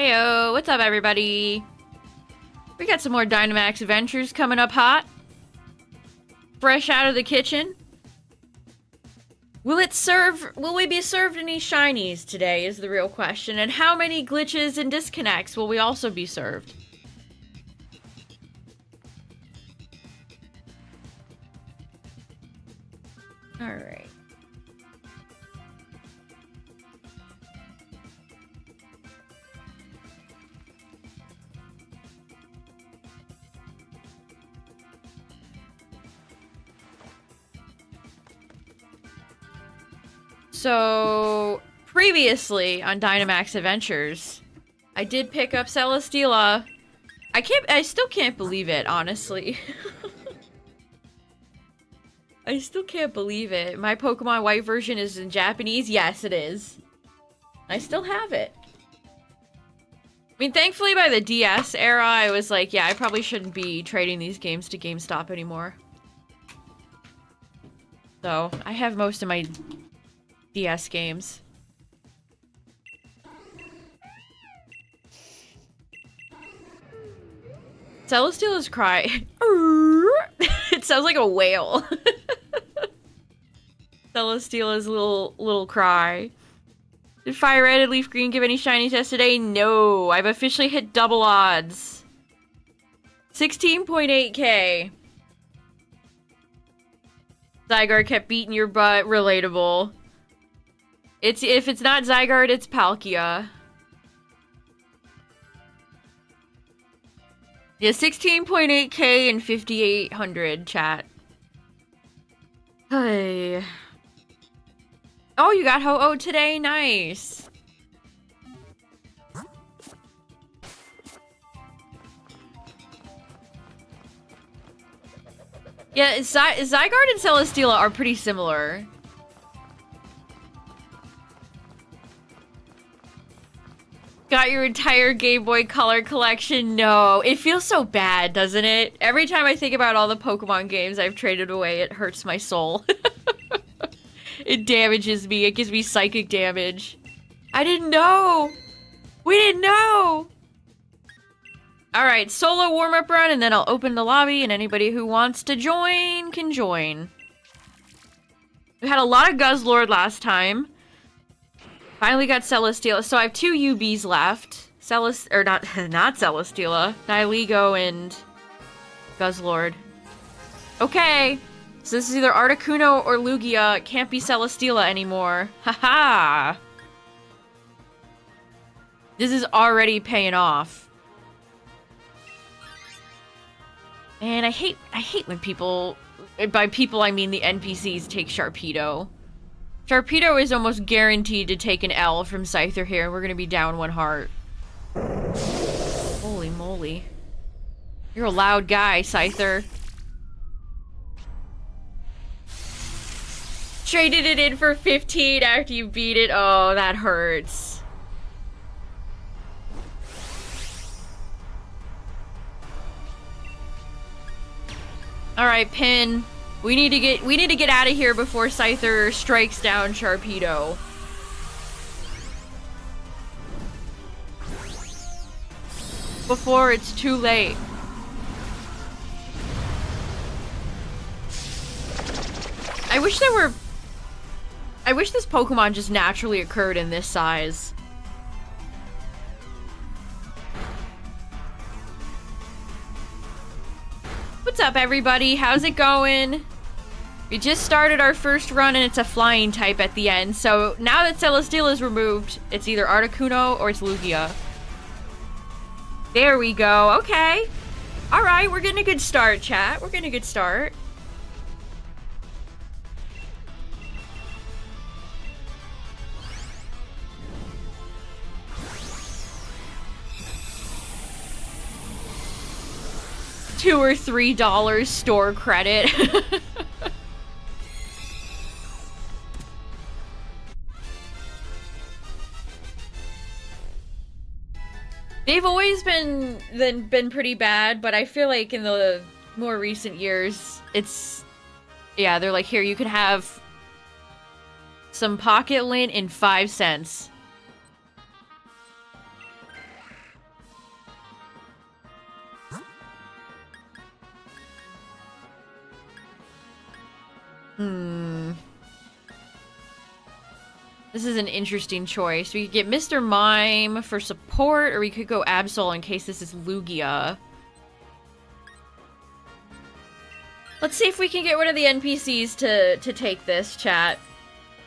Heyo, what's up everybody? We got some more Dynamax adventures coming up hot. Fresh out of the kitchen. Will we be served any shinies today is the real question. And how many glitches and disconnects will we also be served? Alright. So, previously on Dynamax Adventures, I did pick up Celesteela. I still can't believe it, honestly. I still can't believe it. My Pokemon White version is in Japanese? Yes, it is. I still have it. I mean, thankfully by the DS era, I was like, yeah, I probably shouldn't be trading these games to GameStop anymore. So, I have most of my DS games. Celesteela's cry. It sounds like a whale. Celesteela's little cry. Did Fire Red and Leaf Green give any shinies yesterday? No, I've officially hit double odds. 16.8k. Zygarde kept beating your butt. Relatable. If it's not Zygarde, it's Palkia. Yeah, 16.8k and 5,800 chat. Hey. Oh, you got Ho-Oh today? Nice. Yeah, Zygarde and Celesteela are pretty similar. Got your entire Game Boy Color collection? No. It feels so bad, doesn't it? Every time I think about all the Pokemon games I've traded away, it hurts my soul. It damages me. It gives me psychic damage. I didn't know! We didn't know! Alright, solo warm-up run, and then I'll open the lobby, and anybody who wants to join can join. We had a lot of Guzzlord last time. Finally got Celesteela, so I have 2 UBs left. Not Celesteela. Nihilego and Guzzlord. Okay, so this is either Articuno or Lugia. It can't be Celesteela anymore. Haha! This is already paying off. And I hate when people, by people I mean the NPCs, take Sharpedo. Sharpedo is almost guaranteed to take an L from Scyther here, and we're gonna be down 1 heart. Holy moly. You're a loud guy, Scyther. Traded it in for 15 after you beat it. Oh, that hurts. Alright, Pin. We need to get out of here before Scyther strikes down Sharpedo. Before it's too late. I wish this Pokemon just naturally occurred in this size. What's up, everybody? How's it going? We just started our first run and it's a flying type at the end, so now that Celesteela is removed, it's either Articuno or it's Lugia. There we go, okay. Alright, we're getting a good start, chat. We're getting a good start. $2 or $3 store credit. They've always been pretty bad, but I feel like in the more recent years, it's... Yeah, they're like, here, you can have some pocket lint in 5 cents. This is an interesting choice. We could get Mr. Mime for support, or we could go Absol in case this is Lugia. Let's see if we can get one of the NPCs to take this, chat.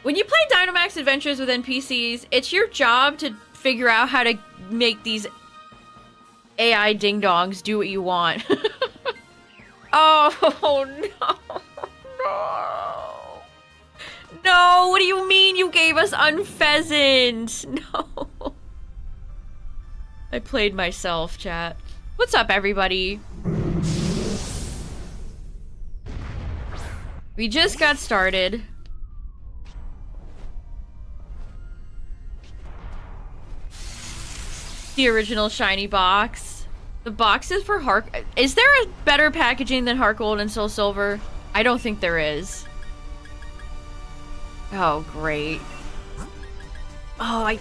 When you play Dynamax Adventures with NPCs, it's your job to figure out how to make these AI ding-dongs do what you want. Oh, no. No. No, what do you mean you gave us Unpheasant? No. I played myself, chat. What's up, everybody? We just got started. The original shiny box. The box is for Hark. Is there a better packaging than Heart Gold and Soul Silver? I don't think there is. Oh, great. Oh,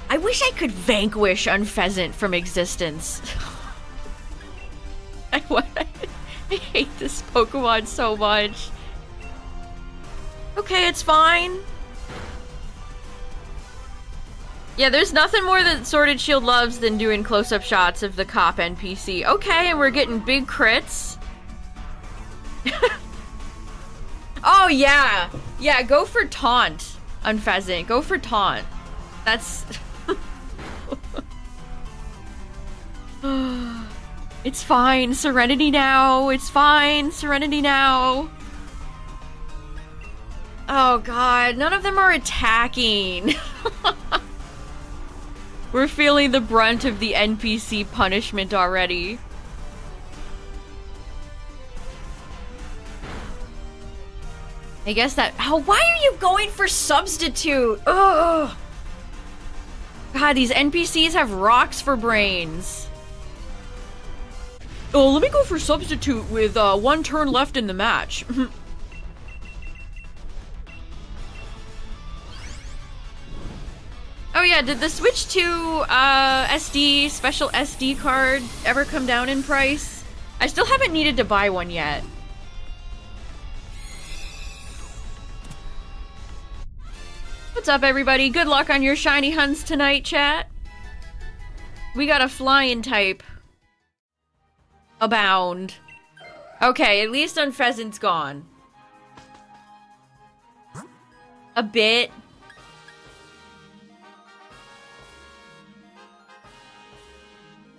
I wish I could vanquish Unpheasant from existence. I hate this Pokemon so much. Okay, it's fine. Yeah, there's nothing more that Sword and Shield loves than doing close-up shots of the cop NPC. Okay, and we're getting big crits. Oh, yeah. Yeah, go for Taunt, Unpheasant. Go for Taunt. That's... It's fine. Serenity now. It's fine. Serenity now. Oh, God. None of them are attacking. We're feeling the brunt of the NPC punishment already. I guess that... Oh, why are you going for Substitute? Ugh. God, these NPCs have rocks for brains. Oh, let me go for Substitute with 1 turn left in the match. Oh yeah, did the Switch 2 SD, special SD card ever come down in price? I still haven't needed to buy one yet. What's up, everybody? Good luck on your shiny hunts tonight, chat. We got a flying type. Abound. Okay, at least Unpheasant's gone. A bit.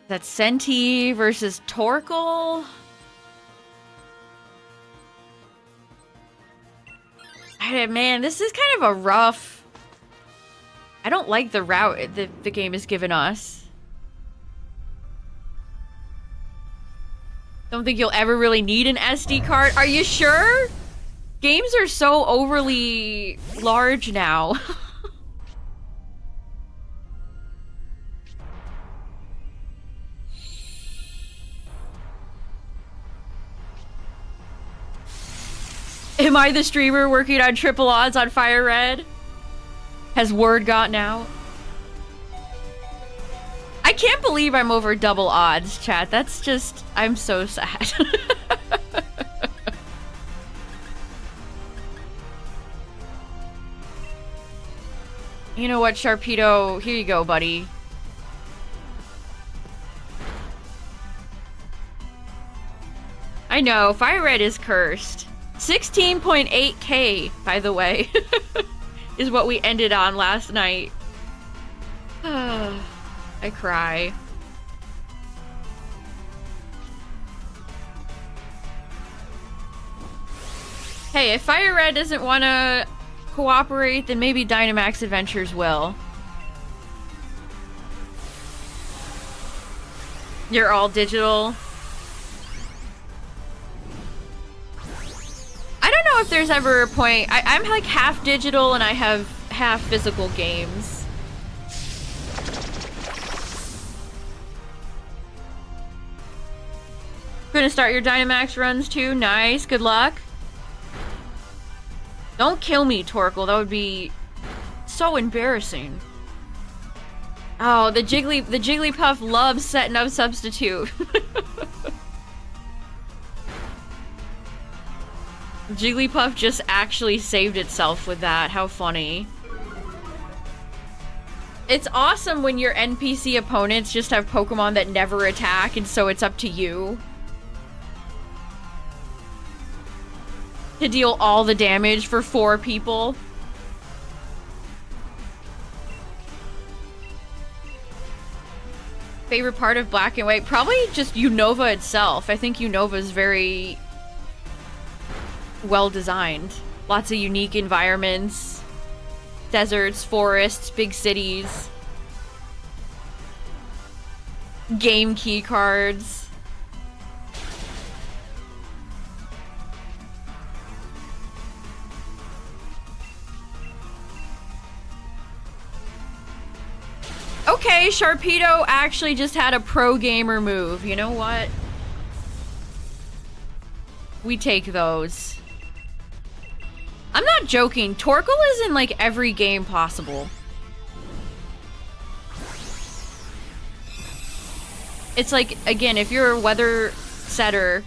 That's Senti versus Torkoal. Man, this is kind of a rough... I don't like the route the game has given us. Don't think you'll ever really need an SD card. Are you sure? Games are so overly large now. Am I the streamer working on triple odds on Fire Red? Has word gotten out? I can't believe I'm over double odds, chat. That's just... I'm so sad. You know what, Sharpedo? Here you go, buddy. I know, Fire Red is cursed. 16.8k, by the way, is what we ended on last night. I cry. Hey, if Fire Red doesn't want to cooperate, then maybe Dynamax Adventures will. You're all digital. I don't know if there's ever a point... I'm like half digital and I have half physical games. Gonna start your Dynamax runs too? Nice, good luck. Don't kill me, Torkoal. That would be so embarrassing. Oh, the Jigglypuff loves setting up Substitute. Jigglypuff just actually saved itself with that. How funny. It's awesome when your NPC opponents just have Pokemon that never attack, and so it's up to you to deal all the damage for 4 people. Favorite part of Black and White? Probably just Unova itself. I think Unova is very well designed. Lots of unique environments. Deserts, forests, big cities. Game key cards. Okay, Sharpedo actually just had a pro gamer move. You know what? We take those. I'm not joking. Torkoal is in like every game possible. It's like, again, if you're a weather setter,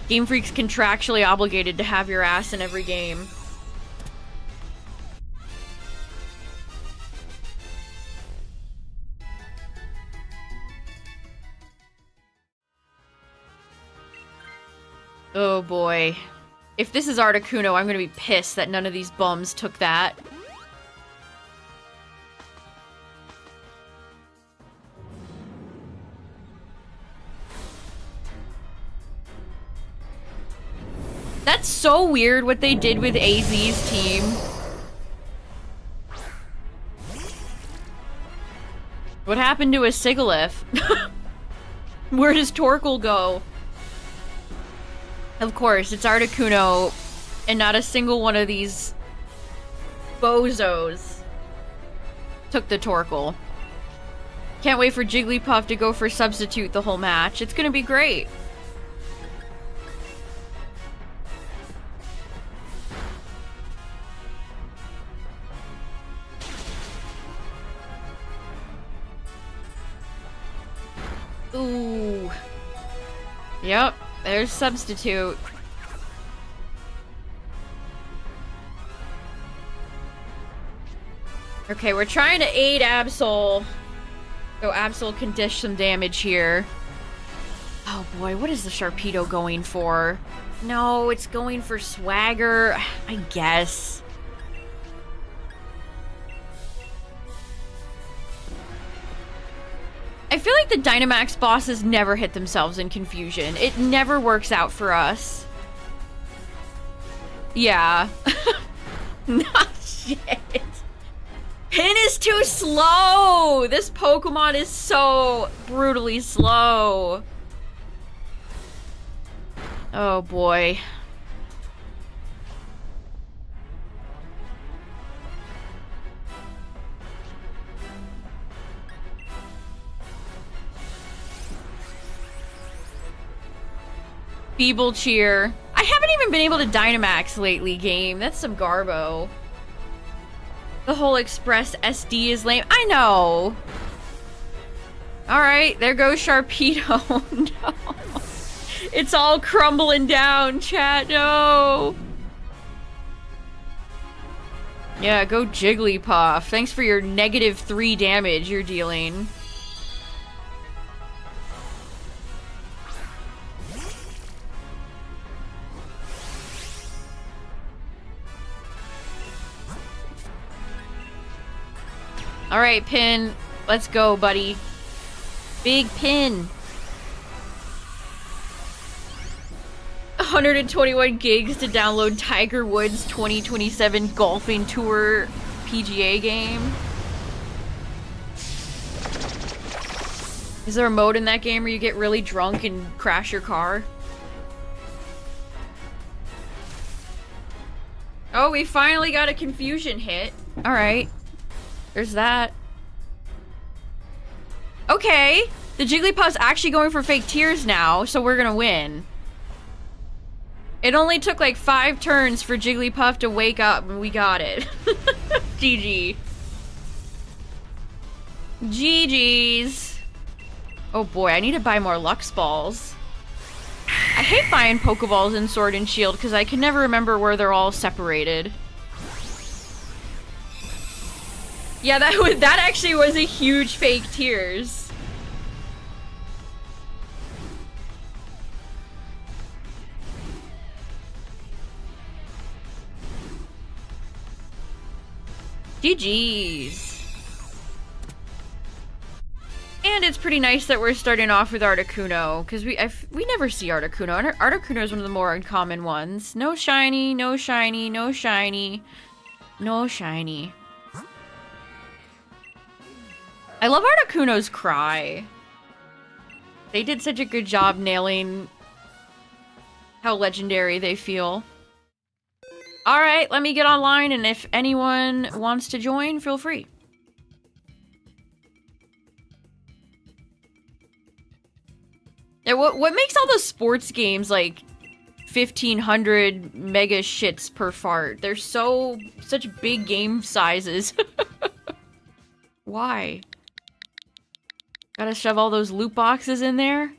Game Freak's contractually obligated to have your ass in every game. Oh boy. If this is Articuno, I'm gonna be pissed that none of these bums took that. That's so weird what they did with AZ's team. What happened to a Sigilyph? Where does Torkoal go? Of course, it's Articuno, and not a single one of these bozos took the Torkoal. Can't wait for Jigglypuff to go for substitute the whole match. It's gonna be great. Ooh. Yep. There's substitute. Okay, we're trying to aid Absol. So Absol can dish some damage here. Oh boy, what is the Sharpedo going for? No, it's going for Swagger, I guess. I feel like the Dynamax bosses never hit themselves in confusion. It never works out for us. Yeah. Not shit. Pin is too slow! This Pokemon is so brutally slow. Oh boy. Feeble Cheer. I haven't even been able to Dynamax lately, game. That's some garbo. The whole Express SD is lame. I know. Alright, there goes Sharpedo. No. It's all crumbling down, chat. No. Yeah, go Jigglypuff. Thanks for your -3 damage you're dealing. Alright, Pin. Let's go, buddy. Big Pin. 121 gigs to download Tiger Woods 2027 Golfing Tour PGA game. Is there a mode in that game where you get really drunk and crash your car? Oh, we finally got a confusion hit. Alright. There's that. Okay. The Jigglypuff's actually going for fake tears now, so we're gonna win. It only took like 5 turns for Jigglypuff to wake up, and we got it. GG. GG's. Oh boy, I need to buy more Lux Balls. I hate buying Pokeballs in Sword and Shield because I can never remember where they're all separated. Yeah, that actually was a huge fake tears. GG's. And it's pretty nice that we're starting off with Articuno, because we never see Articuno. And Articuno is one of the more uncommon ones. No shiny, no shiny, no shiny, no shiny. I love Articuno's cry. They did such a good job nailing how legendary they feel. Alright, let me get online, and if anyone wants to join, feel free. Yeah, what makes all those sports games like 1,500 mega shits per fart? They're such big game sizes. Why? Gotta shove all those loot boxes in there?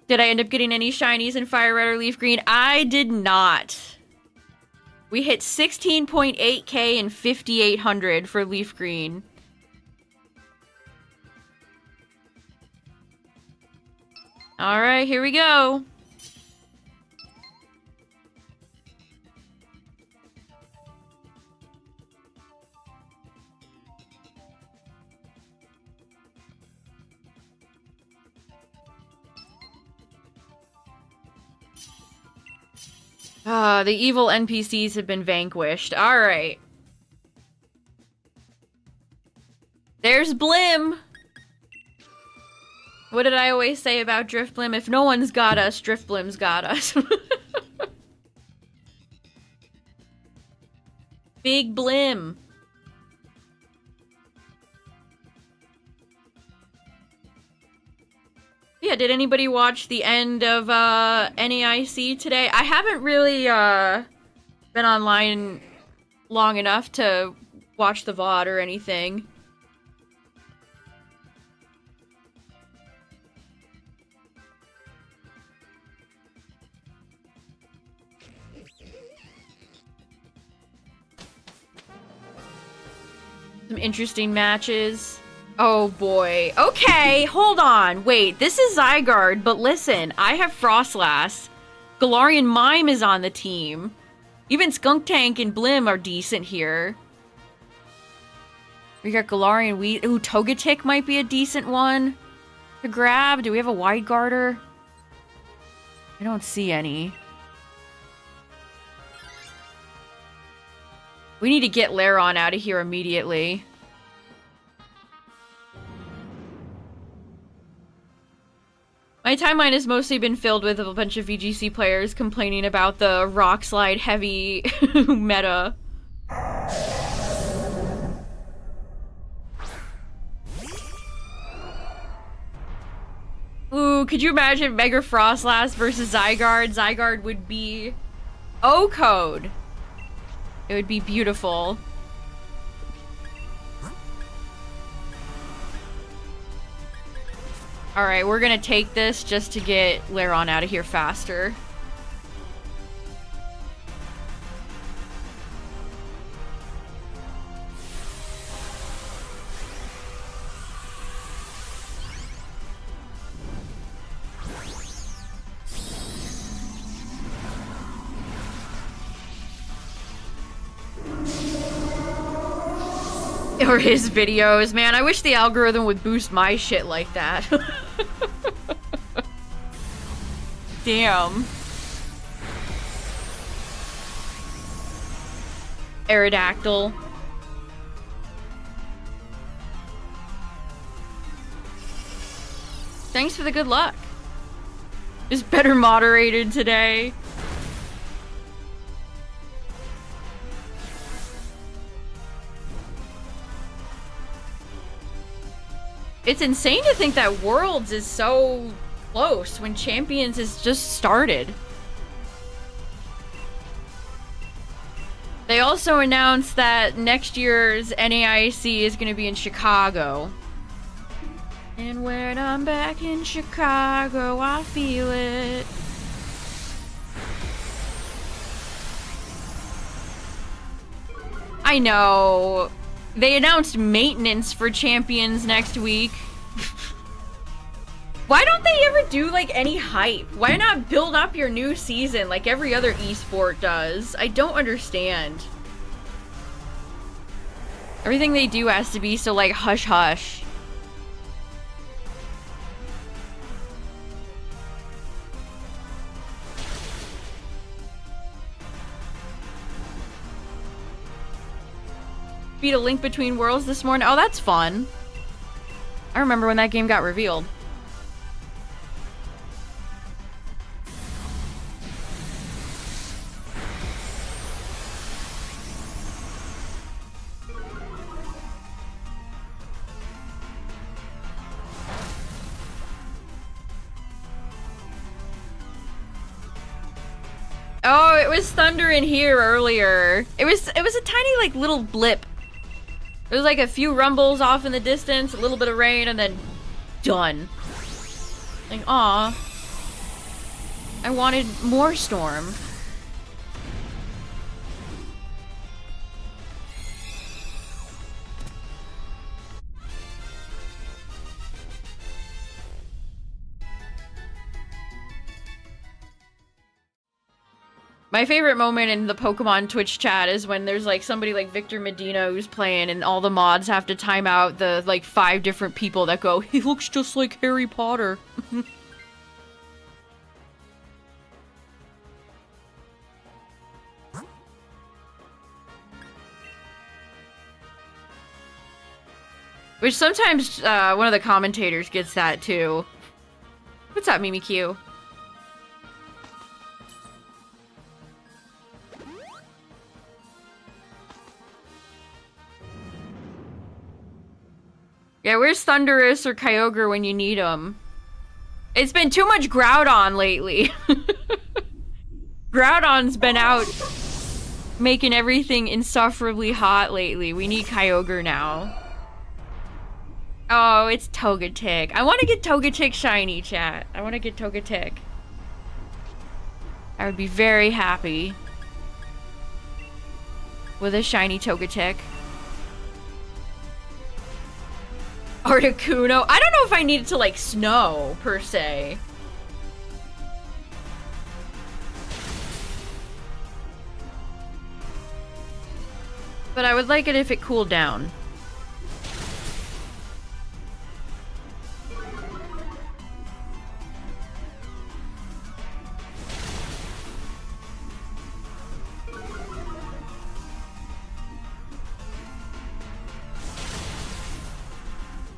Did I end up getting any shinies in Fire Red or Leaf Green? I did not. We hit 16.8k and 5,800 for Leaf Green. Alright, here we go. The evil NPCs have been vanquished. Alright. There's Blim! What did I always say about Driftblim? If no one's got us, Driftblim's got us. Big Blim. Yeah, did anybody watch the end of NAIC today? I haven't really been online long enough to watch the VOD or anything. Some interesting matches. Oh boy. Okay, hold on. Wait, this is Zygarde, but listen, I have Frostlass. Galarian Mime is on the team. Even Skunktank and Blim are decent here. We got Galarian Weed. Ooh, Togetic might be a decent one to grab. Do we have a Wide Guarder? I don't see any. We need to get Lairon out of here immediately. My timeline has mostly been filled with a bunch of VGC players complaining about the rock slide heavy meta. Ooh, could you imagine Mega Frostlass versus Zygarde? Zygarde would be O-code. It would be beautiful. Alright, we're gonna take this just to get Lairon out of here faster. Or his videos, man. I wish the algorithm would boost my shit like that. Damn. Aerodactyl. Thanks for the good luck. Is better moderated today. It's insane to think that Worlds is so close when Champions has just started. They also announced that next year's NAIC is going to be in Chicago. And when I'm back in Chicago, I feel it. I know. They announced maintenance for champions next week. Why don't they ever do, like, any hype? Why not build up your new season like every other esport does? I don't understand. Everything they do has to be so, like, hush-hush. Beat a Link Between Worlds this morning. Oh, that's fun. I remember when that game got revealed. Oh, it was thunder in here earlier. It was a tiny, like, little blip. It was like a few rumbles off in the distance, a little bit of rain, and then done. Like, aw. I wanted more storm. My favorite moment in the Pokemon Twitch chat is when there's, like, somebody like Victor Medina who's playing and all the mods have to time out the, like, 5 different people that go, he looks just like Harry Potter. Which sometimes, one of the commentators gets that, too. What's up, Mimikyu? Yeah, where's Thundurus or Kyogre when you need them? It's been too much Groudon lately. Groudon's been out making everything insufferably hot lately. We need Kyogre now. Oh, it's Togetic. I want to get Togetic shiny, chat. I want to get Togetic. I would be very happy with a shiny Togetic. Articuno. I don't know if I need it to, like, snow, per se. But I would like it if it cooled down.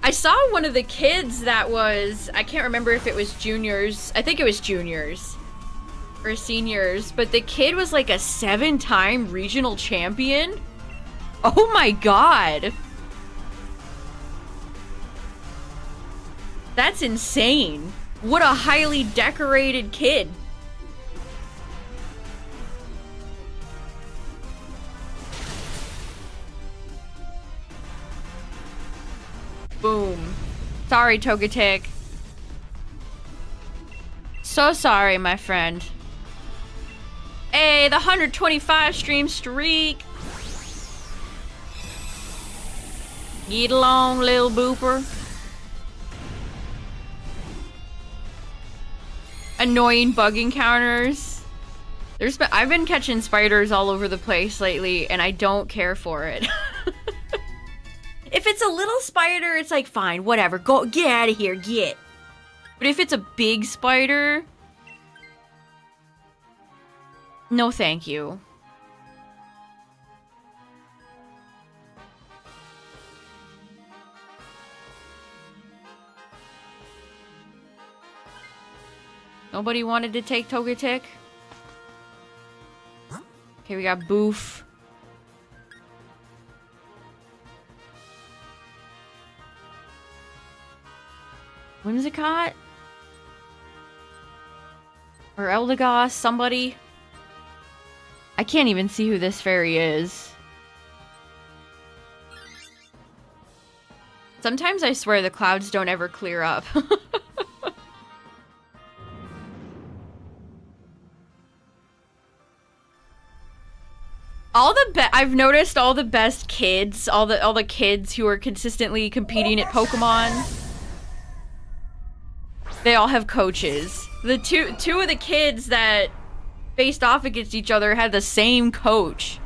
I saw one of the kids that was, I can't remember if it was juniors. I think it was juniors or seniors, but the kid was like a 7-time regional champion. Oh my god. That's insane. What a highly decorated kid. Boom. Sorry, Togetic. So sorry, my friend. Hey, the 125 stream streak. Get along, little booper. Annoying bug encounters. I've been catching spiders all over the place lately, and I don't care for it. If it's a little spider, it's like, fine, whatever. Go, get out of here, get. But if it's a big spider... No, thank you. Nobody wanted to take Togetic? Okay, we got Boof. Whimsicott? Or Eldegoss, somebody? I can't even see who this fairy is. Sometimes I swear the clouds don't ever clear up. I've noticed all the best kids, all the kids who are consistently competing at Pokemon, they all have coaches. The two of the kids that faced off against each other had the same coach.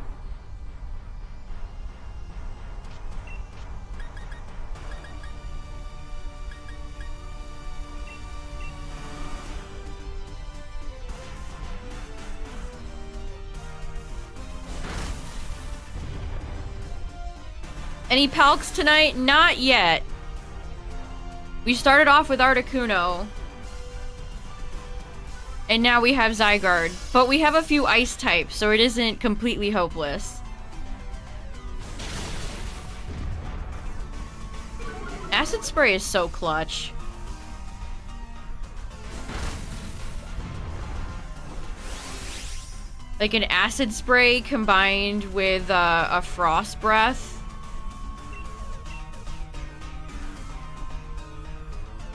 Any Palks tonight? Not yet. We started off with Articuno. And now we have Zygarde. But we have a few ice types, so it isn't completely hopeless. Acid Spray is so clutch. Like an Acid Spray combined with a Frost Breath.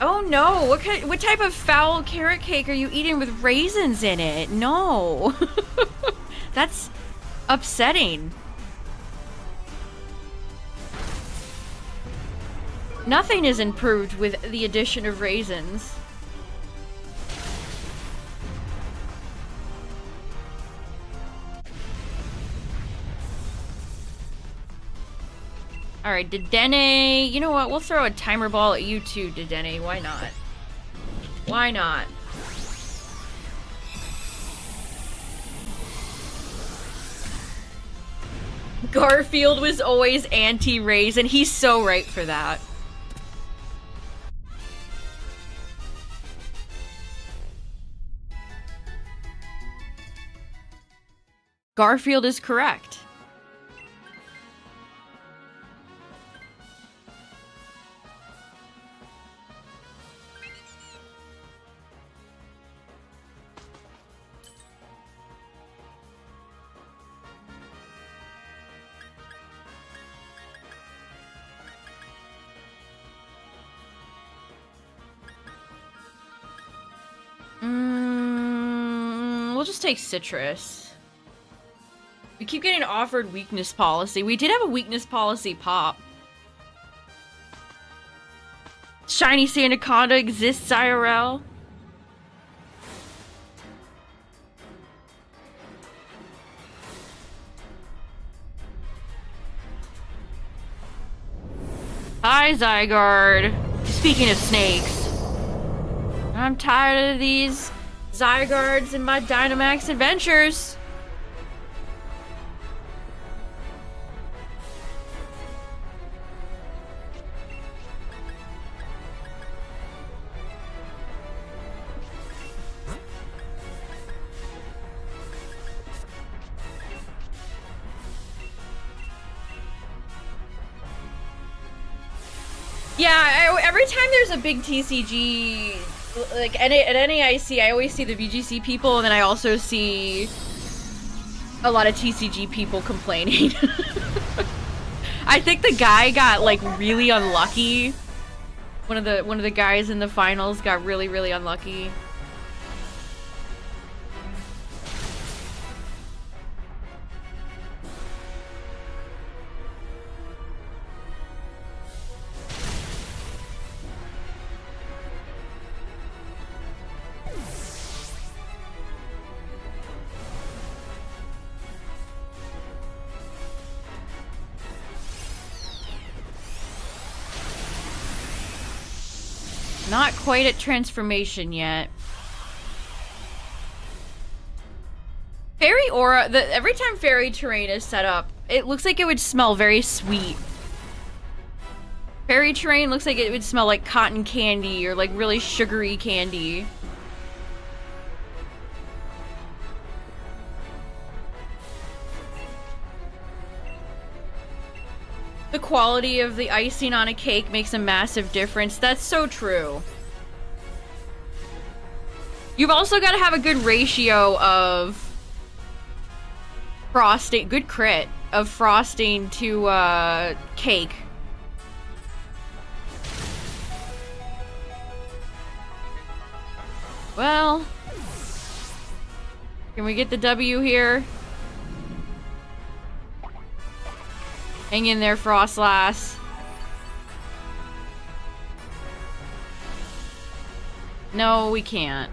Oh no, what type of foul carrot cake are you eating with raisins in it? No. That's upsetting. Nothing is improved with the addition of raisins. Alright, Dedenne. You know what? We'll throw a timer ball at you too, Dedenne. Why not? Why not? Garfield was always anti-raisin. He's so right for that. Garfield is correct. We'll just take Citrus. We keep getting offered weakness policy. We did have a weakness policy pop. Shiny Sandaconda exists IRL. Hi, Zygarde. Speaking of snakes, I'm tired of these Zygardes in my Dynamax adventures. Yeah, every time there's a big TCG, like at NAIC, I always see the VGC people, and then I also see a lot of TCG people complaining. I think the guy got like really unlucky. One of the guys in the finals got really unlucky. Not quite at transformation yet. Fairy Aura, every time Fairy Terrain is set up, it looks like it would smell very sweet. Fairy Terrain looks like it would smell like cotton candy or like really sugary candy. The quality of the icing on a cake makes a massive difference. That's so true. You've also got to have a good ratio of frosting, good crit of frosting to cake. Well, can we get the W here? Hang in there, Frostlass. No, we can't.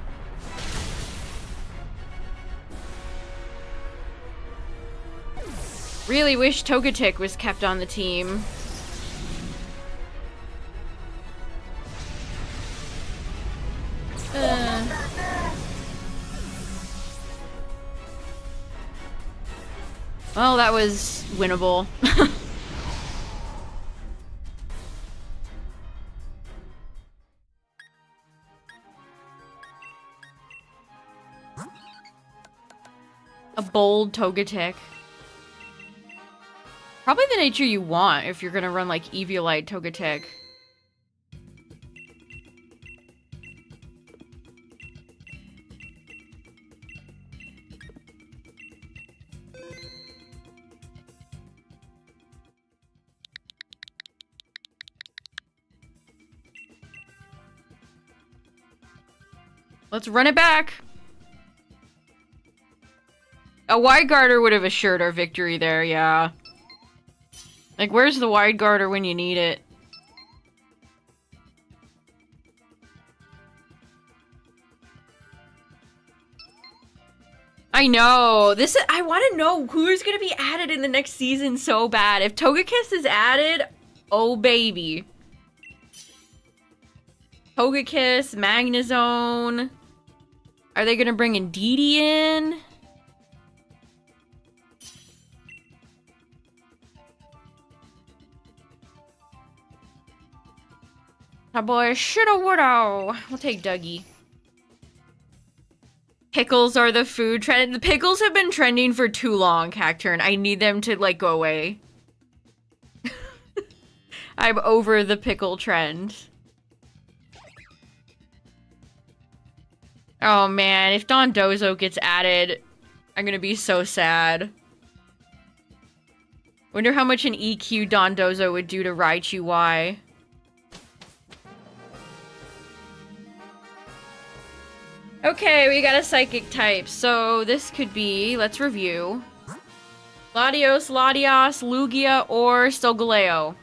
Really wish Togetic was kept on the team. Well, that was winnable. A bold Togetic. Probably the nature you want if you're gonna run like Eviolite Togetic. Let's run it back. A wide guarder would have assured our victory there, yeah. Like, where's the wide guarder when you need it? I know. I want to know who's going to be added in the next season so bad. If Togekiss is added, oh baby. Togekiss, Magnezone. Are they gonna bring Indeedee in? My boy, shoulda, woulda. We'll take Dougie. Pickles are the food trend. The pickles have been trending for too long, Cacturn. I need them to, like, go away. I'm over the pickle trend. Oh man, if Dondozo gets added, I'm gonna be so sad. Wonder how much an EQ Dondozo would do to Raichu Y. Okay, we got a Psychic type, so this could be, let's review. Latios, Latias, Lugia, or Solgaleo.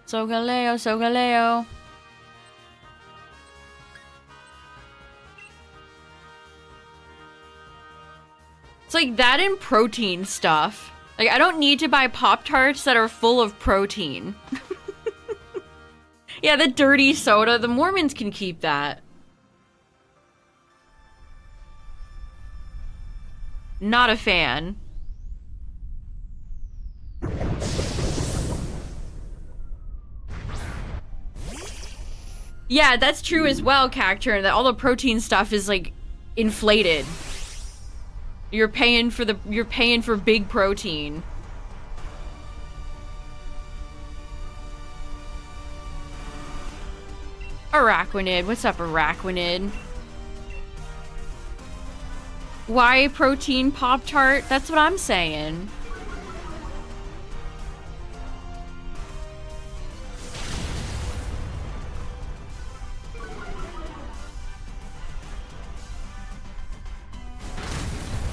Solgaleo, Solgaleo. It's like that and protein stuff. Like, I don't need to buy Pop-Tarts that are full of protein. Yeah, the dirty soda, the Mormons can keep that. Not a fan. Yeah, that's true as well, Cacturn, that all the protein stuff is, like, inflated. You're paying for big protein. Araquanid, what's up, Araquanid? Why protein Pop-Tart? That's what I'm saying.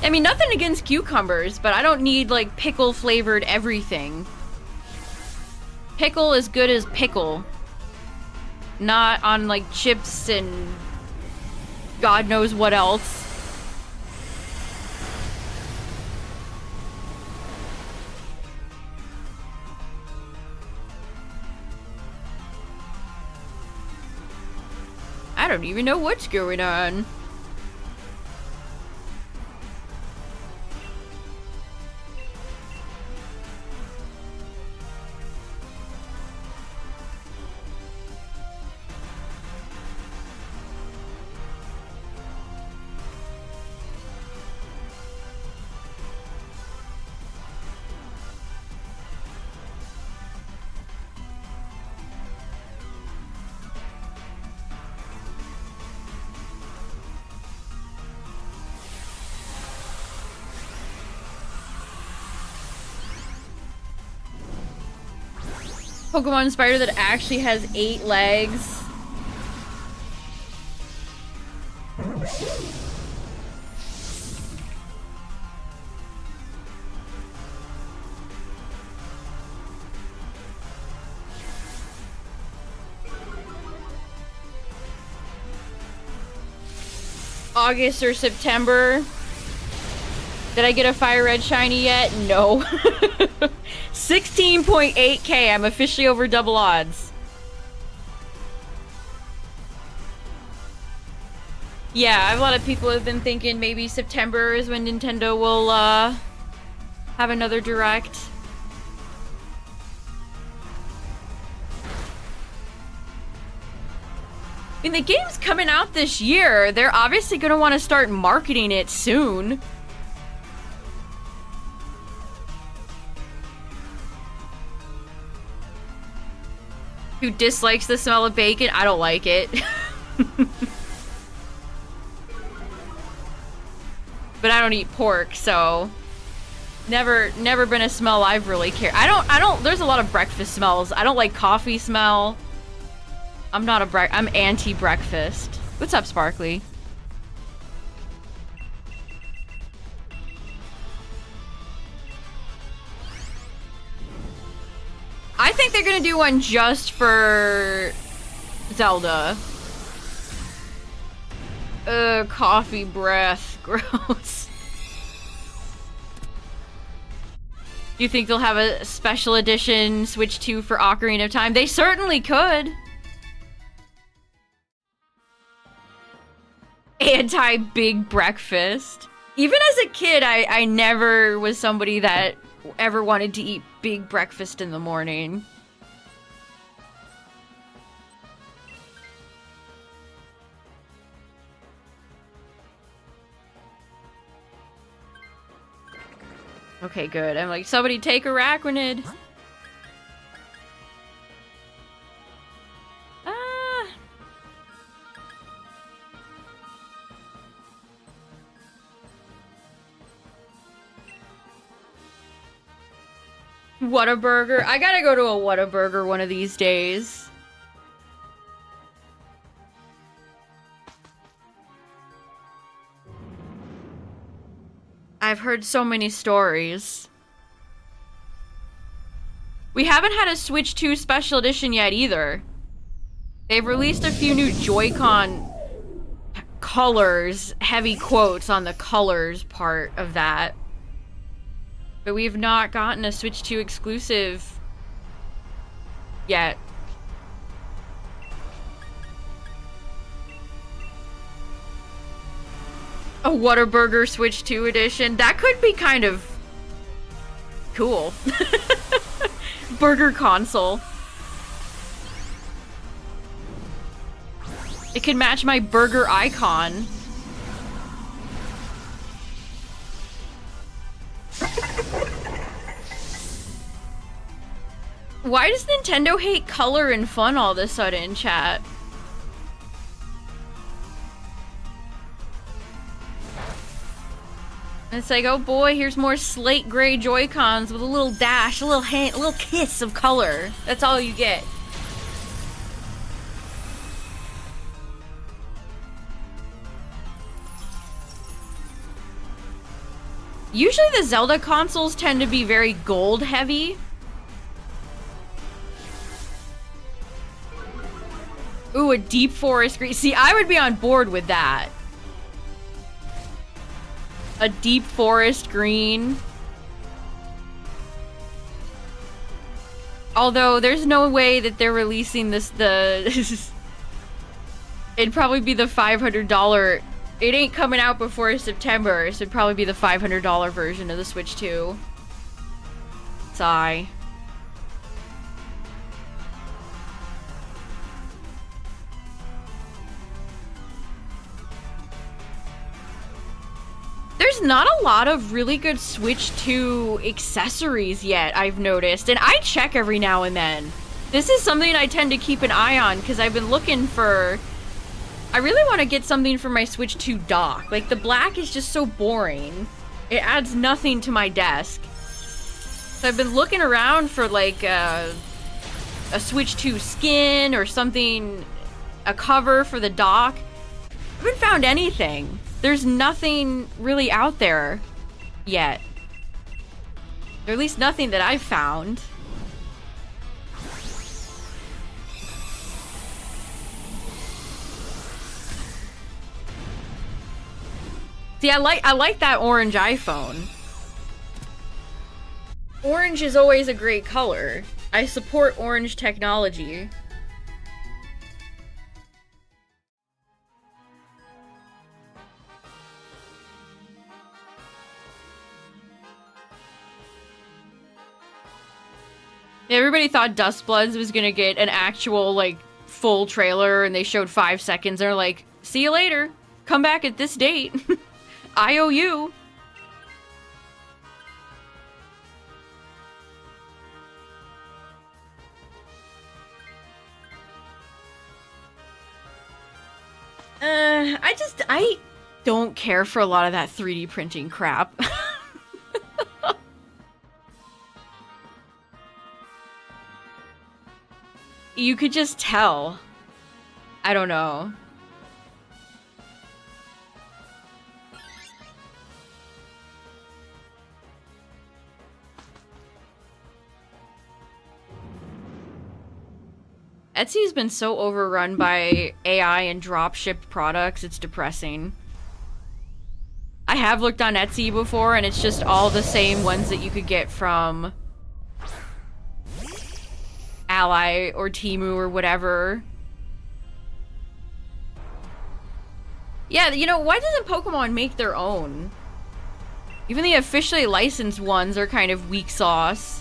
I mean, nothing against cucumbers, but I don't need, like, pickle-flavored everything. Pickle is good as pickle. Not on, like, chips and God knows what else. I don't even know what's going on. Pokemon spider that actually has 8 legs. August or September. Did I get a fire red shiny yet? No. 16.8k. I'm officially over double odds. Yeah, a lot of people have been thinking maybe September is when Nintendo will have another direct. I mean, the game's coming out this year. They're obviously going to want to start marketing it soon. Who dislikes the smell of bacon? I don't like it. But I don't eat pork, so never been a smell I've really cared. I don't there's a lot of breakfast smells. I don't like coffee smell. I'm anti-breakfast. What's up, Sparkly? I think they're gonna do one just for Zelda. Coffee breath. Gross. Do you think they'll have a special edition Switch 2 for Ocarina of Time? They certainly could. Anti-big breakfast. Even as a kid, I never was somebody that ever wanted to eat big breakfast in the morning. Okay, good. I'm like, somebody take Arachnid. Whataburger. I gotta go to a Whataburger one of these days. I've heard so many stories. We haven't had a Switch 2 Special Edition yet either. They've released a few new Joy-Con colors, heavy quotes on the colors part of that. But we've not gotten a Switch 2 exclusive yet. A Whataburger Switch 2 edition. That could be kind of cool. Burger console. It could match my burger icon. Why does Nintendo hate color and fun all of a sudden, chat? It's like, oh boy, here's more slate gray Joy-Cons with a little dash, a little hint, a little kiss of color. That's all you get. Usually the Zelda consoles tend to be very gold heavy. Ooh, a deep forest green. See, I would be on board with that. A deep forest green. Although, there's no way that they're releasing this, it'd probably be the $500. It ain't coming out before September, so it'd probably be the $500 version of the Switch 2. Sigh. There's not a lot of really good Switch 2 accessories yet, I've noticed. And I check every now and then. This is something I tend to keep an eye on, because I've been looking for... I really want to get something for my Switch 2 dock. Like, the black is just so boring. It adds nothing to my desk. So I've been looking around for, like, a Switch 2 skin or something... a cover for the dock. I haven't found anything. There's nothing really out there yet. Or at least nothing that I've found. See, I like that orange iPhone. Orange is always a great color. I support orange technology. Everybody thought Dustbloods was gonna get an actual, like, full trailer, and they showed 5 seconds. They're like, see you later. Come back at this date. IOU. I don't care for a lot of that 3D printing crap. You could just tell. I don't know. Etsy's been so overrun by AI and dropshipped products, it's depressing. I have looked on Etsy before, and it's just all the same ones that you could get from Ally or Temu or whatever. Yeah, you know, why doesn't Pokemon make their own? Even the officially licensed ones are kind of weak sauce.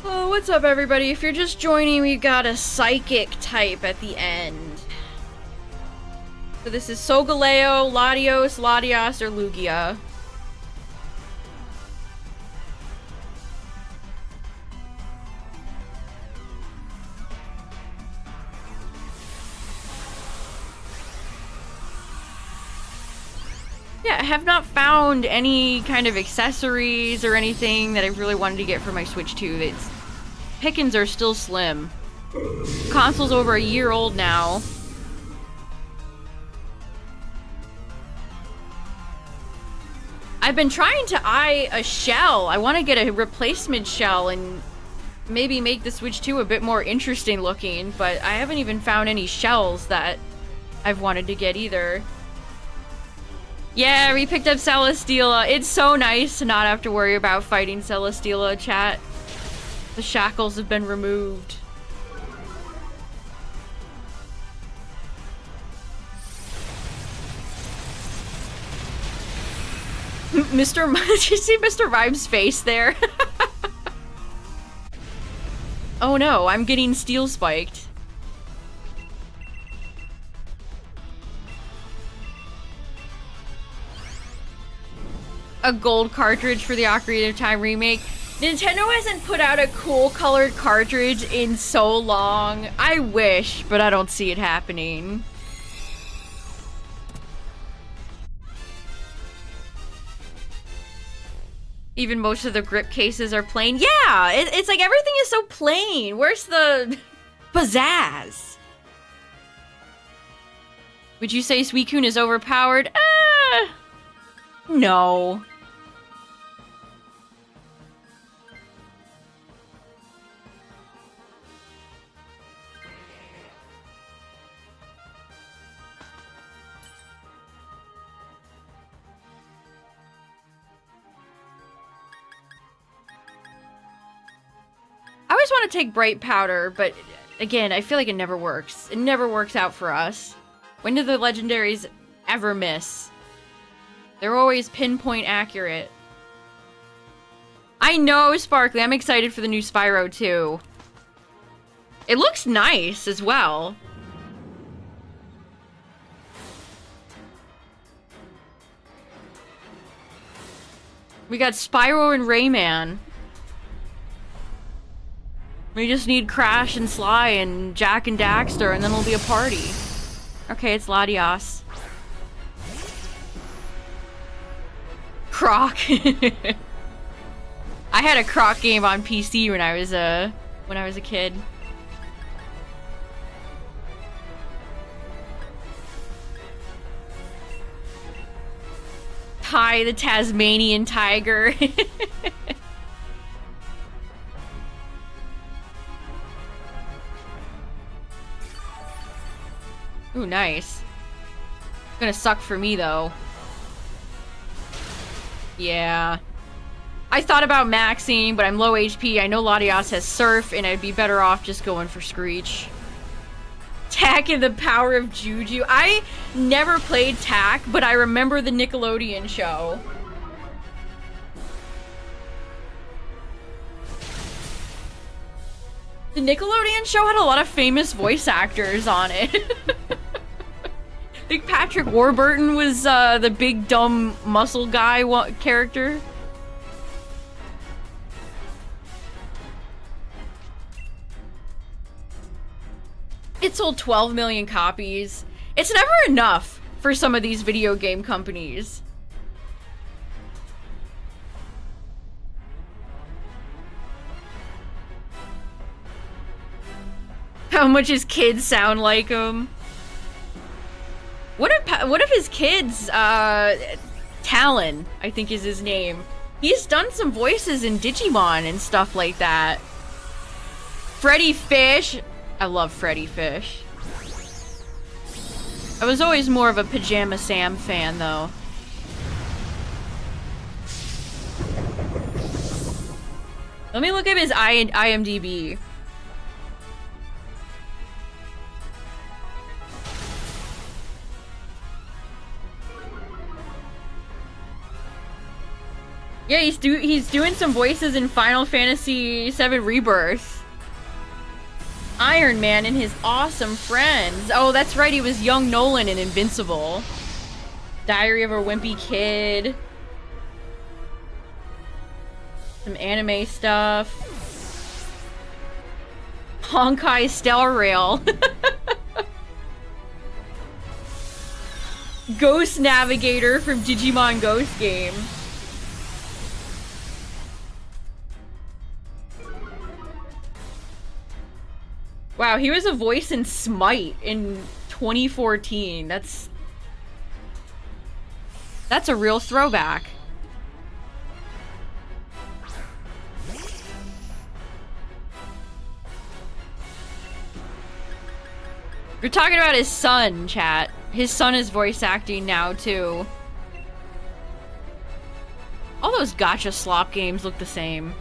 Oh, what's up, everybody? If you're just joining, we got a psychic type at the end. So this is Solgaleo, Latios, Latias, or Lugia. Yeah, I have not found any kind of accessories or anything that I really wanted to get for my Switch 2. Pickings are still slim. Console's over a year old now. I've been trying to eye a shell. I want to get a replacement shell and maybe make the Switch 2 a bit more interesting looking, but I haven't even found any shells that I've wanted to get either. Yeah, we picked up Celesteela. It's so nice to not have to worry about fighting Celesteela, chat. The shackles have been removed. Did you see Mr. Rhyme's face there? Oh no, I'm getting steel spiked. A gold cartridge for the Ocarina of Time remake. Nintendo hasn't put out a cool colored cartridge in so long. I wish, but I don't see it happening. Even most of the grip cases are plain. Yeah, it's like everything is so plain. Where's the pizzazz? Would you say Suicune is overpowered? No. I always want to take Bright Powder, but again, I feel like it never works. It never works out for us. When do the legendaries ever miss? They're always pinpoint accurate. I know, Sparkly. I'm excited for the new Spyro too. It looks nice as well. We got Spyro and Rayman. We just need Crash and Sly and Jack and Daxter, and then it'll be a party. Okay, it's Latias. Croc. I had a Croc game on PC when I was a kid. Ty the Tasmanian Tiger. Ooh, nice. Gonna suck for me, though. Yeah. I thought about maxing, but I'm low HP. I know Latias has Surf, and I'd be better off just going for Screech. Tak and the Power of Juju. I never played Tak, but I remember the Nickelodeon show. The Nickelodeon show had a lot of famous voice actors on it. I think Patrick Warburton was the big dumb muscle guy character. It sold 12 million copies. It's never enough for some of these video game companies. How much his kids sound like him? What if his kids, Talon, I think is his name. He's done some voices in Digimon and stuff like that. Freddy Fish. I love Freddy Fish. I was always more of a Pajama Sam fan, though. Let me look at his IMDb. Yeah, he's doing some voices in Final Fantasy VII Rebirth. Iron Man and his awesome friends. Oh, that's right, he was young Nolan in Invincible. Diary of a Wimpy Kid. Some anime stuff. Honkai Star Rail. Ghost Navigator from Digimon Ghost game. Wow, he was a voice in Smite in 2014. That's a real throwback. You're talking about his son, chat. His son is voice acting now, too. All those gacha slop games look the same.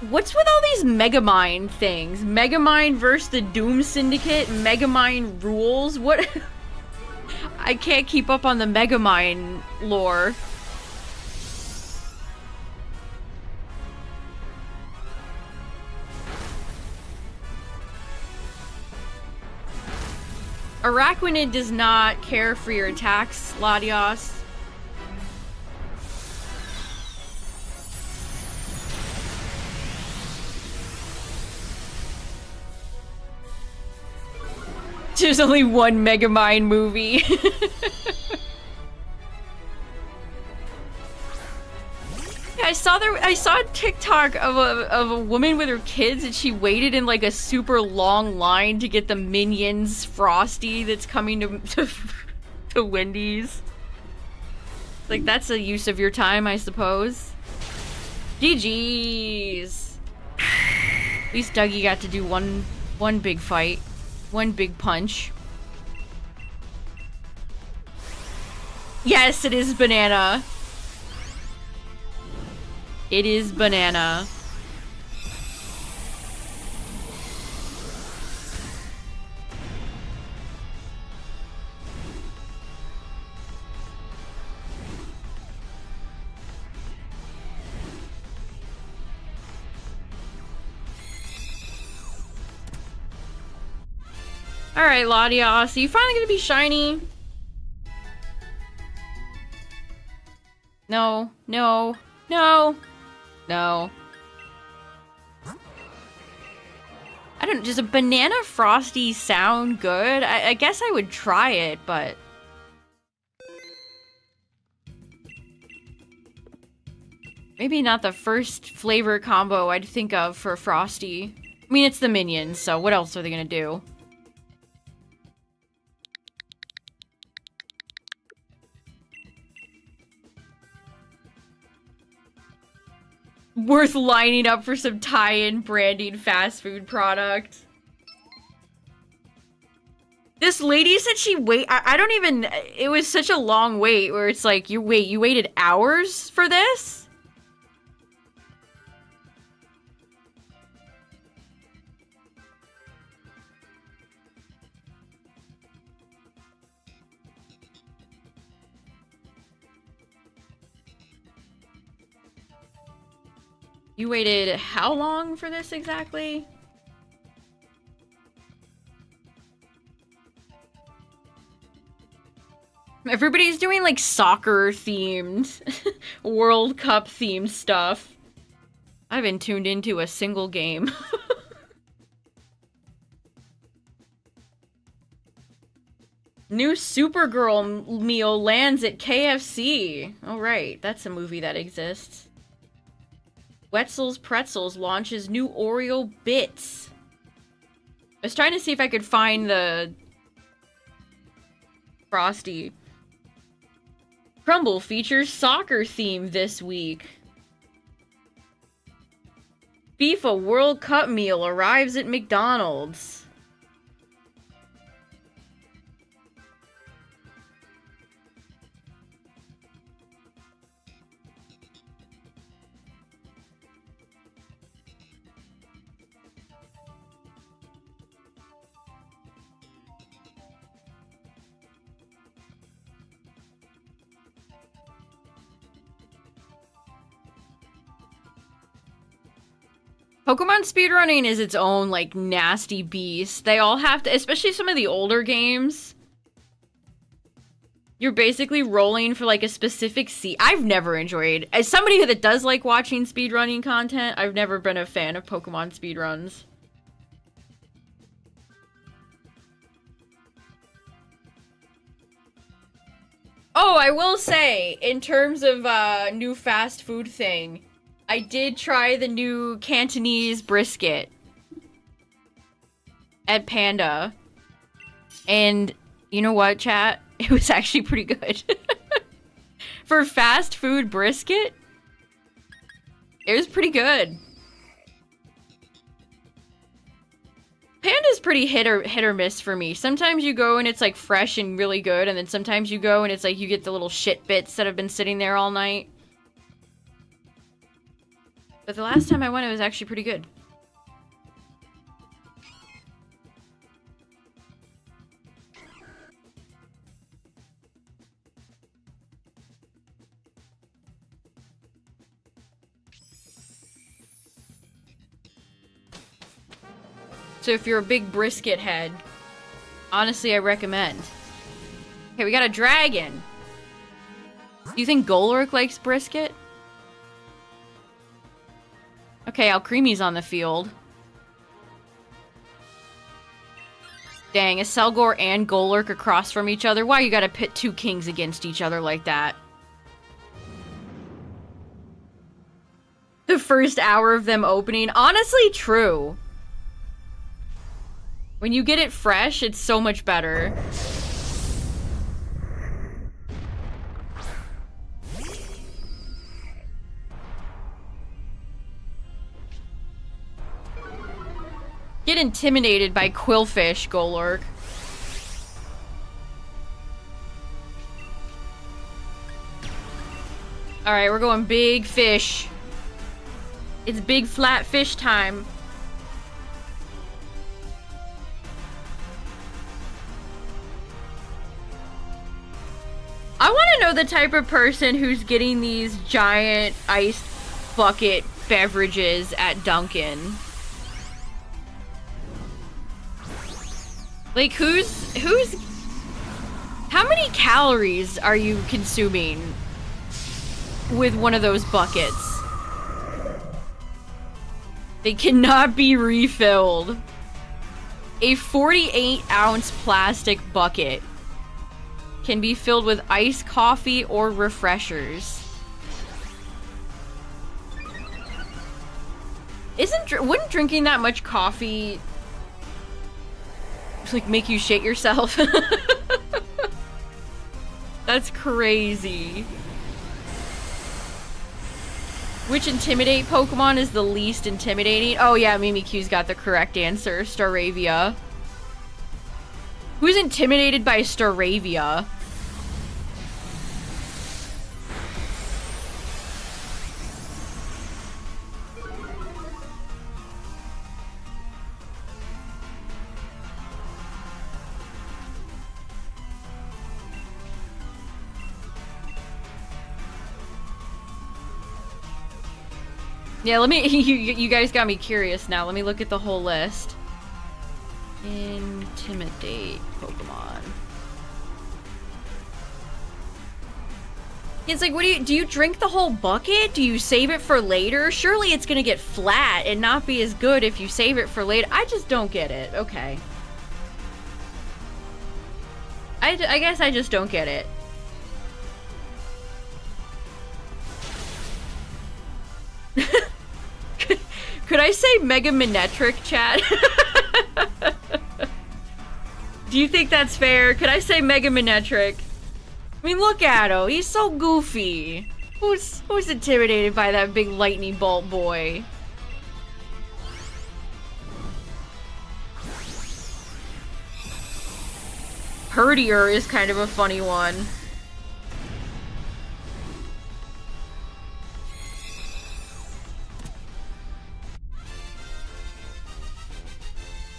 What's with all these Megamind things? Megamind versus the Doom Syndicate? Megamind rules? What? I can't keep up on the Megamind lore. Araquanid does not care for your attacks, Latios. There's only one Megamind movie. I saw a TikTok of a woman with her kids, and she waited in like a super long line to get the Minions Frosty that's coming to Wendy's. Like, that's a use of your time, I suppose. GG's. At least Dougie got to do one big fight. One big punch. Yes, it is banana. It is banana. Alright, Latios, are you finally gonna be shiny? No, no, no, no. I don't, does a banana frosty sound good? I guess I would try it, but... maybe not the first flavor combo I'd think of for frosty. I mean, it's the Minions, so what else are they gonna do? Worth lining up for some tie-in branding fast food product. This lady said she I don't even, it was such a long wait where it's like, you waited hours for this? You waited how long for this exactly? Everybody's doing like soccer themed, World Cup themed stuff. I haven't tuned into a single game. New Supergirl meal lands at KFC. Oh right, that's a movie that exists. Wetzel's Pretzels launches new Oreo bits. I was trying to see if I could find the Frosty. Crumble features soccer theme this week. FIFA World Cup meal arrives at McDonald's. Pokemon speedrunning is its own, like, nasty beast. They all have to, especially some of the older games. You're basically rolling for, like, a specific I've never enjoyed, as somebody that does like watching speedrunning content, I've never been a fan of Pokemon speedruns. Oh, I will say, in terms of, new fast food thing, I did try the new Cantonese brisket at Panda. And you know what, chat? It was actually pretty good. For fast food brisket, it was pretty good. Panda's pretty hit or miss for me. Sometimes you go and it's like fresh and really good, and then sometimes you go and it's like you get the little shit bits that have been sitting there all night. But the last time I went, it was actually pretty good. So if you're a big brisket head, honestly, I recommend. Okay, we got a dragon. Do you think Golurk likes brisket? Okay, Alcreamy's on the field. Dang, is Selgor and Golurk across from each other? Why you gotta pit two kings against each other like that? The first hour of them opening? Honestly, true. When you get it fresh, it's so much better. Get intimidated by Quillfish, Golurk. Alright, we're going big fish. It's big flat fish time. I want to know the type of person who's getting these giant ice bucket beverages at Dunkin'. Like, how many calories are you consuming with one of those buckets? They cannot be refilled. A 48-ounce plastic bucket can be filled with iced coffee or refreshers. Wouldn't drinking that much coffee like make you shit yourself? That's crazy. Which Intimidate Pokemon is the least intimidating? Oh yeah, Mimikyu's got the correct answer. Staravia. Who's intimidated by Staravia? Yeah, let me- you guys got me curious now. Let me look at the whole list. Intimidate Pokemon. It's like, what do you drink the whole bucket? Do you save it for later? Surely it's gonna get flat and not be as good if you save it for later. I just don't get it. Okay. I guess I just don't get it. Could I say Mega Minetric, chat? Do you think that's fair? Could I say Mega Minetric? I mean, look at him. He's so goofy. Who's intimidated by that big lightning bolt boy? Herdier is kind of a funny one.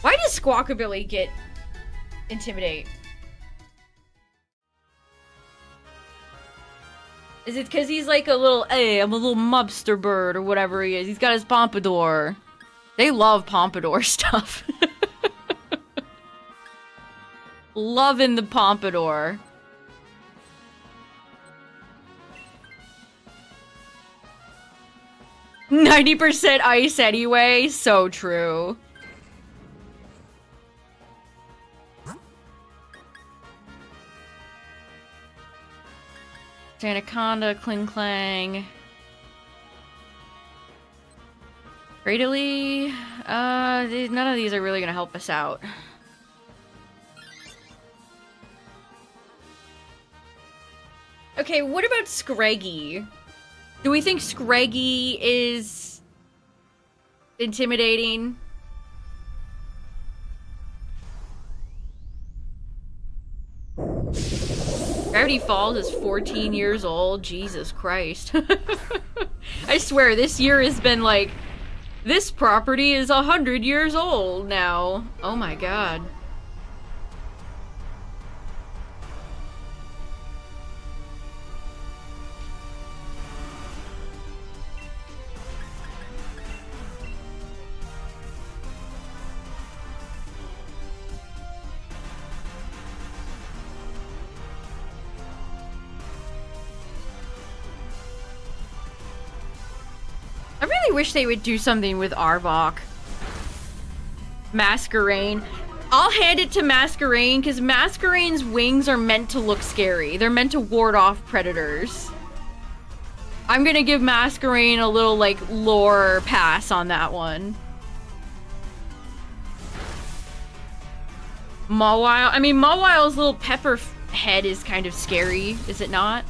Why does Squawkabilly get Intimidate? Is it because he's like a little, hey, I'm a little mobster bird or whatever he is. He's got his pompadour. They love pompadour stuff. Loving the pompadour. %90 ice anyway. So true. Anaconda, Klinklang. Cradily? None of these are really gonna help us out. Okay, what about Scraggy? Do we think Scraggy is intimidating? Gravity Falls is 14 years old. Jesus Christ. I swear, this year has been like, this property is 100 years old now. Oh my god. I really wish they would do something with Arbok. Masquerain. I'll hand it to Masquerain, because Masquerain's wings are meant to look scary. They're meant to ward off predators. I'm gonna give Masquerain a little, like, lore pass on that one. Mawile. I mean, Mawile's little pepper head is kind of scary, is it not?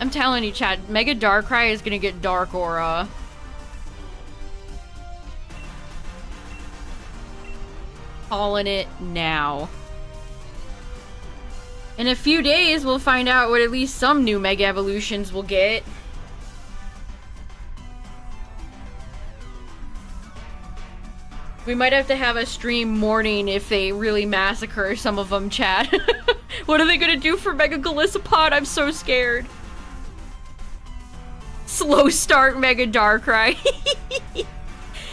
I'm telling you, Chad, Mega Darkrai is gonna get Dark Aura. Calling it now. In a few days, we'll find out what at least some new Mega Evolutions will get. We might have to have a stream morning if they really massacre some of them, Chad. What are they gonna do for Mega Golisopod? I'm so scared. Slow start Mega Darkrai.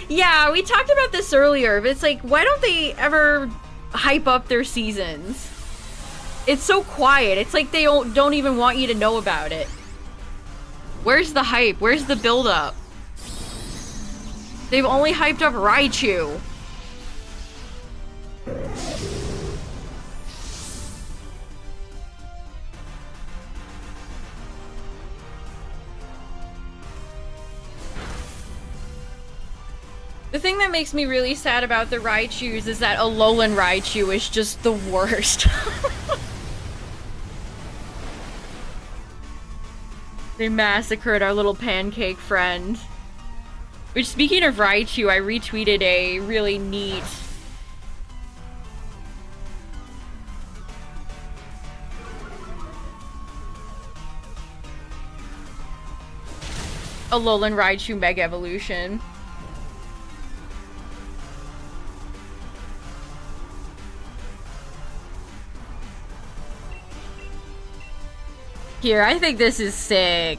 Yeah, we talked about this earlier, but it's like, why don't they ever hype up their seasons? It's so quiet. It's like they don't even want you to know about it. Where's the hype? Where's the build-up? They've only hyped up Raichu. The thing that makes me really sad about the Raichus is that Alolan Raichu is just the worst. They massacred our little pancake friend. Which, speaking of Raichu, I retweeted a really neat Alolan Raichu Mega Evolution. Here, I think this is sick.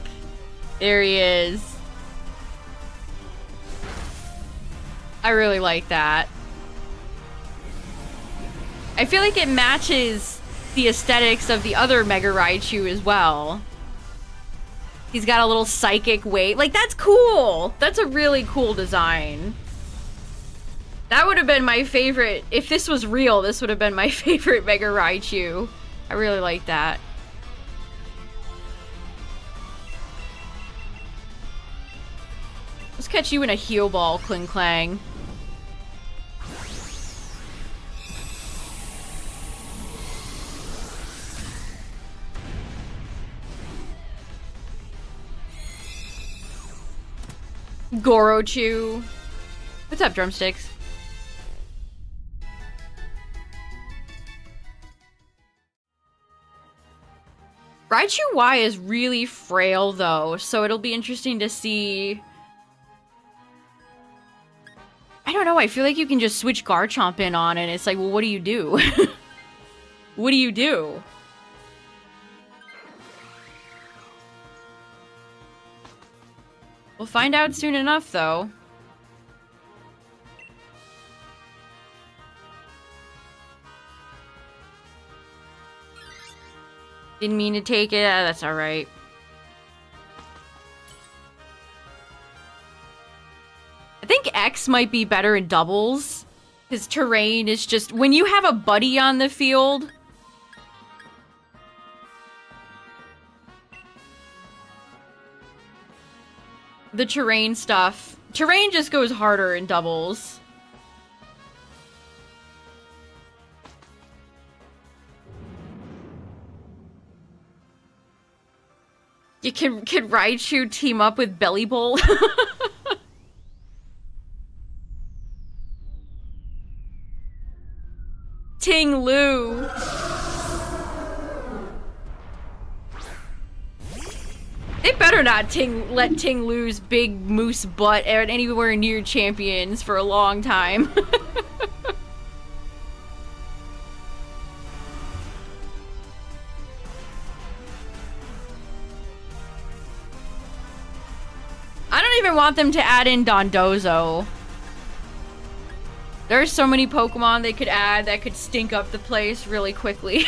There he is. I really like that. I feel like it matches the aesthetics of the other Mega Raichu as well. He's got a little psychic weight. Like, that's cool! That's a really cool design. That would have been my favorite. If this was real, this would have been my favorite Mega Raichu. I really like that. Let's catch you in a heal ball, Kling Klang. Gorochu. What's up, Drumsticks? Raichu Y is really frail, though, so it'll be interesting to see. I don't know, I feel like you can just switch Garchomp in on and it's like, well, what do you do? What do you do? We'll find out soon enough, though. Didn't mean to take it. That's alright. I think X might be better in doubles. Because terrain is just... When you have a buddy on the field... The terrain stuff. Terrain just goes harder in doubles. You can Raichu team up with Belly Bowl? Ting Lu. They better not let Ting Lu's big moose butt anywhere near champions for a long time. I don't even want them to add in Dondozo. There's so many Pokemon they could add that could stink up the place really quickly.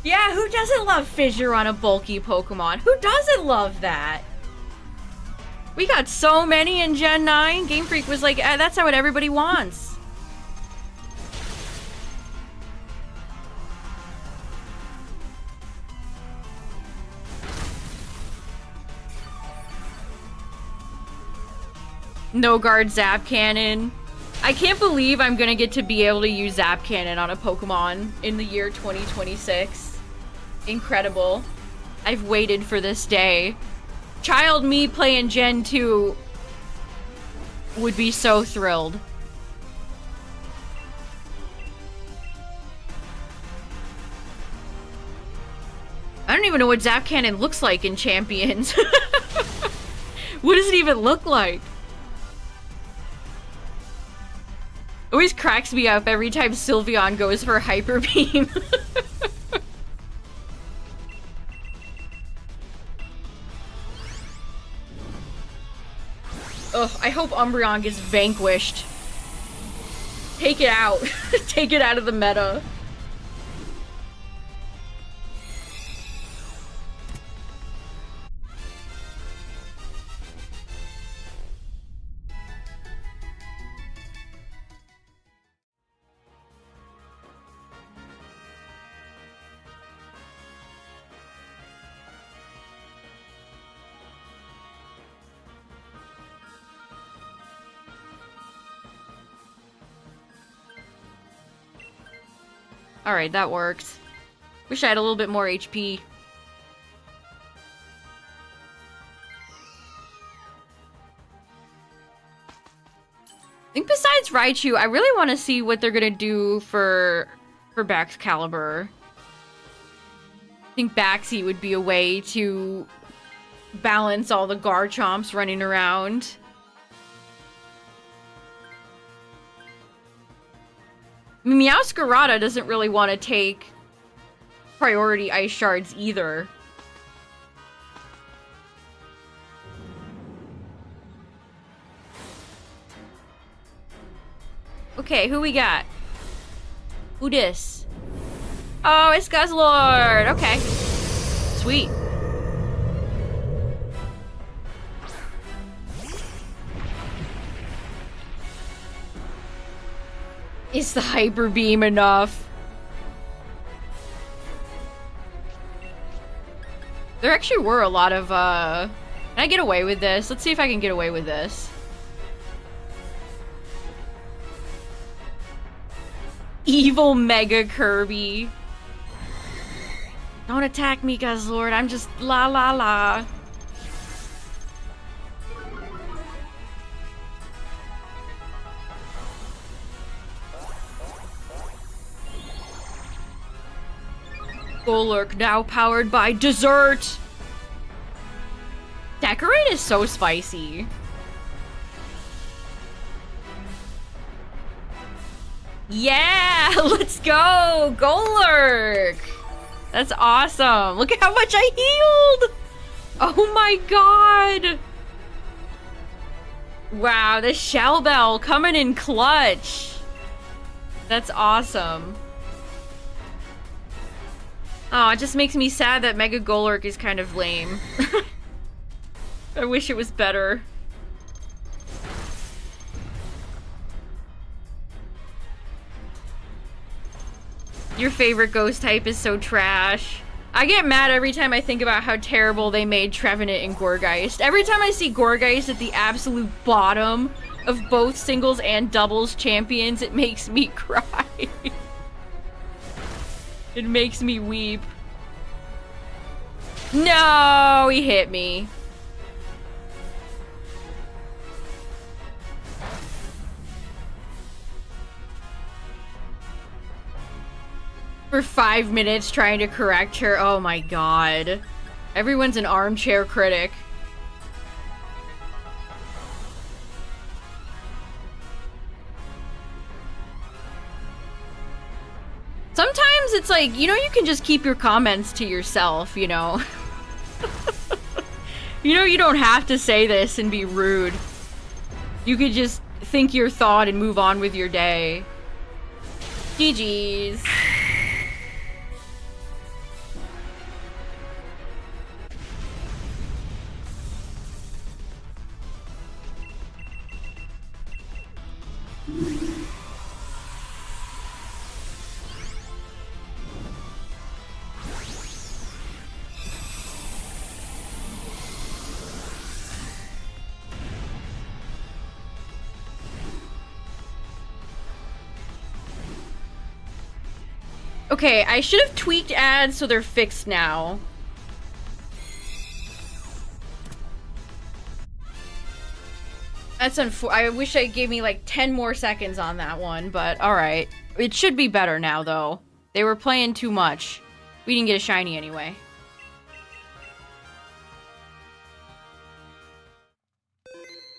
Yeah, who doesn't love Fissure on a bulky Pokemon? Who doesn't love that? We got so many in Gen 9. Game Freak was like, that's not what everybody wants. No guard Zap Cannon. I can't believe I'm gonna get to be able to use Zap Cannon on a Pokemon in the year 2026. Incredible. I've waited for this day. Child me playing Gen 2 would be so thrilled. I don't even know what Zap Cannon looks like in Champions. What does it even look like? Always cracks me up every time Sylveon goes for Hyper Beam. Ugh, I hope Umbreon gets vanquished. Take it out. Take it out of the meta. Alright, that worked. Wish I had a little bit more HP. I think besides Raichu, I really want to see what they're gonna do for Baxcalibur. I think Baxie would be a way to balance all the Garchomps running around. Meowscarada doesn't really want to take priority ice shards either. Okay, who we got? Who dis? Oh, it's Guzzlord! Okay. Sweet. Is the Hyper Beam enough? There actually were a lot of, Can I get away with this? Let's see if I can get away with this. Evil Mega Kirby. Don't attack me, Guzzlord. I'm just la la la. Golurk now powered by dessert. Decorate is so spicy. Yeah, let's go, Golurk. That's awesome. Look at how much I healed. Oh my god. Wow, the Shell Bell coming in clutch. That's awesome. Oh, it just makes me sad that Mega Golurk is kind of lame. I wish it was better. Your favorite ghost type is so trash. I get mad every time I think about how terrible they made Trevenant and Gourgeist. Every time I see Gourgeist at the absolute bottom of both singles and doubles champions, it makes me cry. It makes me weep. No, he hit me. For 5 minutes trying to correct her. Oh my god. Everyone's an armchair critic. Sometimes it's like, you know, you can just keep your comments to yourself, you know? You know, you don't have to say this and be rude. You could just think your thought and move on with your day. GG's. Okay, I should have tweaked ads so they're fixed now. That's I wish I gave me like 10 more seconds on that one, but alright. It should be better now, though. They were playing too much. We didn't get a shiny anyway.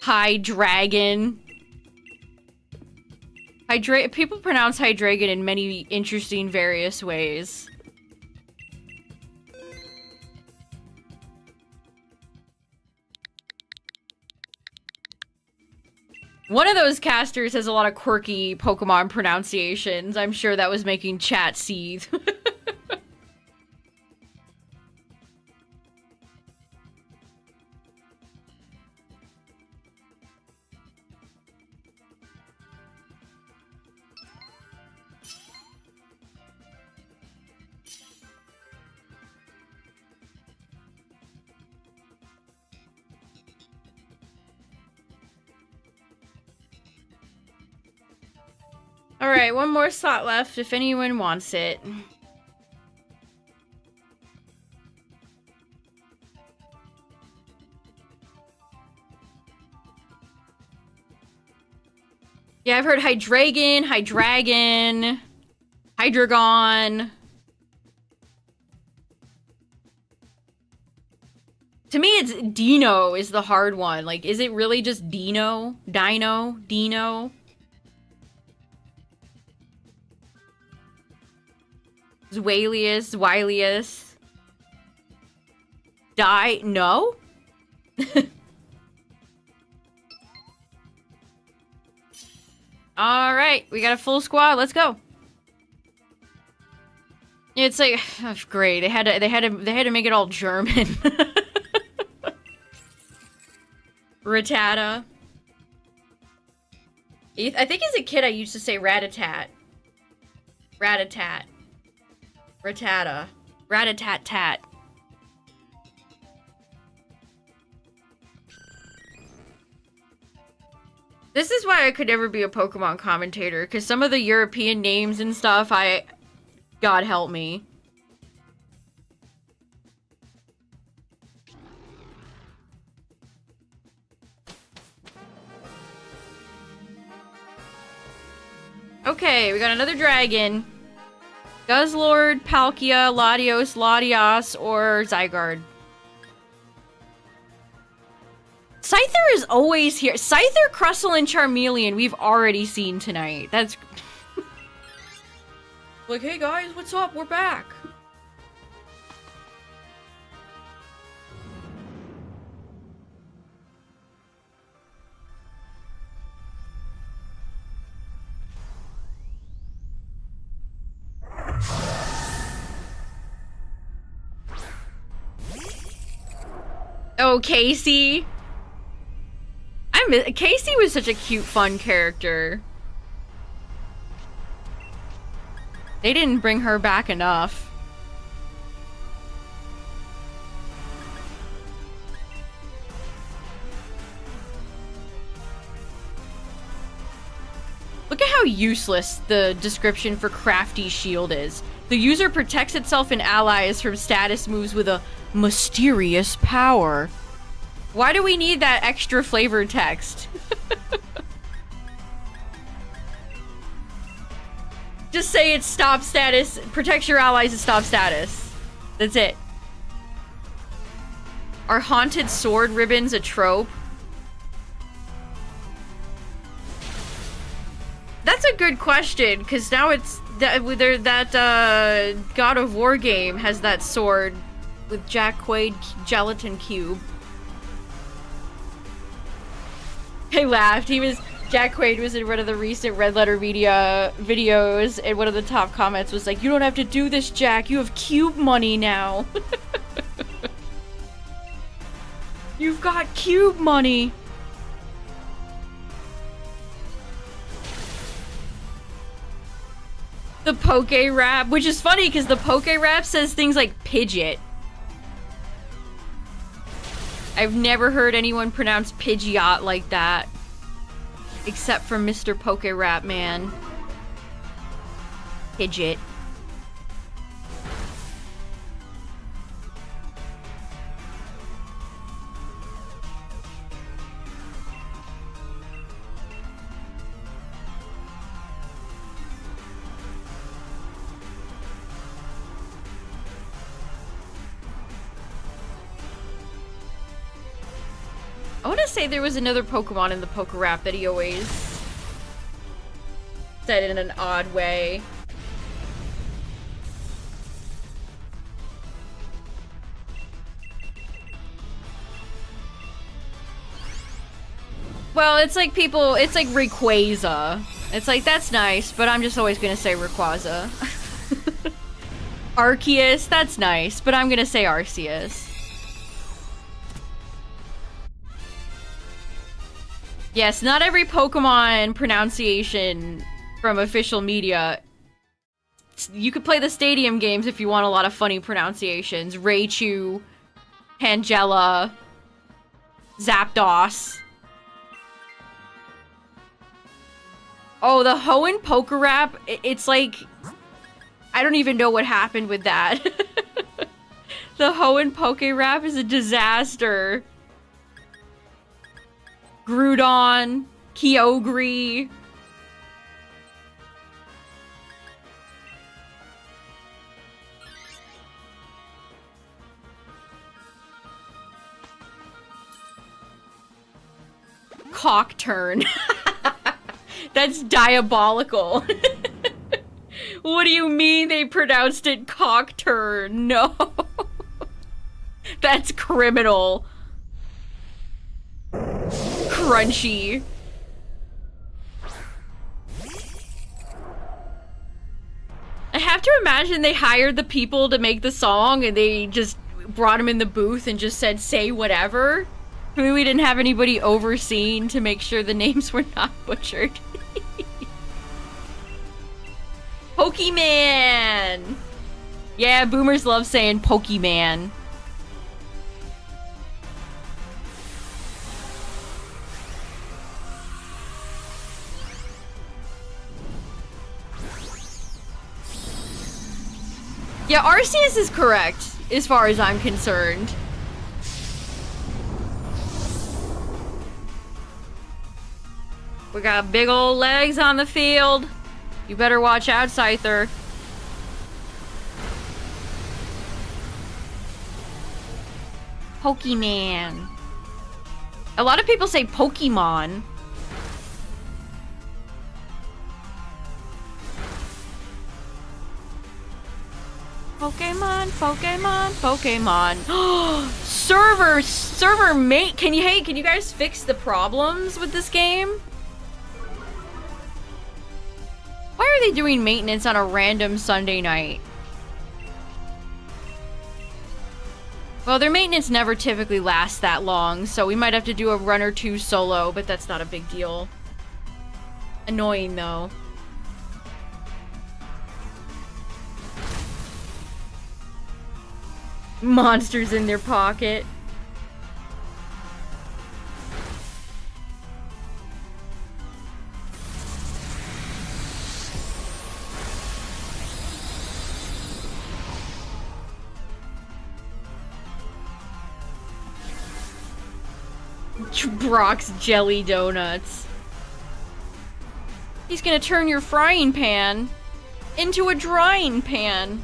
Hydreigon. People pronounce Hydreigon in many interesting, various ways. One of those casters has a lot of quirky Pokemon pronunciations. I'm sure that was making chat seethe. Alright, one more slot left if anyone wants it. Yeah, I've heard Hydreigon, Hydreigon, Hydreigon. To me, it's Dino is the hard one. Like, is it really just Dino? Dino? Dino? Zwalius? Wilius? No? Alright, we got a full squad, let's go. It's like, oh, great, they had to make it all German. Rattata. I think as a kid I used to say rat-a-tat. Rat-a-tat. Rattata. Rat-a-tat-tat. This is why I could never be a Pokemon commentator, because some of the European names and stuff, God help me. Okay, we got another dragon. Guzzlord, Palkia, Latios, Latias, or Zygarde. Scyther is always here. Scyther, Crustle, and Charmeleon we've already seen tonight. That's... like, hey guys, what's up? We're back. Oh, Casey. Casey was such a cute, fun character. They didn't bring her back enough. Look at how useless the description for Crafty Shield is. The user protects itself and allies from status moves with a mysterious power. Why do we need that extra flavored text? Just say it's stop status, protects your allies and stop status. That's it. Are haunted sword ribbons a trope? That's a good question, because now it's that God of War game has that sword with Jack Quaid gelatin cube. I laughed. Jack Quaid was in one of the recent Red Letter Media videos, and one of the top comments was like, "You don't have to do this, Jack. You have cube money now." You've got cube money. The Poke Rap, which is funny because the Poke Rap says things like Pidgeot. I've never heard anyone pronounce Pidgeot like that. Except for Mr. Poke Rap Man. Pidgeot. I want to say there was another Pokemon in the Poke Rap that he always said in an odd way. Well, it's like it's like Rayquaza. It's like, that's nice, but I'm just always gonna say Rayquaza. Arceus, that's nice, but I'm gonna say Arceus. Yes, not every Pokemon pronunciation from official media. You could play the stadium games if you want a lot of funny pronunciations. Raichu, Tangela, Zapdos. Oh, the Hoenn Poker Rap, it's like... I don't even know what happened with that. The Hoenn Poke Rap is a disaster. Groudon, Kyogre. Cock turn. That's diabolical. What do you mean they pronounced it cock turn? No. That's criminal. Crunchy. I have to imagine they hired the people to make the song and they just brought them in the booth and just said, say whatever. I mean, we didn't have anybody overseen to make sure the names were not butchered. Pokemon! Yeah, boomers love saying Pokemon. Yeah, Arceus is correct, as far as I'm concerned. We got big old legs on the field. You better watch out, Scyther. Pokemon. A lot of people say Pokemon. Pokemon, Pokemon, Pokemon. Server mate. Can you guys fix the problems with this game? Why are they doing maintenance on a random Sunday night? Well, their maintenance never typically lasts that long, so we might have to do a run or two solo, but that's not a big deal. Annoying, though. Monsters in their pocket. Brock's jelly donuts. He's gonna turn your frying pan into a drying pan.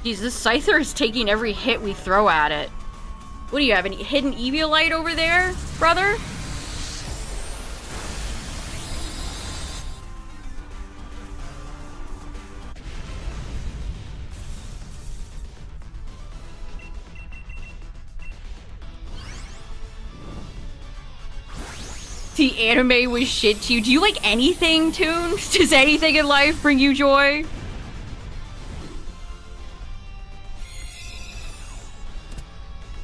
Jeez, this Scyther is taking every hit we throw at it. What do you have, any hidden Eviolite over there, brother? The anime was shit to you. Do you like anything, Toons? Does anything in life bring you joy?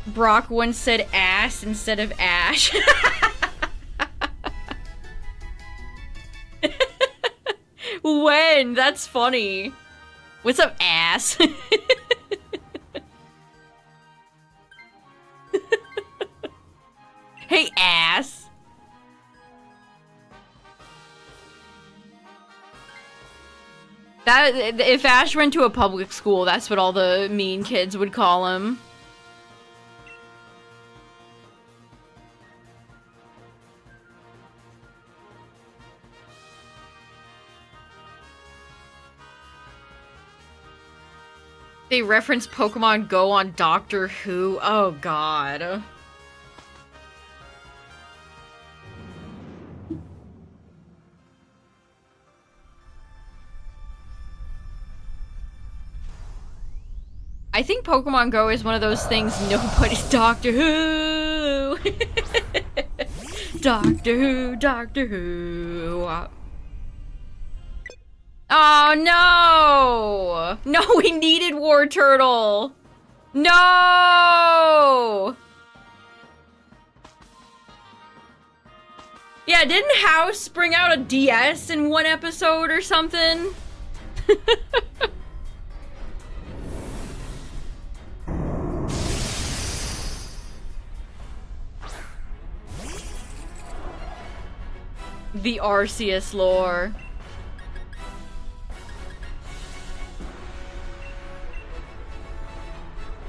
Brock once said ass instead of ash. When? That's funny. What's up, ass? Hey, ass. That, if Ash went to a public school, that's what all the mean kids would call him. They reference Pokemon Go on Doctor Who. Oh, God. I think Pokemon Go is one of those things nobody's Doctor Who. Doctor Who, Doctor Who. Oh no! No, we needed War Turtle! No! Yeah, didn't House bring out a DS in one episode or something? The Arceus lore.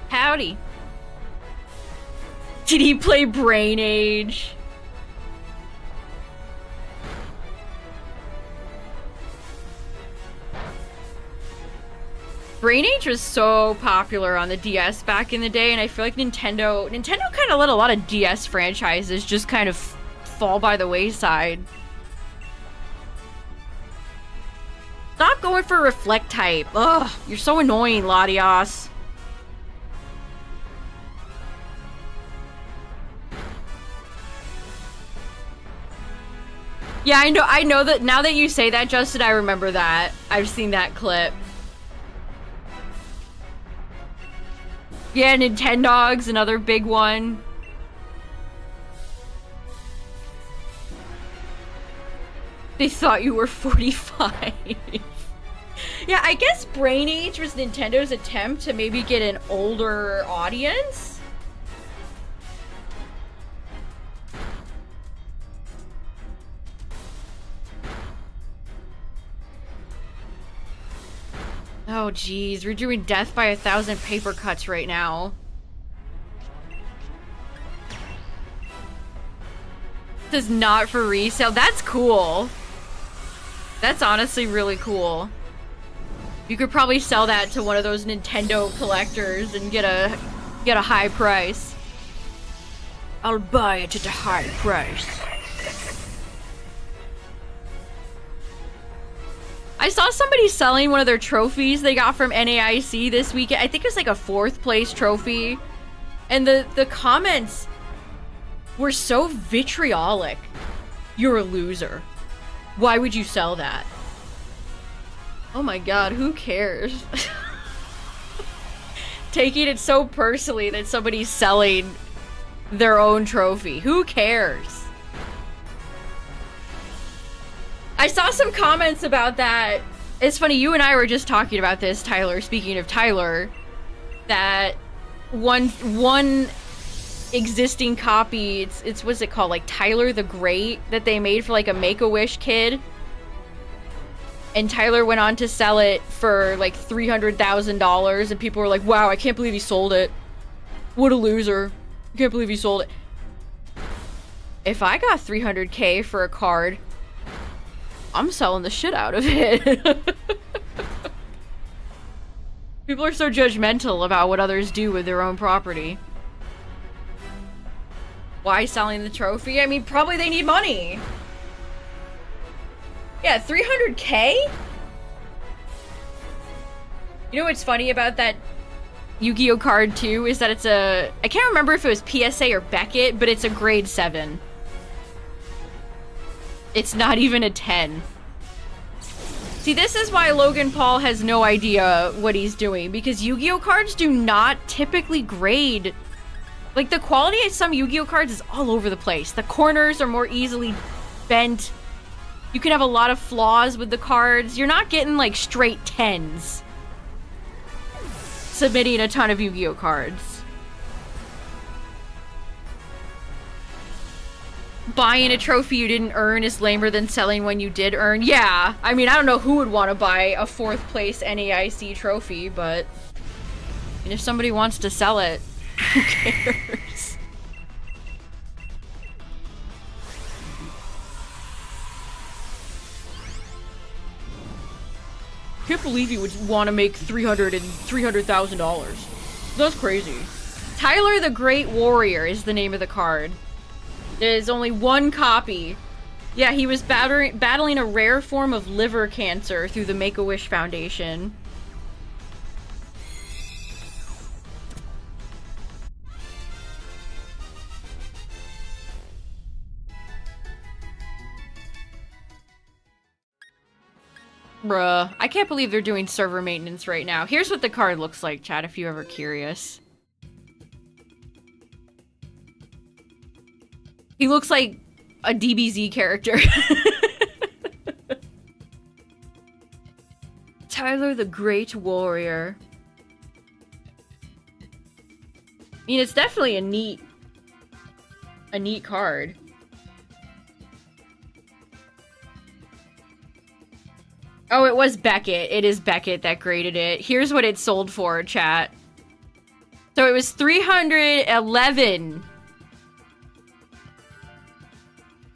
Howdy. Did he play Brain Age? Brain Age was so popular on the DS back in the day, and I feel like Nintendo kind of let a lot of DS franchises just kind of fall by the wayside. Stop going for Reflect type. Ugh, you're so annoying, Latias. Yeah, I know that now that you say that, Justin, I remember that. I've seen that clip. Yeah, Nintendog's another big one. They thought you were 45. Yeah, I guess Brain Age was Nintendo's attempt to maybe get an older audience. Oh, geez. We're doing death by 1,000 paper cuts right now. This is not for resale. That's cool. That's honestly really cool. You could probably sell that to one of those Nintendo collectors and get a high price. I'll buy it at a high price. I saw somebody selling one of their trophies they got from NAIC this weekend. I think it was like a 4th place trophy. And the comments were so vitriolic. You're a loser. Why would you sell that? Oh my god, who cares? Taking it so personally that somebody's selling their own trophy. Who cares? I saw some comments about that. It's funny, you and I were just talking about this, Tyler. Speaking of Tyler, that one existing copy, it's what's it called, like Tyler the Great, that they made for like a Make-A-Wish kid, and Tyler went on to sell it for like $300,000, and people were like, wow, I can't believe he sold it. What a loser. I can't believe he sold it. If I got $300K for a card, I'm selling the shit out of it. People are so judgmental about what others do with their own property. Why selling the trophy? I mean, probably they need money. Yeah, $300K? You know what's funny about that Yu-Gi-Oh card too is that it's a... I can't remember if it was PSA or Beckett, but it's a grade 7. It's not even a 10. See, this is why Logan Paul has no idea what he's doing, because Yu-Gi-Oh cards do not typically grade. Like, the quality of some Yu-Gi-Oh cards is all over the place. The corners are more easily bent. You can have a lot of flaws with the cards. You're not getting, like, straight 10s submitting a ton of Yu-Gi-Oh cards. Buying a trophy you didn't earn is lamer than selling one you did earn. Yeah, I mean, I don't know who would want to buy a 4th place NAIC trophy, but and if somebody wants to sell it, who cares? Can't believe you would want to make $300,000. That's crazy. Tyler the Great Warrior is the name of the card. There's only one copy. Yeah, he was battling a rare form of liver cancer through the Make-A-Wish Foundation. Bruh. I can't believe they're doing server maintenance right now. Here's what the card looks like, chat, if you're ever curious. He looks like a DBZ character. Tyler the Great Warrior. I mean, it's definitely a neat card. Oh, it was Beckett. It is Beckett that graded it. Here's what it sold for, chat. So it was 311.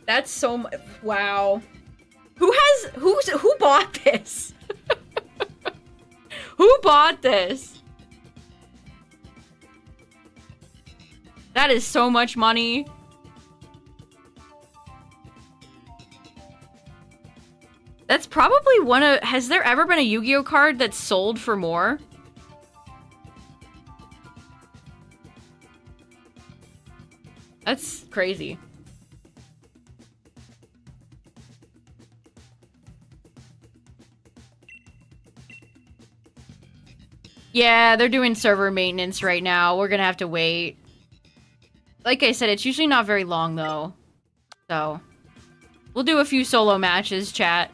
That's so much. Wow. Who bought this? Who bought this? That is so much money. That's probably one of... Has there ever been a Yu-Gi-Oh card that's sold for more? That's crazy. Yeah, they're doing server maintenance right now. We're gonna have to wait. Like I said, it's usually not very long, though. So, we'll do a few solo matches, chat.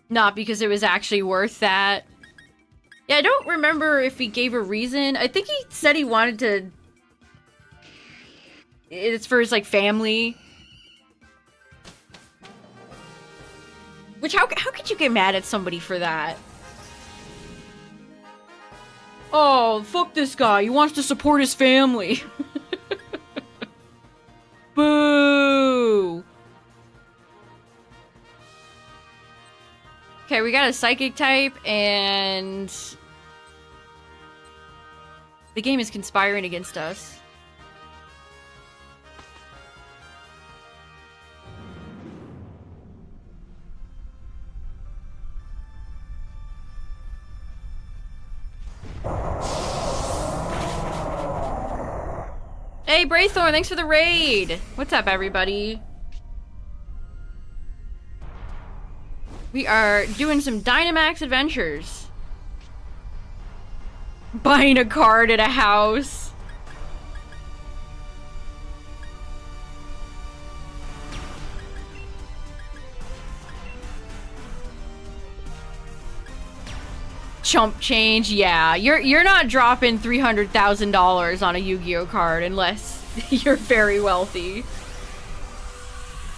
Not because it was actually worth that. Yeah, I don't remember if he gave a reason. I think he said he wanted to... It's for his, like, family. Which, how could you get mad at somebody for that? Oh, fuck this guy. He wants to support his family. Boo! Okay, we got a psychic type, and... the game is conspiring against us. Hey, Braythorn, thanks for the raid! What's up, everybody? We are doing some Dynamax adventures. Buying a card at a house. Chump change, yeah. You're not dropping $300,000 on a Yu-Gi-Oh card unless you're very wealthy.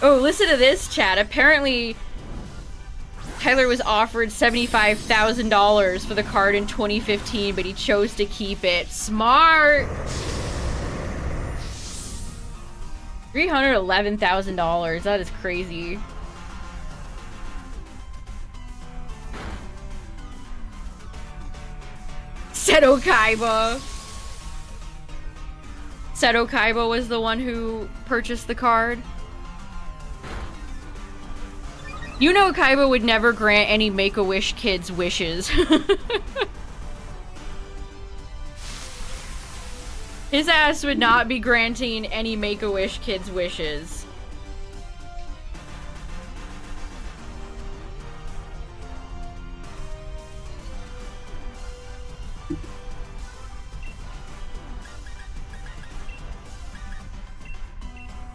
Oh, listen to this, chat. Apparently, Tyler was offered $75,000 for the card in 2015, but he chose to keep it. Smart! $311,000. That is crazy. Seto Kaiba. Seto Kaiba was the one who purchased the card. You know Kaiba would never grant any Make-A-Wish kids wishes. His ass would not be granting any Make-A-Wish kids wishes.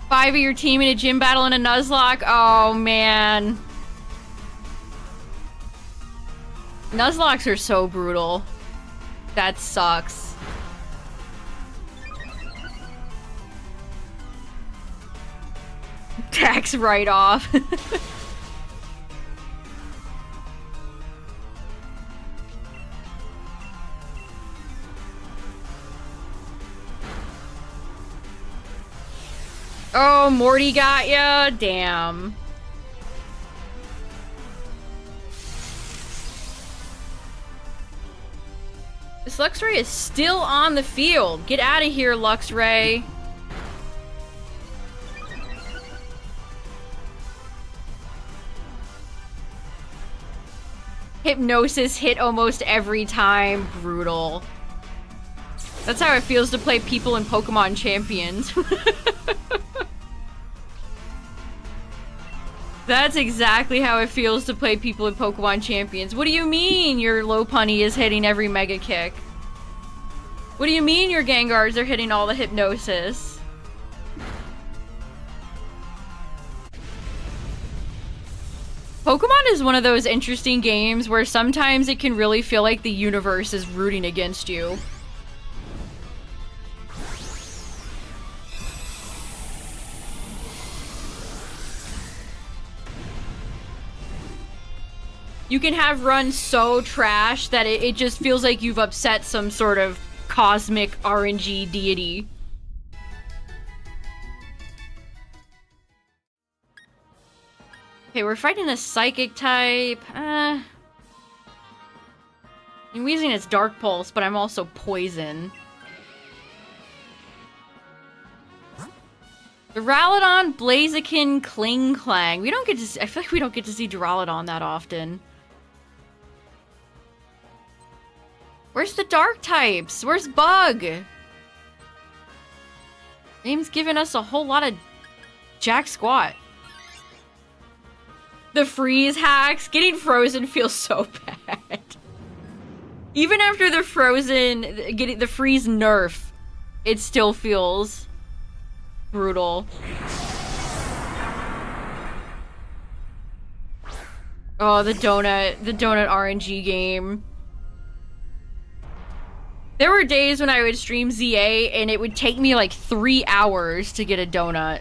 Five of your team in a gym battle in a Nuzlocke? Oh, man. Nuzlocks are so brutal. That sucks. Tax write-off. Oh, Morty got ya? Damn. This Luxray is still on the field. Get out of here, Luxray. Hypnosis hit almost every time. Brutal. That's how it feels to play people in Pokemon Champions. That's exactly how it feels to play people in Pokemon Champions. What do you mean your Lopunny is hitting every Mega Kick? What do you mean your Gengars are hitting all the Hypnosis? Pokemon is one of those interesting games where sometimes it can really feel like the universe is rooting against you. You can have runs so trash that it just feels like you've upset some sort of cosmic RNG deity. Okay, we're fighting a psychic type. I'm using its Dark Pulse, but I'm also poison. Duraludon, Blaziken, Kling-Clang. We don't get to see, I feel like we don't get to see Duraludon that often. Where's the dark types? Where's Bug? Game's giving us a whole lot of jack squat. The freeze hacks. Getting frozen feels so bad. Even after the frozen, getting the freeze nerf, it still feels brutal. Oh, the donut RNG game. There were days when I would stream ZA and it would take me like 3 hours to get a donut.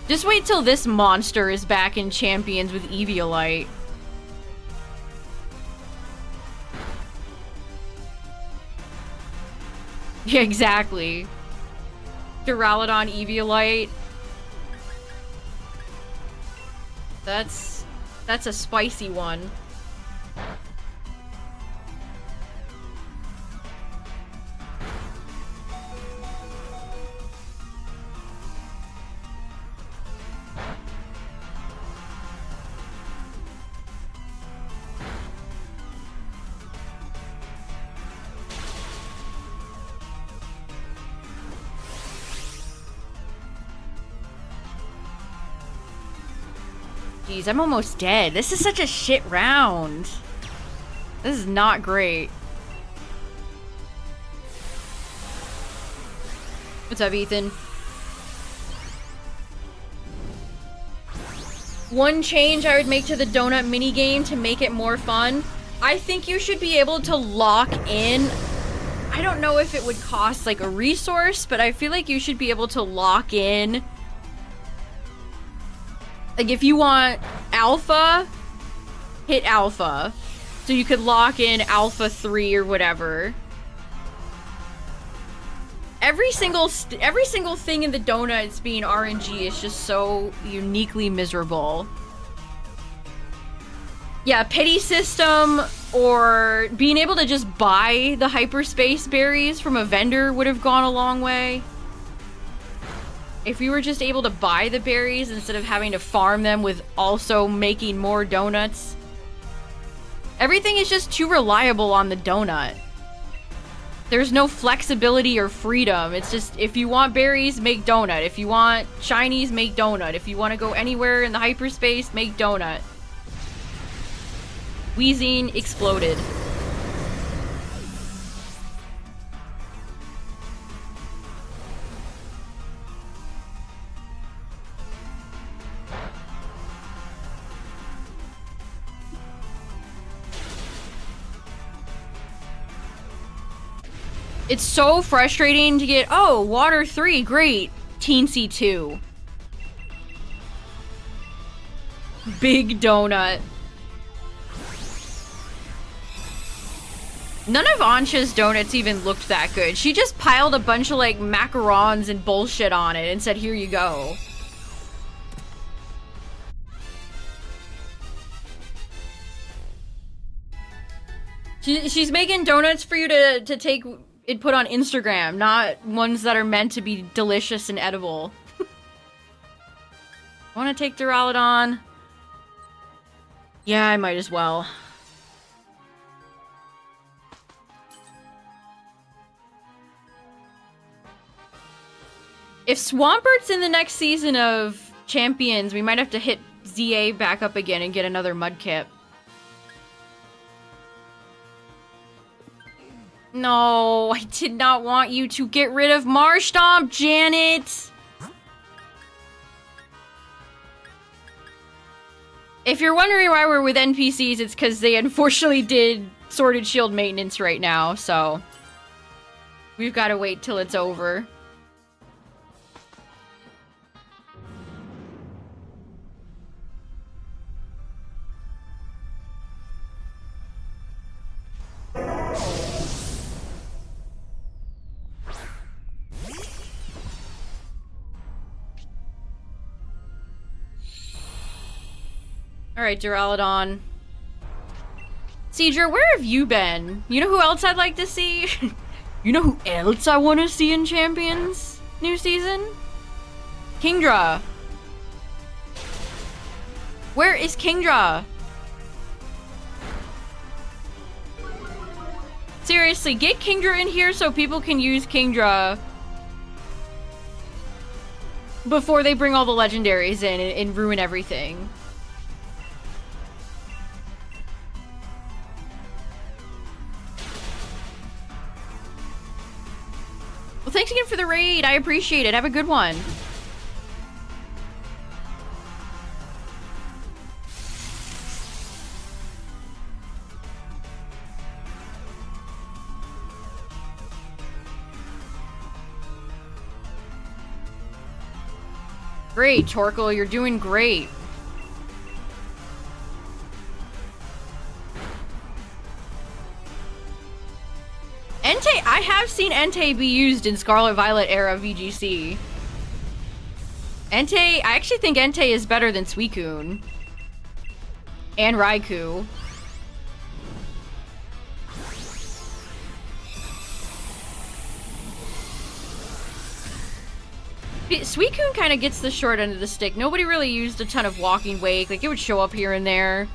Just wait till this monster is back in Champions with Eviolite. Yeah, exactly. Duraludon Eviolite. That's a spicy one. Jeez, I'm almost dead. This is such a shit round. This is not great. What's up, Ethan? One change I would make to the donut minigame to make it more fun. I think you should be able to lock in. I don't know if it would cost like a resource, but I feel like you should be able to lock in. Like, if you want alpha, hit alpha. So you could lock in alpha 3 or whatever. Every single thing in the donuts being RNG is just so uniquely miserable. Yeah, pity system or being able to just buy the hyperspace berries from a vendor would have gone a long way. If we were just able to buy the berries instead of having to farm them with also making more donuts. Everything is just too reliable on the donut. There's no flexibility or freedom. It's just, if you want berries, make donut. If you want shinies, make donut. If you want to go anywhere in the hyperspace, make donut. Wheezing exploded. It's so frustrating to get, oh, water 3, great. Teensy 2. Big donut. None of Ansha's donuts even looked that good. She just piled a bunch of like macarons and bullshit on it and said, here you go. She's making donuts for you to take and put on Instagram, not ones that are meant to be delicious and edible. Want to take Duraludon? Yeah, I might as well. If Swampert's in the next season of Champions, we might have to hit ZA back up again and get another Mudkip. No, I did not want you to get rid of Marshtomp, Janet! If you're wondering why we're with NPCs, it's because they unfortunately did Sword and Shield maintenance right now, so... we've got to wait till it's over. Alright, Duraludon. Seedra, where have you been? You know who else I'd like to see? You know who else I want to see in Champions new season? Kingdra. Where is Kingdra? Seriously, get Kingdra in here so people can use Kingdra before they bring all the legendaries in and ruin everything. Well, thanks again for the raid. I appreciate it. Have a good one. Great, Torkoal. You're doing great. Entei, I have seen Entei be used in Scarlet Violet era VGC. Entei, I actually think Entei is better than Suicune. And Raikou. Suicune kind of gets the short end of the stick. Nobody really used a ton of Walking Wake. Like, it would show up here and there.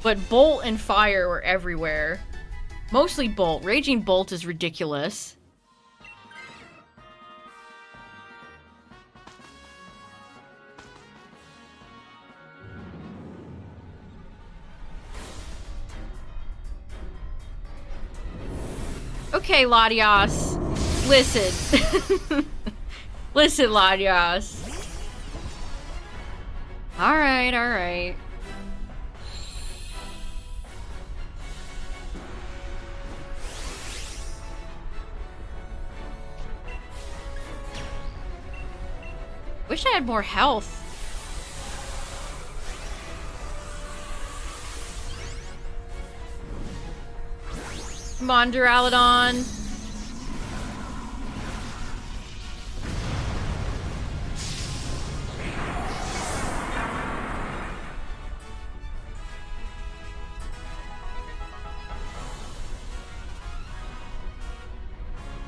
But Bolt and Fire were everywhere. Mostly Bolt. Raging Bolt is ridiculous. Okay, Latias. Listen. Listen, Latias. Alright, alright. Wish I had more health. Come on, Duraludon.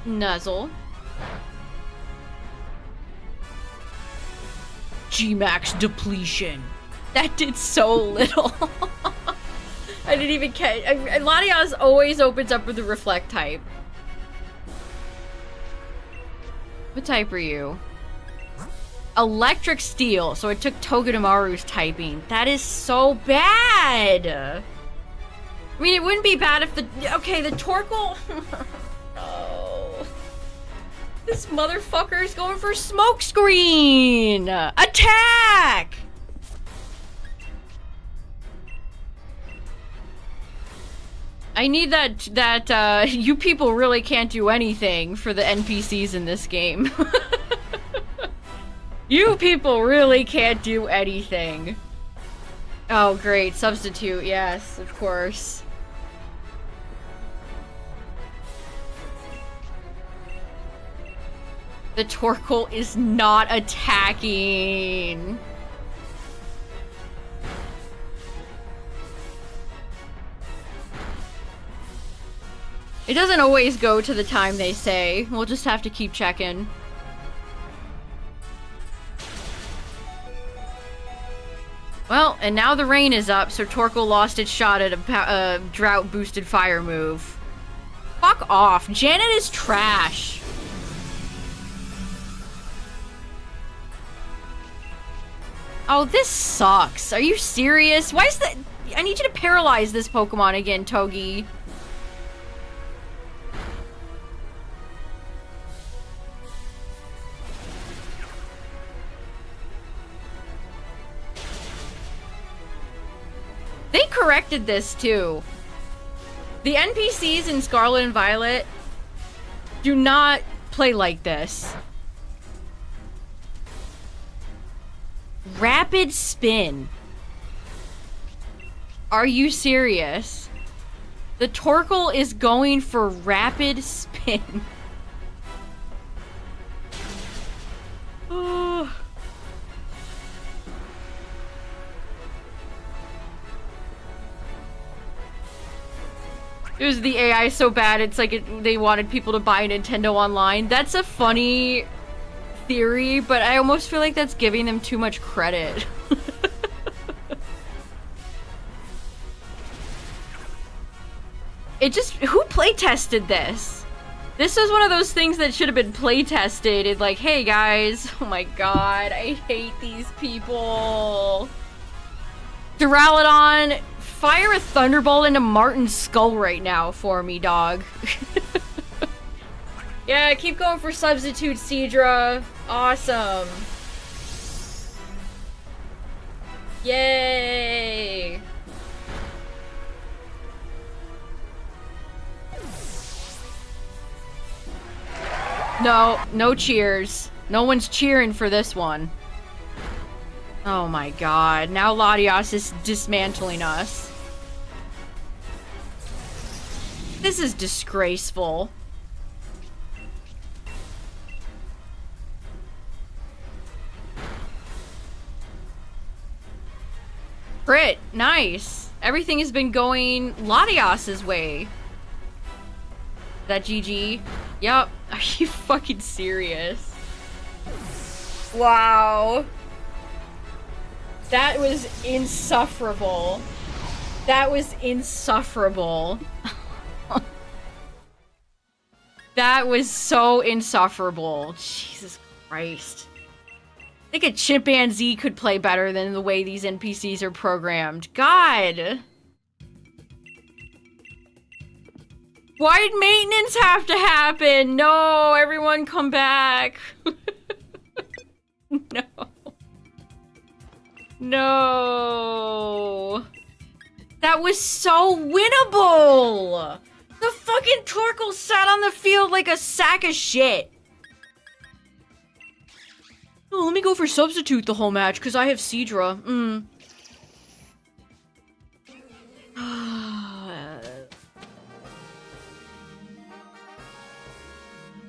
Nuzzle. G-Max depletion. That did so little. I didn't even catch. Latias always opens up with the Reflect type. What type are you? Electric Steel. So it took Togedemaru's typing. That is so bad. I mean, it wouldn't be bad if the... Okay, the Torkoal... Oh. This motherfucker's going for Smokescreen! Attack! I need that you people really can't do anything for the NPCs in this game. You people really can't do anything. Oh, great. Substitute. Yes, of course. The Torkoal is not attacking. It doesn't always go to the time they say. We'll just have to keep checking. Well, And now the rain is up, so Torkoal lost its shot at a drought-boosted fire move. Fuck off. Janet is trash. Oh, this sucks. Are you serious? Why is that? I need you to paralyze this Pokemon again, Togi. They corrected this, too. The NPCs in Scarlet and Violet do not play like this. Rapid spin. Are you serious? The Torkoal is going for rapid spin. Oh. It was the AI so bad, it's like they wanted people to buy Nintendo Online. That's a funny theory, but I almost feel like that's giving them too much credit. It just... Who playtested this? This was one of those things that should have been playtested. It's like, hey guys, oh my god, I hate these people. Duraludon, fire a Thunderbolt into Martin's skull right now for me, dog. Yeah, keep going for Substitute, Seadra. Awesome. Yay. No, no cheers. No one's cheering for this one. Oh my god. Now Latias is dismantling us. This is disgraceful. Crit, nice. Everything has been going Latias's way. Is that GG? Yup. Are you fucking serious? Wow. That was insufferable. That was insufferable. That was so insufferable. Jesus Christ. I think a chimpanzee could play better than the way these NPCs are programmed. God! Why'd maintenance have to happen? No, everyone come back. No. No. That was so winnable! The fucking Torkoal sat on the field like a sack of shit. Oh, let me go for Substitute the whole match, because I have Seadra.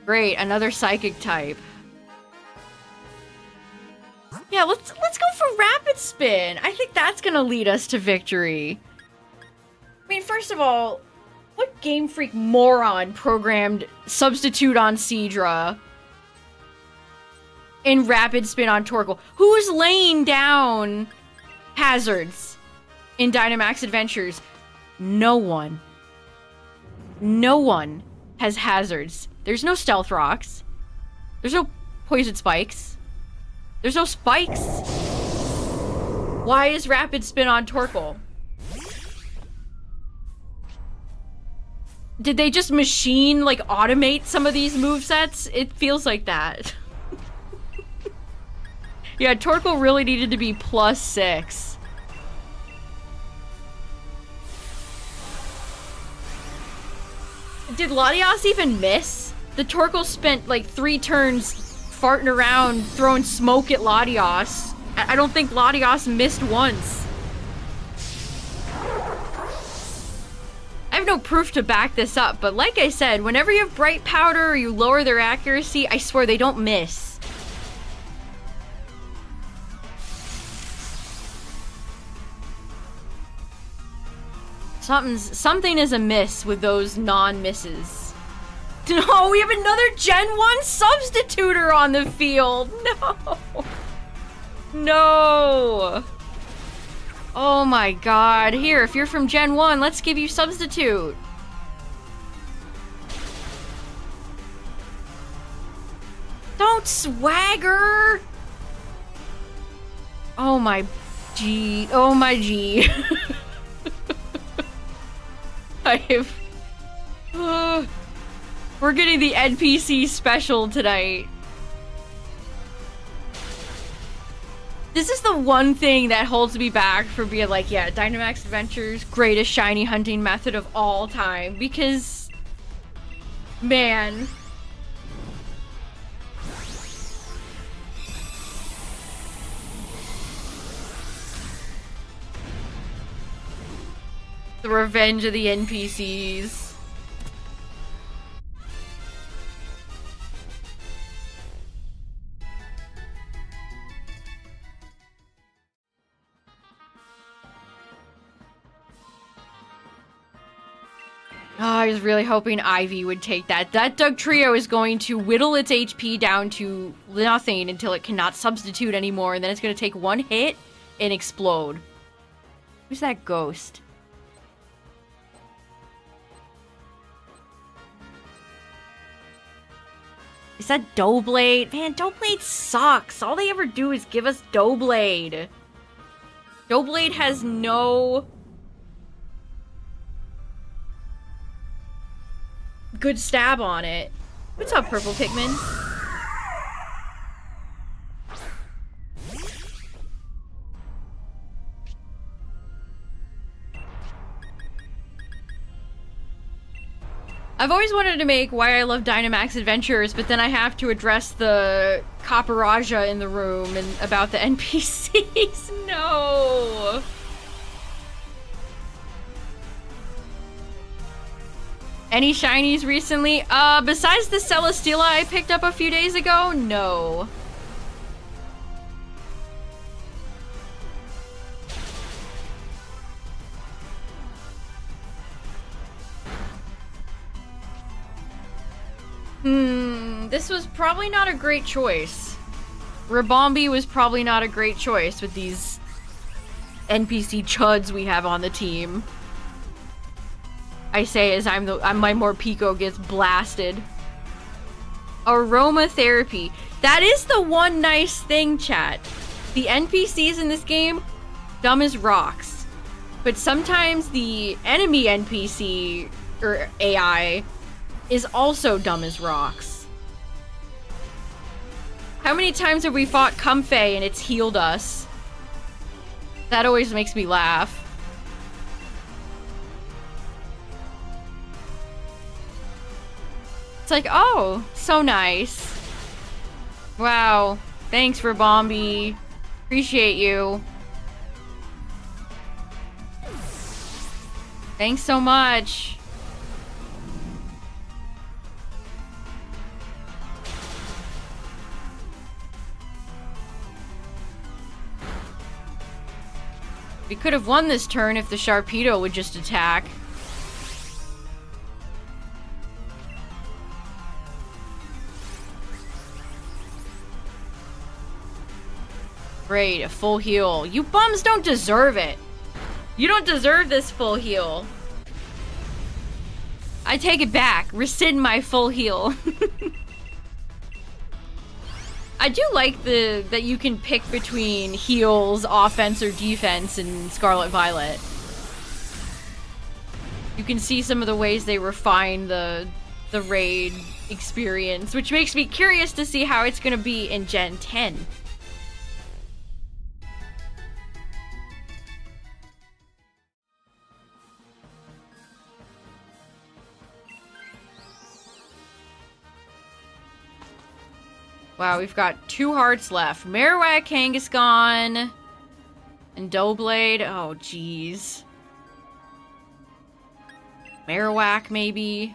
Great, another Psychic type. Yeah, let's go for Rapid Spin. I think that's gonna lead us to victory. I mean, first of all, what Game Freak moron programmed Substitute on Seadra and Rapid Spin on Torkoal? Who's laying down hazards in Dynamax Adventures? No one. No one has hazards. There's no Stealth Rocks. There's no Poison Spikes. There's no Spikes. Why is Rapid Spin on Torkoal? Did they just machine, like, automate some of these movesets? It feels like that. Yeah, Torkoal really needed to be +6. Did Latias even miss? The Torkoal spent, like, 3 turns farting around, throwing smoke at Latias. I don't think Latias missed once. I have no proof to back this up, but like I said, whenever you have Bright Powder or you lower their accuracy, I swear they don't miss. Something is amiss with those non-misses. No, we have another Gen 1 Substituter on the field! No! No! Oh my god. Here, if you're from Gen 1, let's give you Substitute. Don't swagger! Oh my G. Oh my G. I have... we're getting the NPC special tonight. This is the one thing that holds me back from being like, yeah, Dynamax Adventures, greatest shiny hunting method of all time. Because, man. The revenge of the NPCs. Oh, I was really hoping Ivy would take that. That Doug Trio is going to whittle its HP down to nothing until it cannot substitute anymore, and then it's going to take one hit and explode. Who's that ghost? Is that Doughblade? Man, Doughblade sucks. All they ever do is give us Doughblade. Doughblade has no... good stab on it. What's up, Purple Pikmin? I've always wanted to make Why I Love Dynamax Adventures, but then I have to address the Copperaja in the room and about the NPCs. No! Any shinies recently? Besides the Celesteela I picked up a few days ago? No. This was probably not a great choice. Ribombee was probably not a great choice with these NPC chuds we have on the team. I say as my Morpeko gets blasted. Aromatherapy. That is the one nice thing, chat. The NPCs in this game, dumb as rocks. But sometimes the enemy NPC, or AI, is also dumb as rocks. How many times have we fought Comfey and it's healed us? That always makes me laugh. It's like, oh, so nice. Wow. Thanks, Ribombee. Appreciate you. Thanks so much. We could have won this turn if the Sharpedo would just attack. Great, a full heal. You bums don't deserve it. You don't deserve this full heal. I take it back. Rescind my full heal. I do like that you can pick between heals, offense, or defense in Scarlet Violet. You can see some of the ways they refine the raid experience, which makes me curious to see how it's going to be in Gen 10. Wow, we've got 2 hearts left. Marowak, Kangaskhan, and Doughblade. Oh, jeez. Marowak, maybe?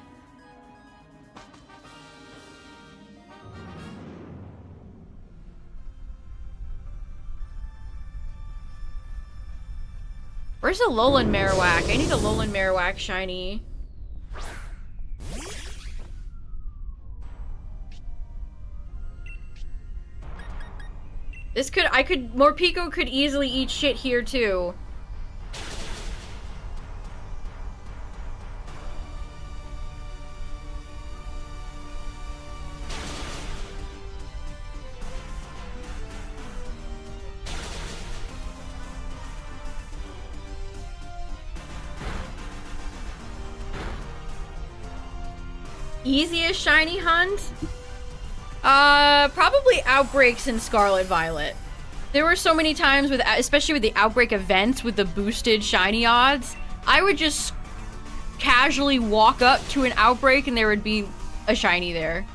Where's a Alolan Marowak? I need a Alolan Marowak shiny. Morpeko could easily eat shit here too. Easiest shiny hunt? Probably Outbreaks and Scarlet Violet. There were so many times with, especially with the Outbreak events with the boosted shiny odds, I would just casually walk up to an Outbreak and there would be a shiny there.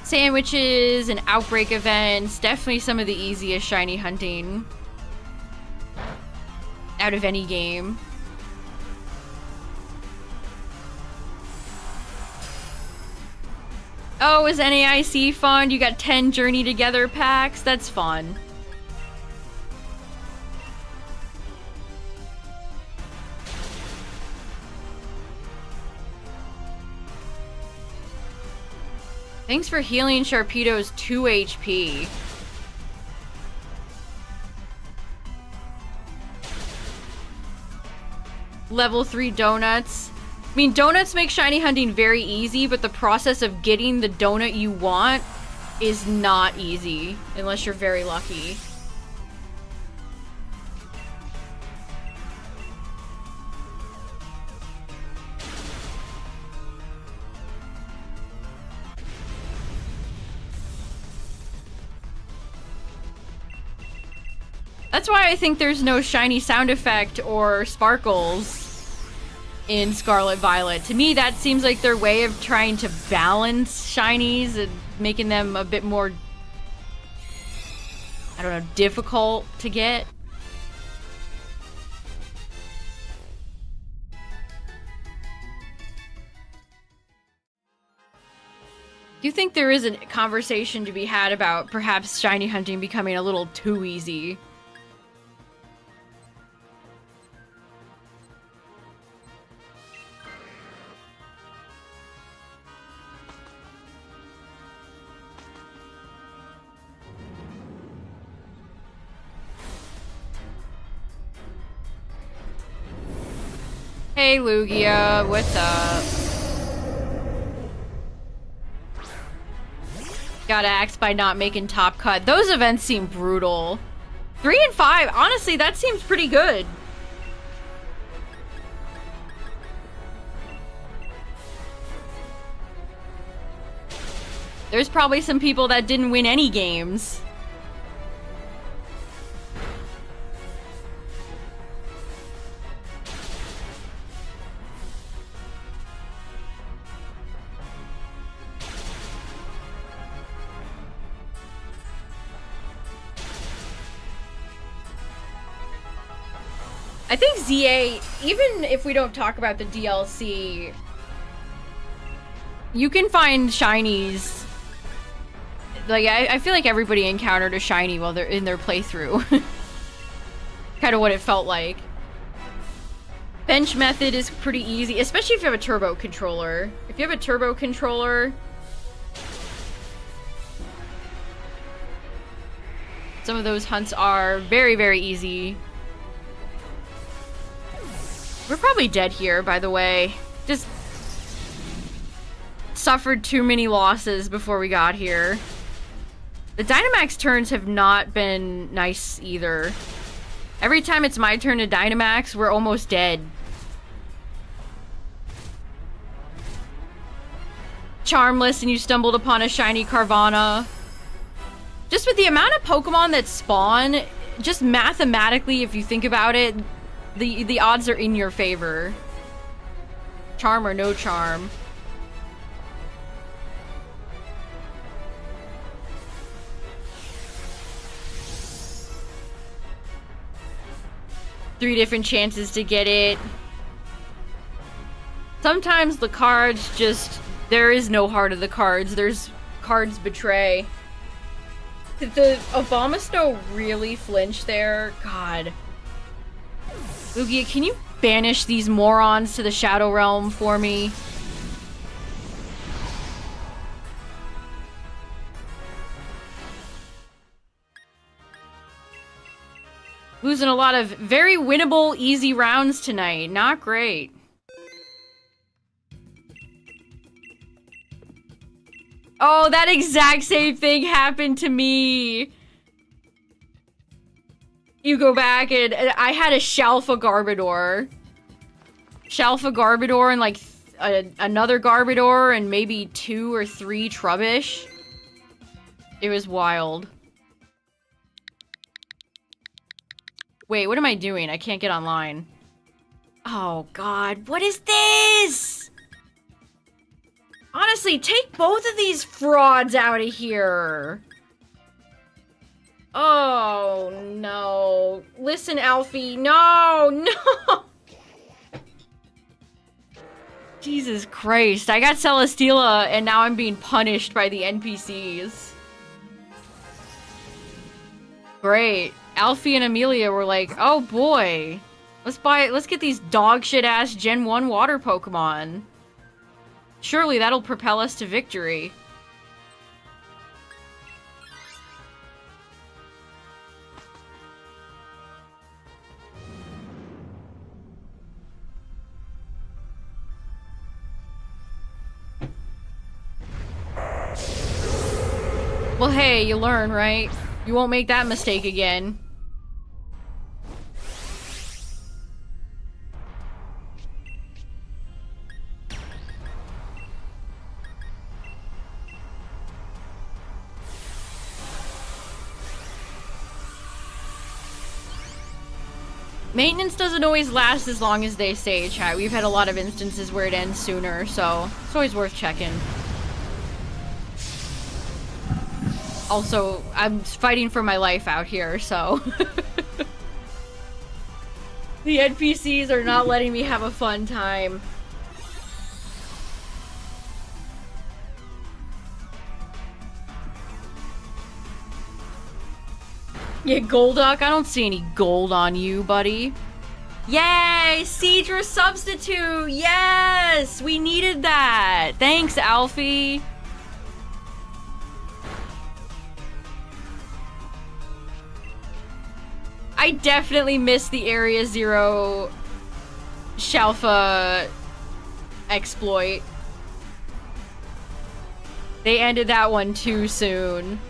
Sandwiches and Outbreak events, definitely some of the easiest shiny hunting out of any game. Oh, is NAIC fun? You got 10 Journey Together packs? That's fun. Thanks for healing Sharpedo's 2 HP. Level 3 donuts. I mean, donuts make shiny hunting very easy, but the process of getting the donut you want is not easy, unless you're very lucky. That's why I think there's no shiny sound effect or sparkles in Scarlet Violet. To me, that seems like their way of trying to balance shinies and making them a bit more, I don't know, difficult to get. Do you think there is a conversation to be had about perhaps shiny hunting becoming a little too easy? Hey Lugia, what's up? Got axed by not making top cut. Those events seem brutal. 3 and 5, honestly, that seems pretty good. There's probably some people that didn't win any games. I think ZA, even if we don't talk about the DLC, you can find shinies. Like, I feel like everybody encountered a shiny while they're in their playthrough. Kind of what it felt like. Bench method is pretty easy, especially if you have a turbo controller. If you have a turbo controller, some of those hunts are very, very easy. We're probably dead here, by the way. Just suffered too many losses before we got here. The Dynamax turns have not been nice either. Every time it's my turn to Dynamax, we're almost dead. Charmless and you stumbled upon a shiny Carvana. Just with the amount of Pokemon that spawn, just mathematically, if you think about it, the odds are in your favor. Charm or no charm. Three different chances to get it. Sometimes the cards just... There is no heart of the cards. There's cards betray. Did the Abomasnow really flinch there? God. Lugia, can you banish these morons to the Shadow Realm for me? Losing a lot of very winnable, easy rounds tonight. Not great. Oh, that exact same thing happened to me. You go back and I had a Shalfa Garbodor. Shalfa Garbodor and like another Garbodor and maybe 2 or 3 Trubbish. It was wild. Wait, what am I doing? I can't get online. Oh god, what is this? Honestly, take both of these frauds out of here. Oh no. Listen, Alfie. No, no. Jesus Christ. I got Celesteela and now I'm being punished by the NPCs. Great. Alfie and Amelia were like, oh boy. Let's get these dog shit ass Gen 1 water Pokemon. Surely that'll propel us to victory. Well, hey, you learn, right? You won't make that mistake again. Maintenance doesn't always last as long as they say, chat. We've had a lot of instances where it ends sooner, so it's always worth checking. Also, I'm fighting for my life out here, so... The NPCs are not letting me have a fun time. Yeah, Golduck, I don't see any gold on you, buddy. Yay! Seadra substitute! Yes! We needed that! Thanks, Alfie! I definitely missed the Area Zero Shalfa exploit. They ended that one too soon.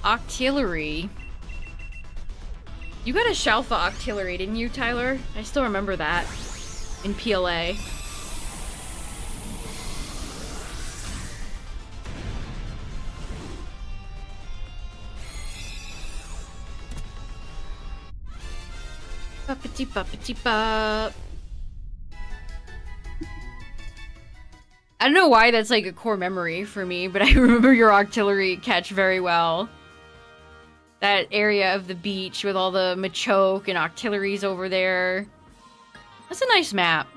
Octillery. You got a Shalfa Octillery, didn't you, Tyler? I still remember that. In PLA. Ba-ba-dee-ba-ba-dee-ba. I don't know why that's like a core memory for me, but I remember your Octillery catch very well. That area of the beach with all the Machoke and Octilleries over there. That's a nice map.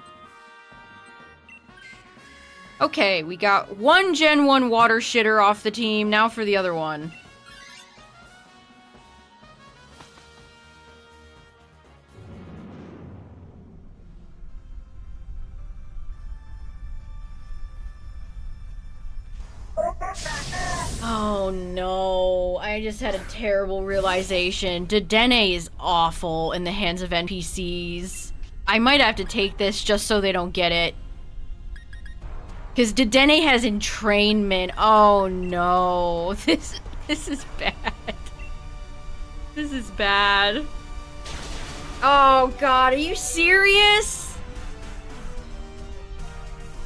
Okay, we got one Gen 1 water shitter off the team. Now for the other one. Oh no, I just had a terrible realization. Dedenne is awful in the hands of NPCs. I might have to take this just so they don't get it. Because Dedenne has entrainment. Oh no, this is bad. This is bad. Oh god, are you serious?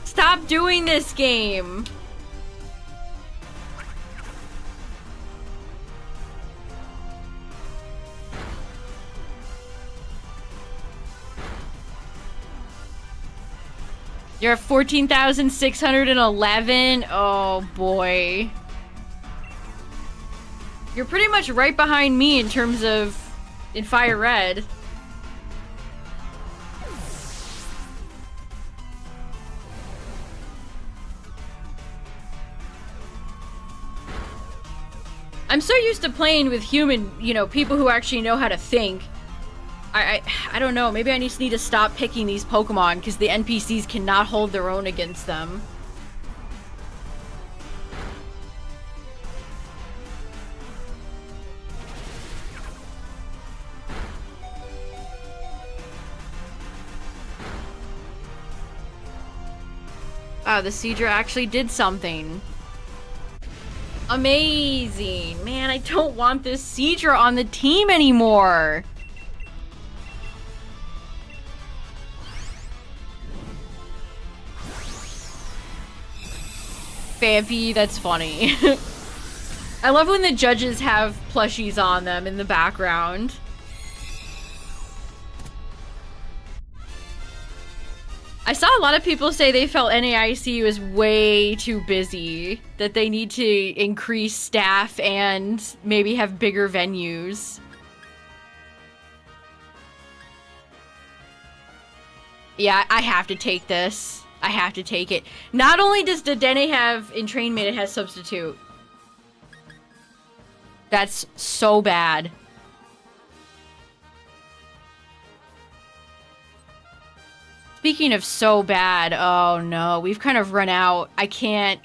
Stop doing this game. You're at 14,611? Oh boy. You're pretty much right behind me in terms of in Fire Red. I'm so used to playing with human, you know, people who actually know how to think. I don't know, maybe I just need to stop picking these Pokemon because the NPCs cannot hold their own against them. Wow, the Seadra actually did something. Amazing. Man, I don't want this Seadra on the team anymore. Vampy, that's funny. I love when the judges have plushies on them in the background. I saw a lot of people say they felt NAIC was way too busy, that they need to increase staff and maybe have bigger venues. Yeah, I have to take this. I have to take it. Not only does Dedenne have Entrainment, it has Substitute. That's so bad. Speaking of so bad, oh no, we've kind of run out. I can't...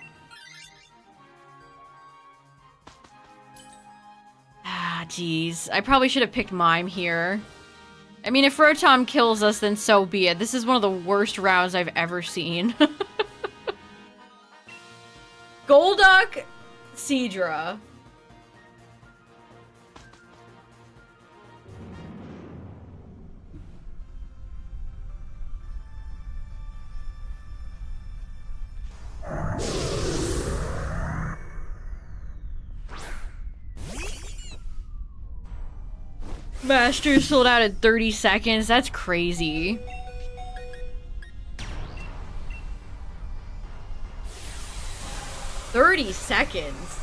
Ah, jeez. I probably should have picked Mime here. I mean, if Rotom kills us, then so be it. This is one of the worst rounds I've ever seen. Golduck, Seadra. Master sold out in 30 seconds. That's crazy. "30 seconds?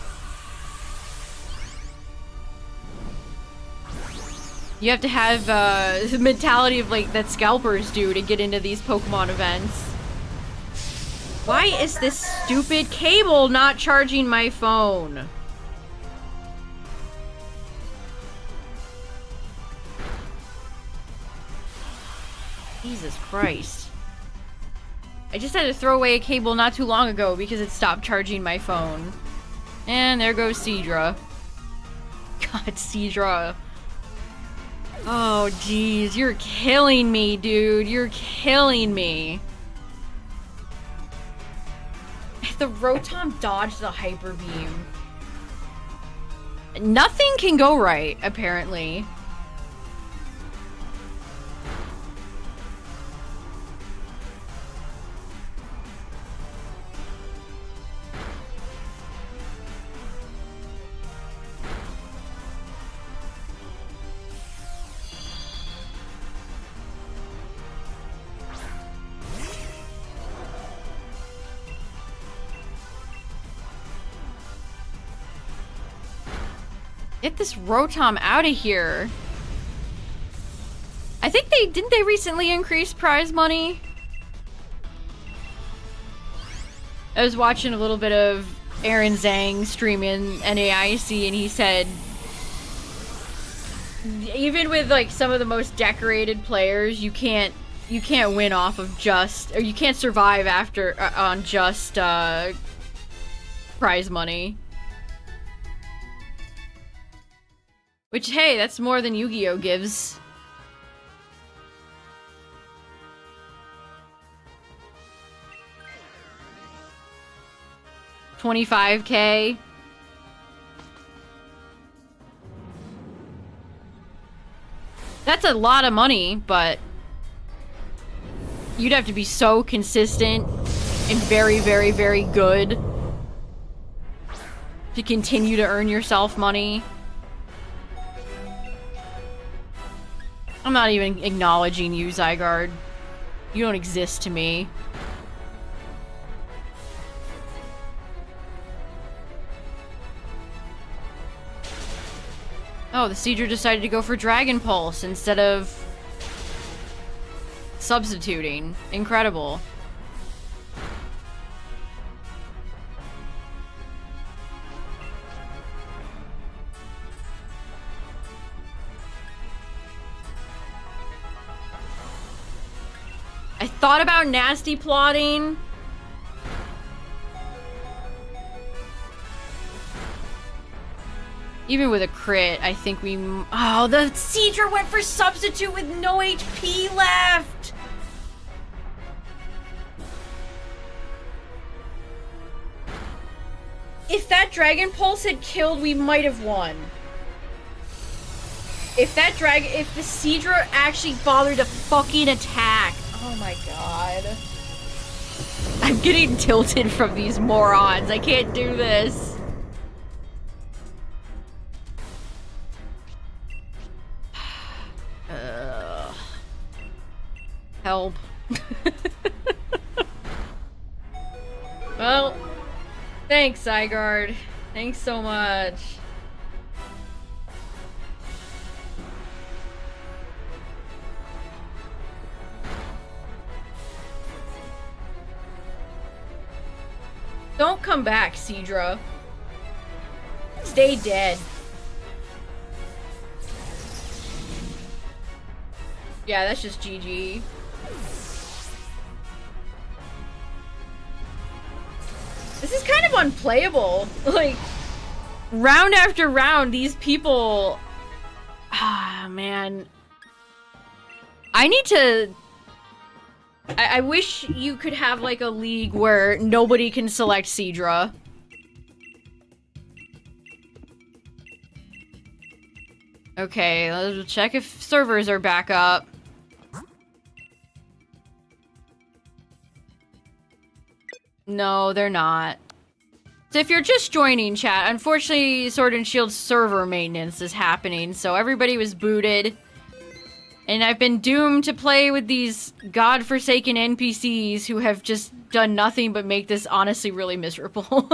You have to have the mentality of like that scalpers do to get into these Pokemon events. Why is this stupid cable not charging my phone? Jesus Christ. I just had to throw away a cable not too long ago because it stopped charging my phone. And there goes Seadra. God, Seadra. Oh, jeez. You're killing me, dude. You're killing me. The Rotom dodged the Hyper Beam. Nothing can go right, apparently. Get this Rotom out of here. I think didn't they recently increase prize money? I was watching a little bit of Aaron Zhang streaming NAIC and he said even with like some of the most decorated players, you can't win off of just, or you can't survive after on just prize money. Which, hey, that's more than Yu-Gi-Oh! Gives. $25K. That's a lot of money, but you'd have to be so consistent and very, very, very good to continue to earn yourself money. I'm not even acknowledging you, Zygarde. You don't exist to me. Oh, the Seadra decided to go for Dragon Pulse instead of substituting. Incredible. I thought about nasty plotting. Even with a crit, I think we... Oh, the Seadra went for substitute with no HP left! If that Dragon Pulse had killed, we might have won. If the Seadra actually bothered to fucking attack. Oh my god. I'm getting tilted from these morons. I can't do this. Help. Well, thanks, Zygarde. Thanks so much. Don't come back, Seadra. Stay dead. Yeah, that's just GG. This is kind of unplayable. Like, round after round, these people... Ah, man. I need to... I wish you could have, like, a league where nobody can select Seadra. Okay, let's check if servers are back up. No, they're not. So if you're just joining, chat, unfortunately, Sword and Shield server maintenance is happening, so everybody was booted. And I've been doomed to play with these godforsaken NPCs who have just done nothing but make this honestly really miserable.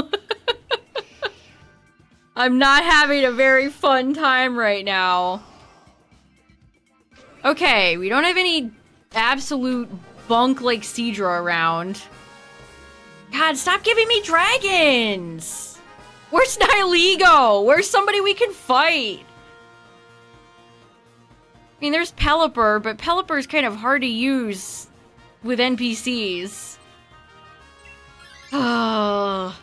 I'm not having a very fun time right now. Okay, we don't have any absolute bunk like Seadra around. God, stop giving me dragons! Where's Nihilego? Where's somebody we can fight? I mean, there's Pelipper, but Pelipper's kind of hard to use with NPCs. Oh.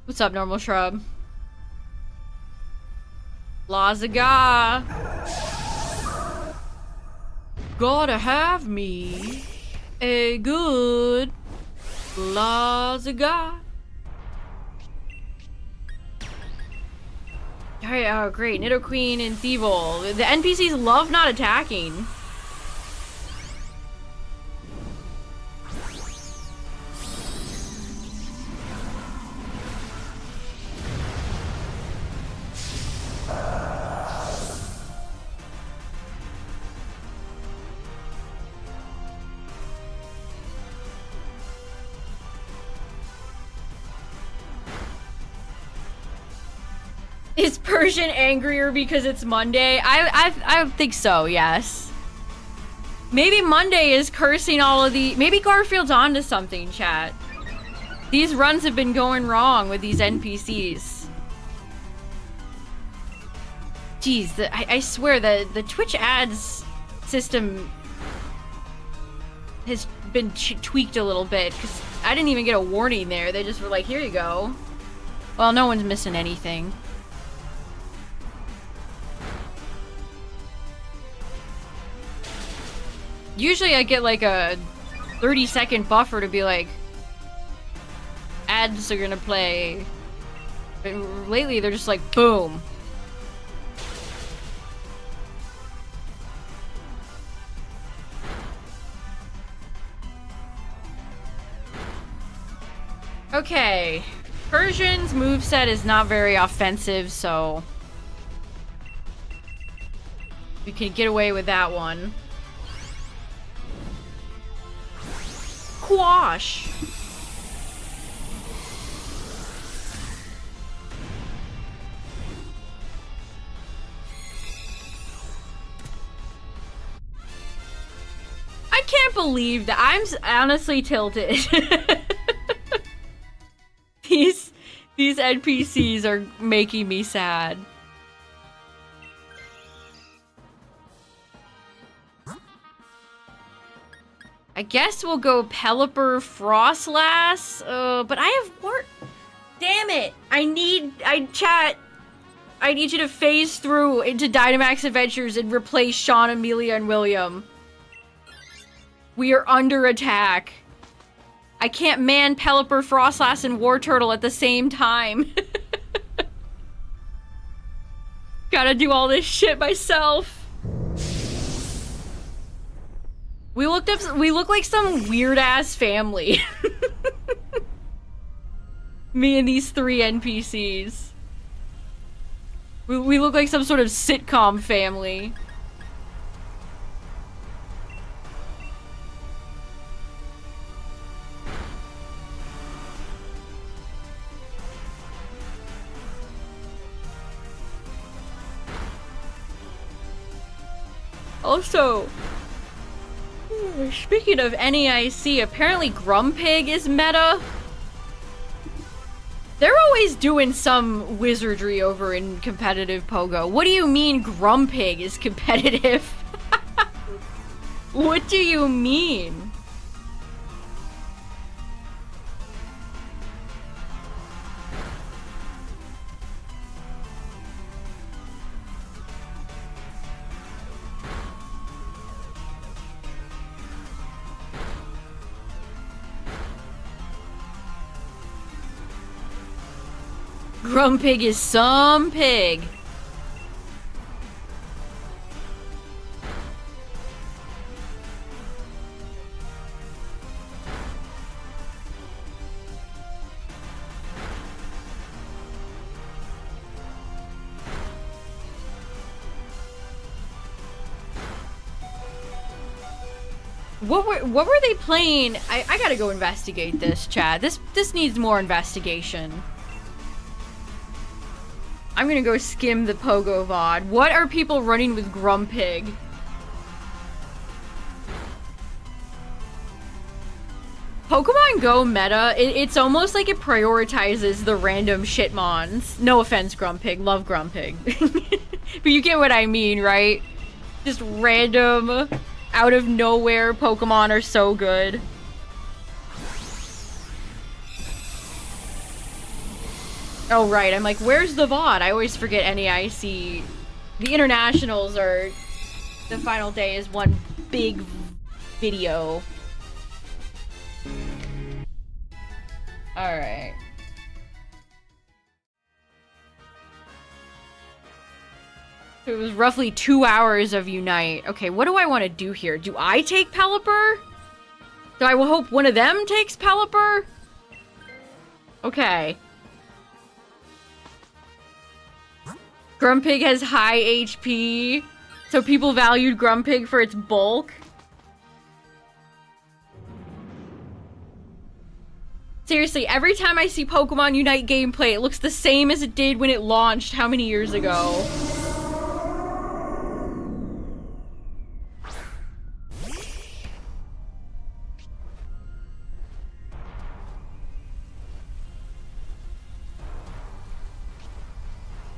What's up, Normal Shrub? Lazaga. Gotta have me a good Lazaga. Alright, oh great, Nidoqueen and Thievul. The NPCs love not attacking. Is Persian angrier because it's Monday? I think so, yes. Maybe Monday is cursing all of the... Maybe Garfield's onto something, chat. These runs have been going wrong with these NPCs. Jeez, I swear, the Twitch ads system has been tweaked a little bit, because I didn't even get a warning there. They just were like, here you go. Well, no one's missing anything. Usually I get like a 30-second buffer to be like, ads are gonna play. But lately they're just like, boom. Okay. Persian's moveset is not very offensive, so we can get away with that one. Quash. I can't believe that. I'm honestly tilted. These NPCs are making me sad. I guess we'll go Pelipper Frostlass, but I have work. Damn it! I need you to phase through into Dynamax Adventures and replace Sean, Amelia, and William. We are under attack. I can't man Pelipper, Frostlass, and Wartortle at the same time. Gotta do all this shit myself. We look like some weird-ass family. Me and these 3 NPCs. We look like some sort of sitcom family. Also, speaking of NEIC, apparently Grumpig is meta. They're always doing some wizardry over in competitive Pogo. What do you mean Grumpig is competitive? What do you mean? Grumpig is some pig. What were they playing? I gotta go investigate this, chat. This needs more investigation. I'm gonna go skim the Pogo VOD. What are people running with Grumpig? Pokemon Go meta, it's almost like it prioritizes the random shitmons. No offense, Grumpig. Love Grumpig. But you get what I mean, right? Just random, out of nowhere Pokemon are so good. Oh, right. I'm like, where's the VOD? I always forget NEIC. The internationals are... The final day is one big video. Alright. So it was roughly 2 hours of Unite. Okay, what do I want to do here? Do I take Pelipper? Do I hope one of them takes Pelipper? Okay. Grumpig has high HP, so people valued Grumpig for its bulk. Seriously, every time I see Pokemon Unite gameplay, it looks the same as it did when it launched how many years ago?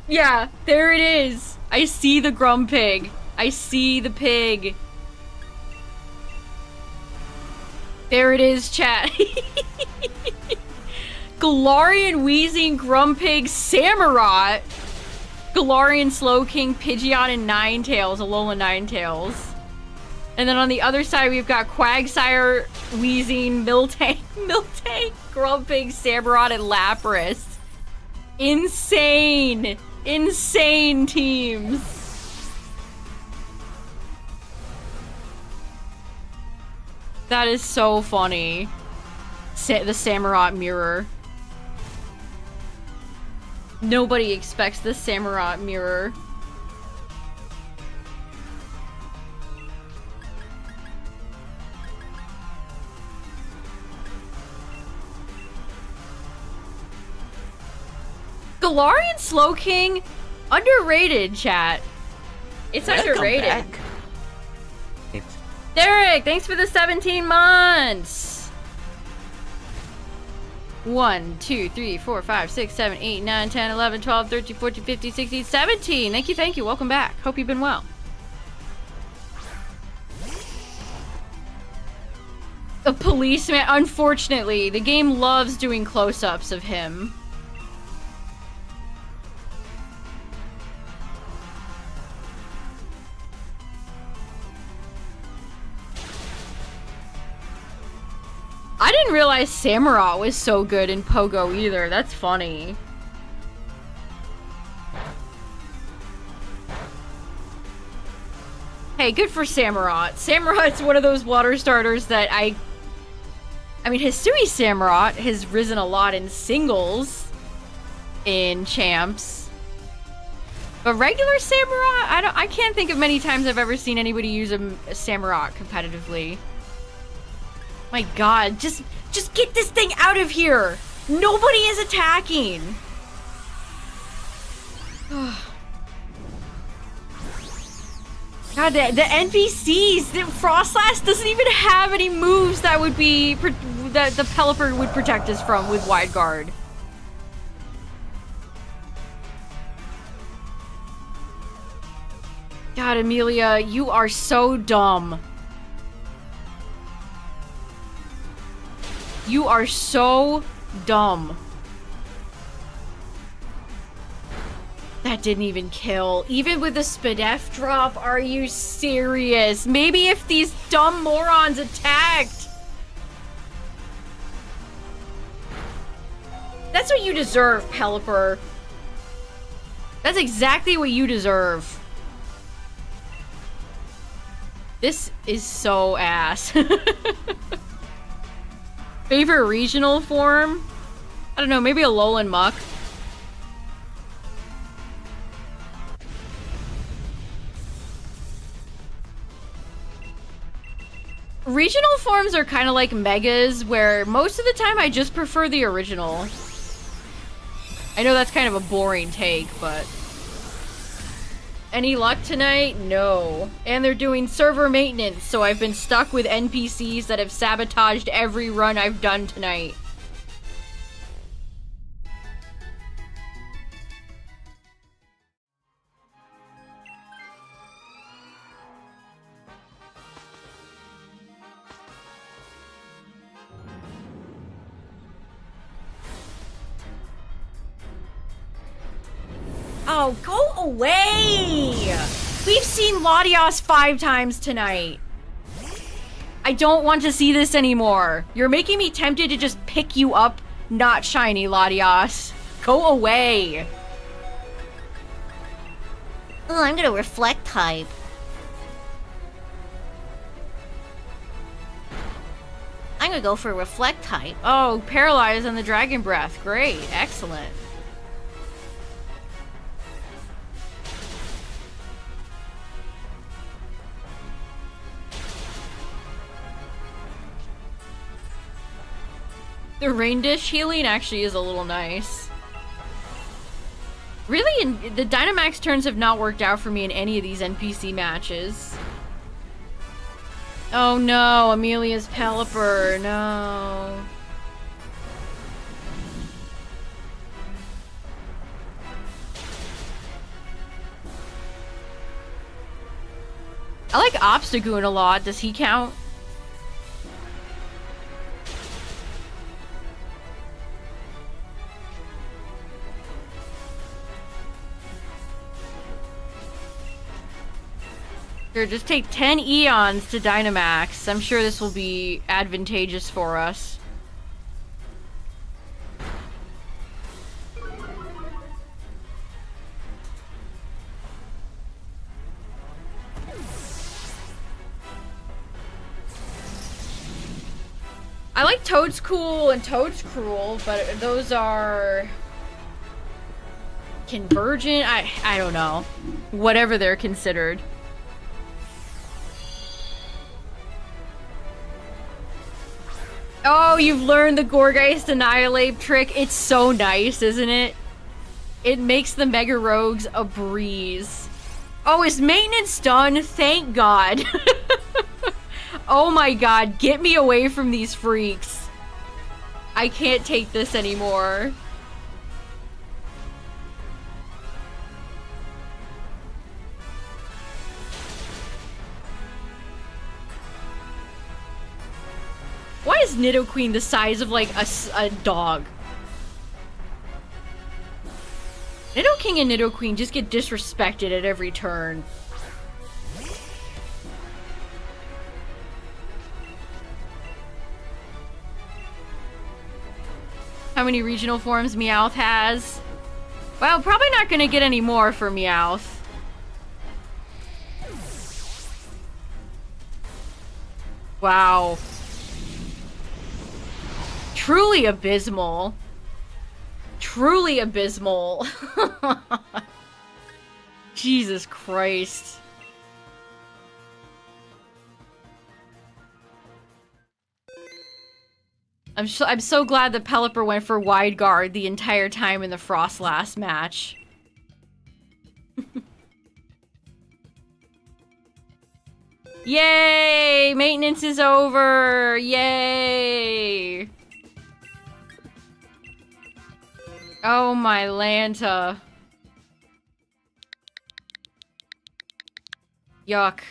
Yeah, there it is. I see the Grumpig. I see the pig. There it is, chat. Galarian, Weezing, Grumpig, Samurott, Galarian, Slowking, Pidgeot, and Ninetales, Alola Ninetales. And then on the other side, we've got Quagsire, Weezing, Miltank, Grumpig, Samurott, and Lapras. Insane! Insane teams! That is so funny. The Samurott mirror. Nobody expects the Samurott mirror. Galarian Slowking, underrated, chat. It's underrated. Back. Derek, thanks for the 17 months. 1, 2, 3, 4, 5, 6, 7, 8, 9, 10, 11, 12, 13, 14, 15, 16, 17. Thank you. Welcome back. Hope you've been well. A policeman. Unfortunately, the game loves doing close-ups of him. I didn't realize Samurott was so good in Pogo either. That's funny. Hey, good for Samurott. Samurott's one of those water starters that I mean, Hisui Samurott has risen a lot in singles in champs. But regular Samurott, I can't think of many times I've ever seen anybody use a Samurott competitively. My god, just get this thing out of here! Nobody is attacking! God, the NPCs, the Frostlass doesn't even have any moves that would be, that the Pelipper would protect us from with Wide Guard. God, Amelia, you are so dumb. You are so dumb. That didn't even kill. Even with the Spadef drop, are you serious? Maybe if these dumb morons attacked. That's what you deserve, Pelipper. That's exactly what you deserve. This is so ass. Favorite regional form? I don't know, maybe a Alolan Muck. Regional forms are kind of like megas, where most of the time I just prefer the original. I know that's kind of a boring take, but... Any luck tonight? No. And they're doing server maintenance, so I've been stuck with NPCs that have sabotaged every run I've done tonight. Oh, go away! We've seen Latios 5 times tonight. I don't want to see this anymore. You're making me tempted to just pick you up, not shiny Latios. Go away. Oh, I'm gonna reflect type. I'm gonna go for reflect type. Oh, Paralyze on the Dragon Breath. Great. Excellent. The Rain Dish healing actually is a little nice. Really, the Dynamax turns have not worked out for me in any of these NPC matches. Oh no, Amelia's Pelipper, no. I like Obstagoon a lot. Does he count? Sure, just take 10 Eons to Dynamax. I'm sure this will be advantageous for us. I like Toad's Cool and Toad's Cruel, but those are... Convergent? I don't know. Whatever they're considered. Oh, you've learned the Gorgeist Annihilate trick. It's so nice, isn't it? It makes the Mega Rogues a breeze. Oh, is maintenance done? Thank God. Oh my god, get me away from these freaks. I can't take this anymore. Why is Nidoqueen the size of, like, a dog? Nidoking and Nidoqueen just get disrespected at every turn. How many regional forms Meowth has? Well, probably not gonna get any more for Meowth. Wow. Truly abysmal. Truly abysmal. Jesus Christ. I'm so glad that Pelipper went for wide guard the entire time in the Frost last match. Yay! Maintenance is over! Yay! Oh my Lanta. Yuck.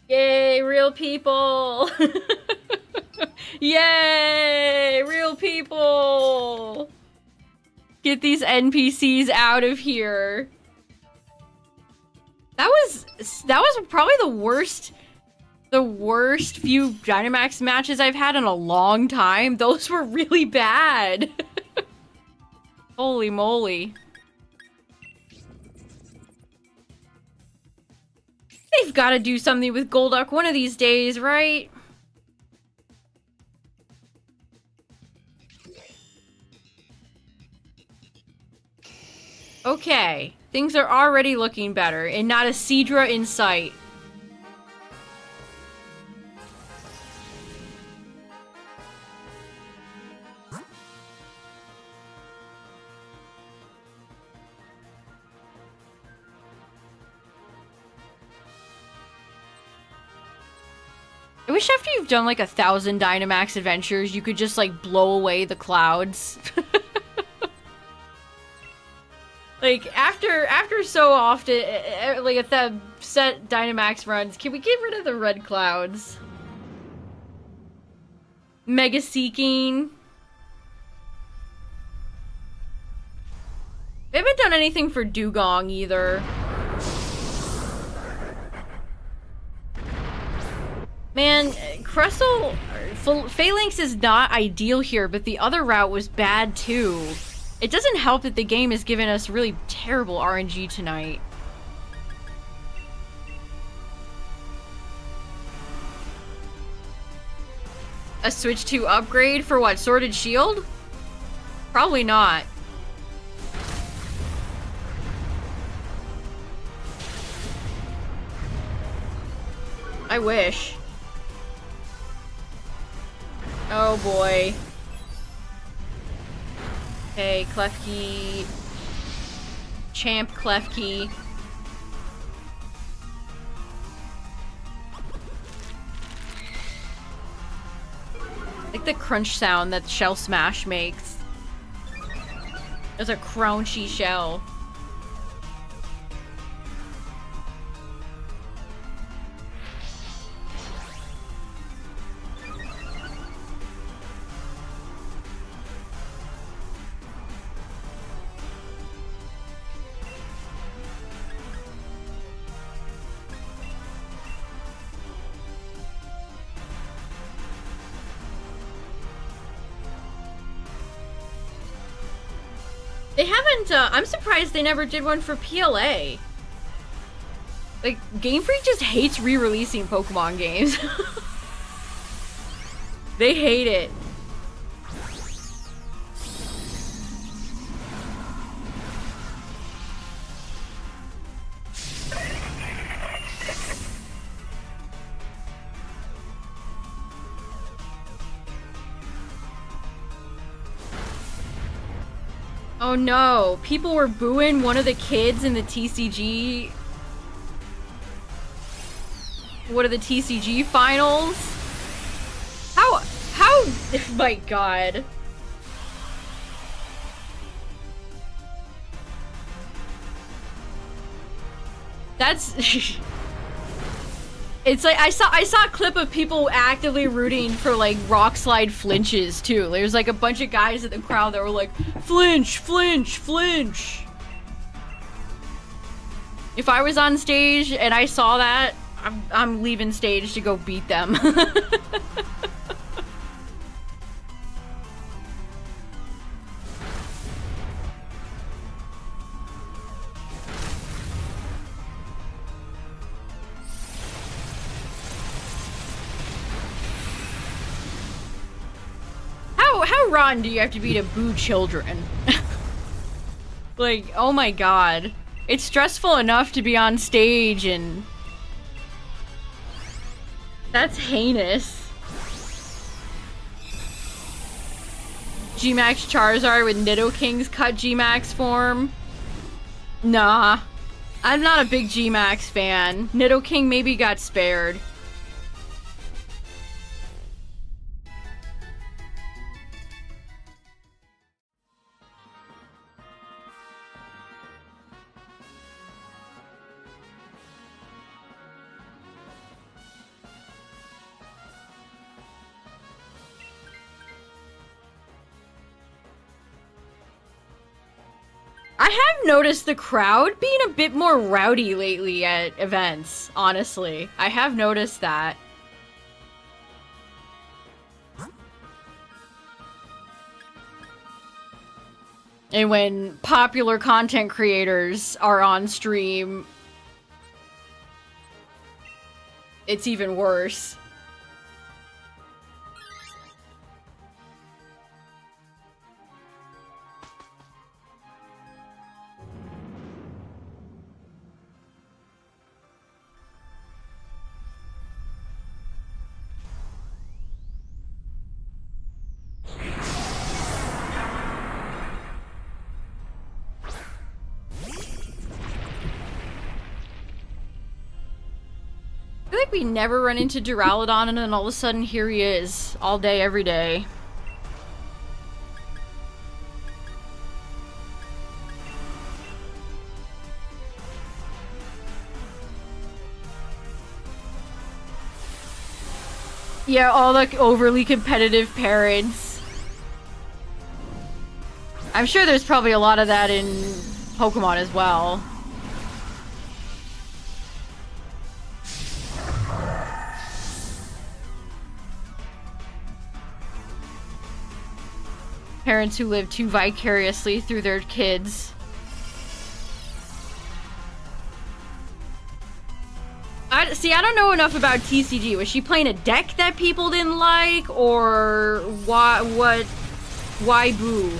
Yay, real people! Yay, real people! Get these NPCs out of here. That was probably the worst few Dynamax matches I've had in a long time. Those were really bad. Holy moly. They've got to do something with Golduck one of these days, right? Okay, things are already looking better, and not a Seadra in sight. I wish after you've done like 1,000 Dynamax adventures, you could just like blow away the clouds. Like after so often, like at the set Dynamax runs, can we get rid of the red clouds? Mega Seeking. They haven't done anything for Dugong either. Man, Crustle, Phalanx is not ideal here, but the other route was bad too. It doesn't help that the game has given us really terrible RNG tonight. A Switch 2 upgrade for what, Sword and Shield? Probably not. I wish. Oh boy. Okay, Klefki. Champ Klefki. Like the crunch sound that Shell Smash makes. There's a crunchy shell. They haven't, I'm surprised they never did one for PLA. Like, Game Freak just hates re-releasing Pokemon games. They hate it. Oh no, people were booing one of the kids in the TCG. What are the TCG finals? How, my god. That's, it's like, I saw a clip of people actively rooting for like Rock Slide flinches too. There's like a bunch of guys in the crowd that were like, flinch, flinch, flinch. If I was on stage and I saw that, I'm leaving stage to go beat them. How rotten do you have to be to boo children? Like, oh my god. It's stressful enough to be on stage and... That's heinous. G-Max Charizard with Nidoking's cut G-Max form? Nah. I'm not a big G-Max fan. Nidoking maybe got spared. I have noticed the crowd being a bit more rowdy lately at events, honestly. I have noticed that. And when popular content creators are on stream, it's even worse. I feel like we never run into Duraludon and then all of a sudden here he is, all day, every day. Yeah, all the overly competitive parents. I'm sure there's probably a lot of that in Pokemon as well. Parents who live too vicariously through their kids. I don't know enough about TCG. Was she playing a deck that people didn't like, or why boo?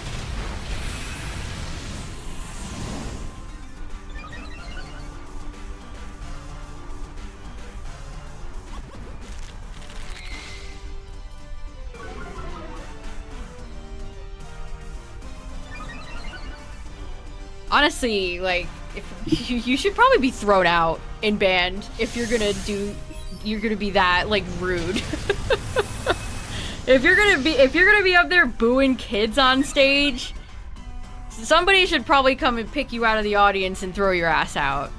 Honestly, like, if you should probably be thrown out and banned if you're gonna be that, like, rude. If you're gonna be up there booing kids on stage, somebody should probably come and pick you out of the audience and throw your ass out.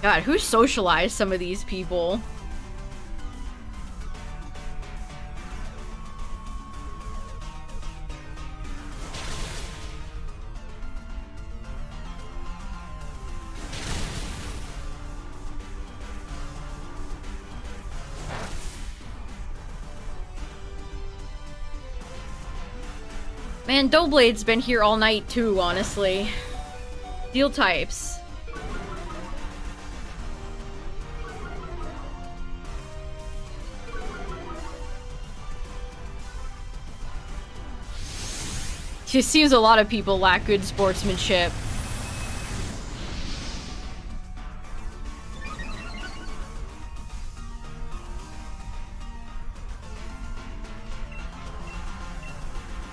God, who socialized some of these people? Man, Doughblade's been here all night too, honestly. Steel types. It seems a lot of people lack good sportsmanship.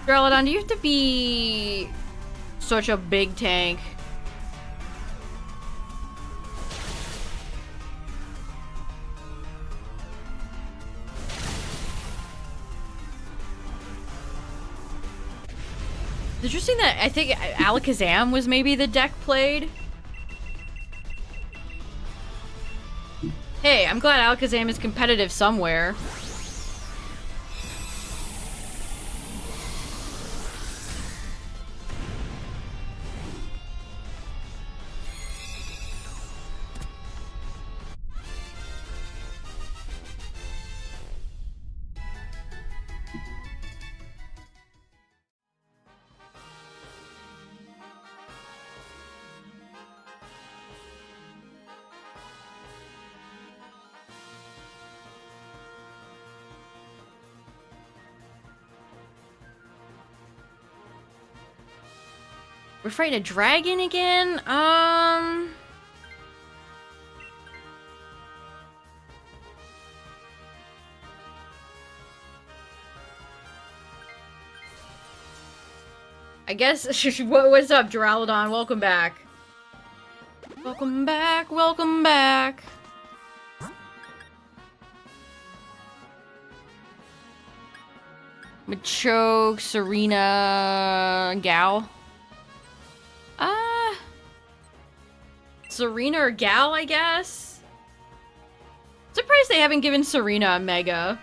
Duraludon, do you have to be such a big tank? It's interesting that I think Alakazam was maybe the deck played. Hey, I'm glad Alakazam is competitive somewhere. We're fighting a dragon again? I guess, what's up, Duraludon? Welcome back. Welcome back, welcome back. Machoke, Serena, Gal. Serena or Gal, I guess? Surprised they haven't given Serena a Mega.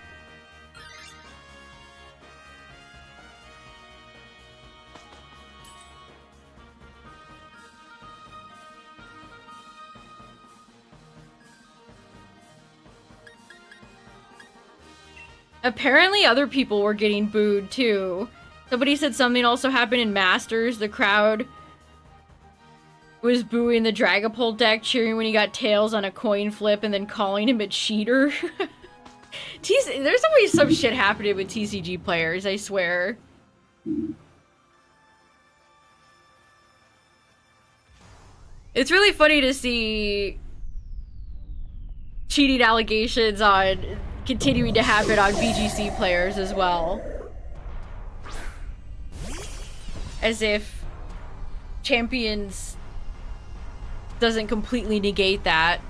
Apparently other people were getting booed too. Somebody said something also happened in Masters. The crowd was booing the Dragapult deck, cheering when he got tails on a coin flip and then calling him a cheater. There's always some shit happening with TCG players, I swear. It's really funny to see cheating allegations continuing to happen on VGC players as well. As if Champions doesn't completely negate that.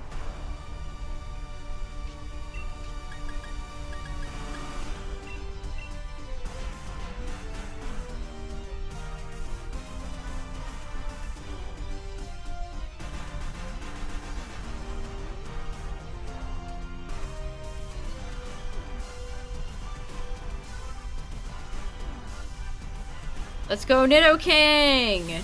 Let's go, Nidoking!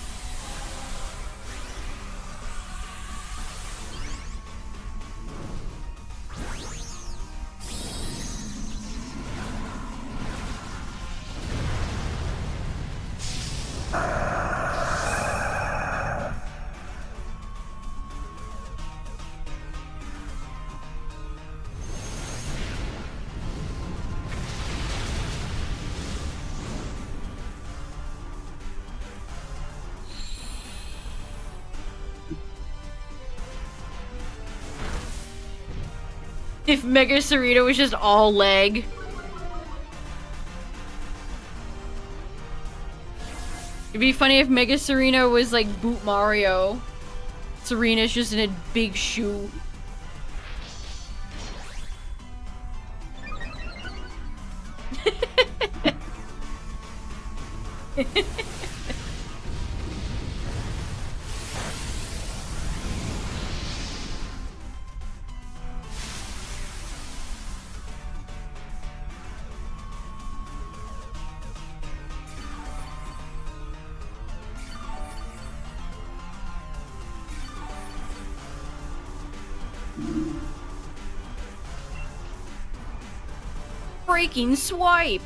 If Mega Serena was just all leg. It'd be funny if Mega Serena was like Boot Mario. Serena's just in a big shoe. Breaking swipe.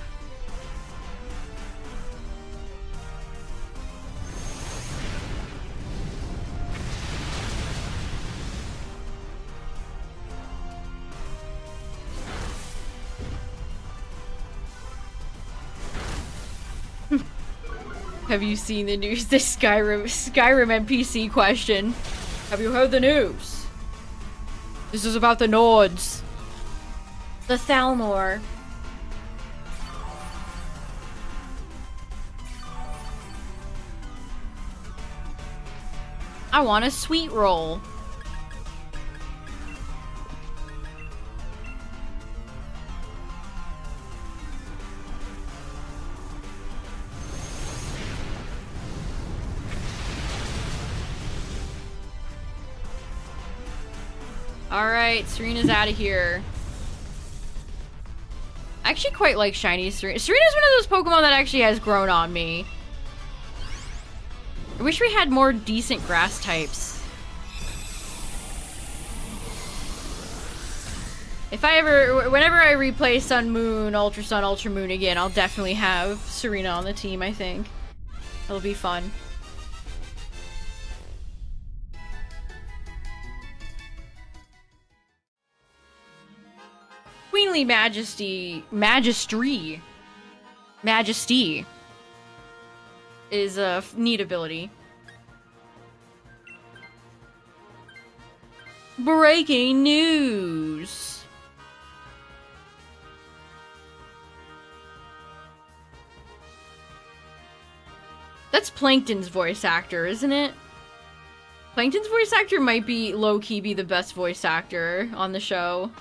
Have you seen the news? This Skyrim NPC question. Have you heard the news? This is about the Nords. The Thalmor. I want a sweet roll. Alright, Serena's out of here. I actually quite like shiny Serena. Serena's one of those Pokemon that actually has grown on me. I wish we had more decent grass types. Whenever I replay Sun Moon, Ultra Sun, Ultra Moon again, I'll definitely have Serena on the team, I think. It'll be fun. Queenly Majesty is a neat ability. Breaking news. That's Plankton's voice actor, isn't it? Plankton's voice actor might be low-key be the best voice actor on the show.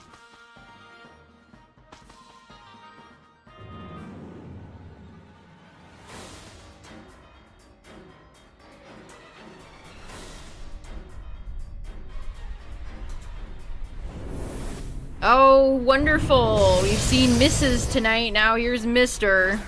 Oh, wonderful. We've seen Mrs. tonight, now here's Mr.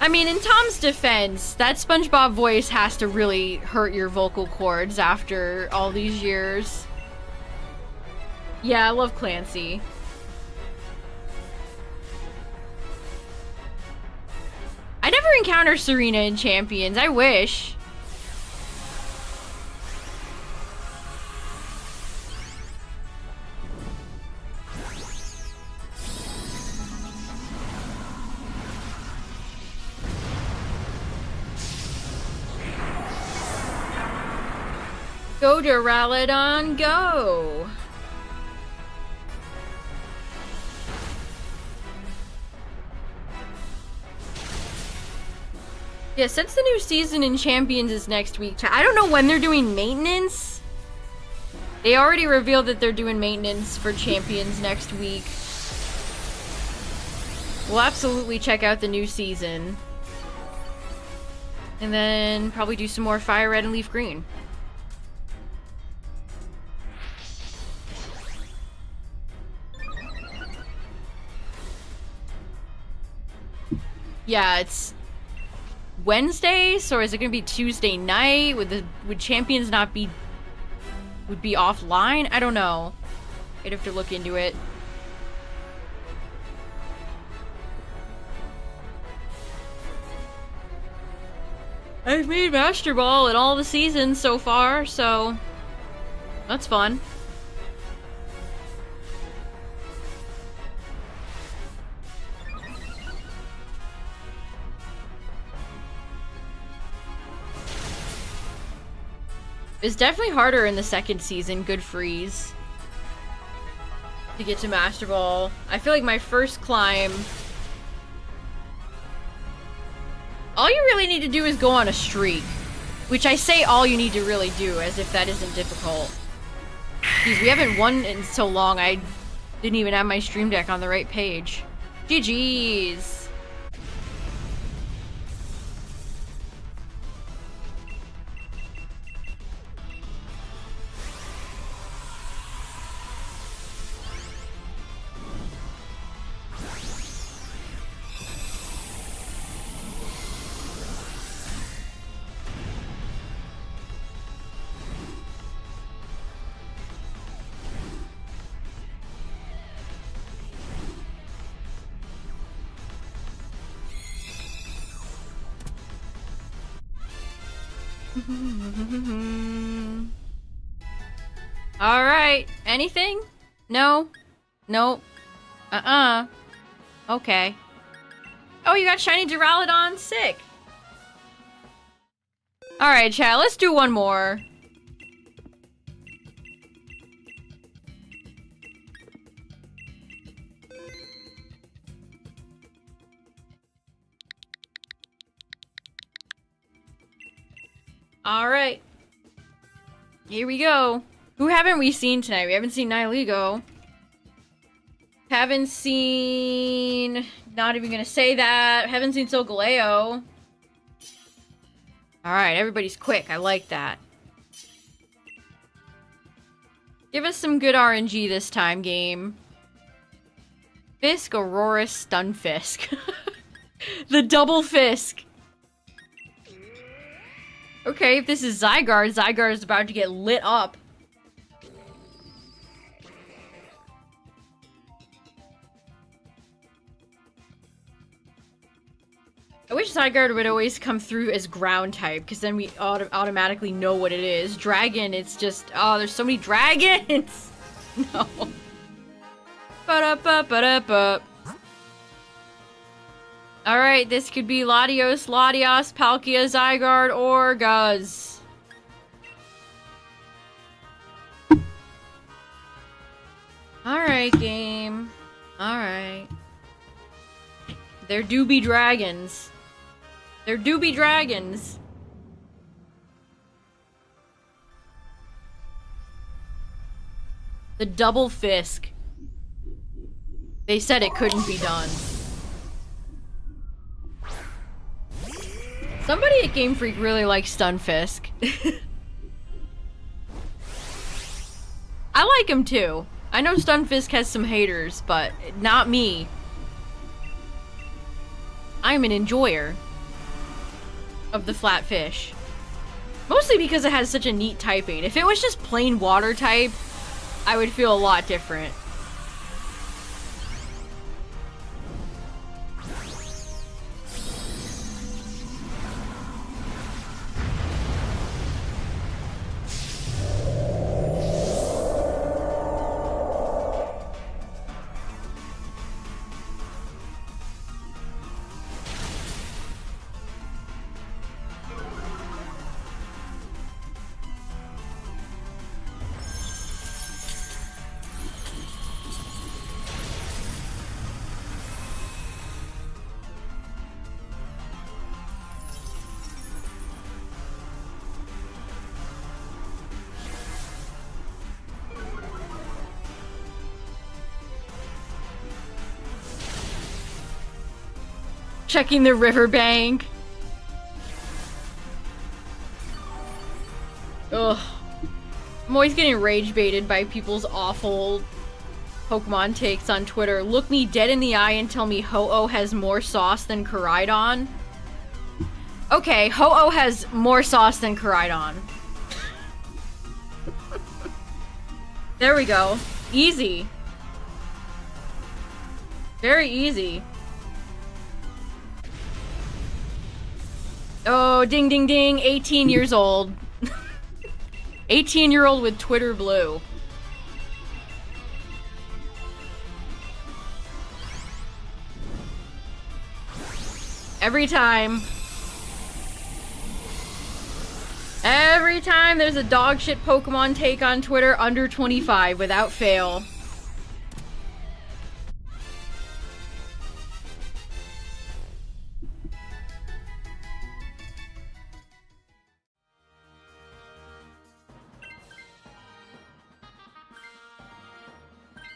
I mean, in Tom's defense, that SpongeBob voice has to really hurt your vocal cords after all these years. Yeah, I love Clancy. I never encountered Serena in Champions, I wish. Go Duraludon, go! Yeah, since the new season in Champions is next week, I don't know when they're doing maintenance. They already revealed that they're doing maintenance for Champions next week. We'll absolutely check out the new season. And then probably do some more Fire Red and Leaf Green. Yeah, it's Wednesday, so is it gonna be Tuesday night? Would Champions not be would be offline? I don't know. I'd have to look into it. I've made Master Ball in all the seasons so far, so that's fun. It's definitely harder in the second season, good freeze, to get to Master Ball. I feel like my first climb, all you really need to do is go on a streak. Which I say all you need to really do, as if that isn't difficult. Jeez, we haven't won in so long, I didn't even have my stream deck on the right page. GG's. Alright, anything? No? Nope. Okay. Oh, you got shiny Duraludon? Sick. Alright, chat, let's do one more. Alright. Here we go. Who haven't we seen tonight? We haven't seen Nihilego. Haven't seen... Not even gonna say that. Haven't seen Solgaleo. Alright, everybody's quick. I like that. Give us some good RNG this time, game. Fisk, Aurora, Stunfisk. The double Fisk. Okay, if this is Zygarde, Zygarde is about to get lit up. I wish Zygarde would always come through as ground type, because then we automatically know what it is. Dragon, it's just, oh, there's so many dragons! No. Ba-da-ba-ba-da-ba. Alright, this could be Latios, Latias, Palkia, Zygarde, or Guz. Alright, game. Alright. There do be dragons. There do be dragons. The double Fisk. They said it couldn't be done. Somebody at Game Freak really likes Stunfisk. I like him too. I know Stunfisk has some haters, but not me. I'm an enjoyer of the flatfish. Mostly because it has such a neat typing. If it was just plain water type, I would feel a lot different. Checking the riverbank. Ugh. I'm always getting rage baited by people's awful Pokemon takes on Twitter. Look me dead in the eye and tell me Ho-Oh has more sauce than Koraidon. Okay, Ho-Oh has more sauce than Koraidon. There we go. Easy. Very easy. Oh, ding ding ding, 18 years old. 18-year-old with Twitter blue. Every time there's a dog shit Pokemon take on Twitter, under 25, without fail.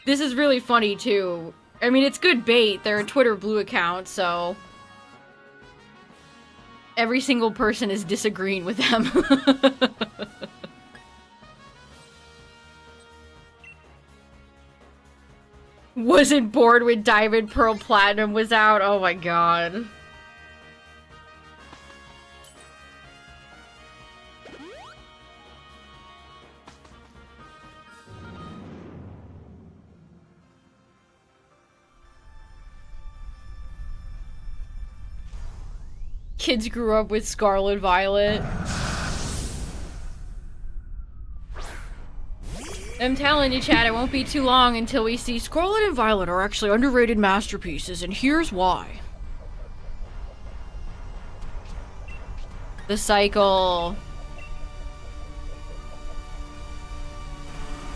This is really funny, too. I mean, it's good bait. They're a Twitter blue account, so... every single person is disagreeing with them. Wasn't bored when Diamond, Pearl, Platinum was out. Oh my god. Kids grew up with Scarlet Violet. I'm telling you, Chad, it won't be too long until we see Scarlet and Violet are actually underrated masterpieces, and here's why. The cycle.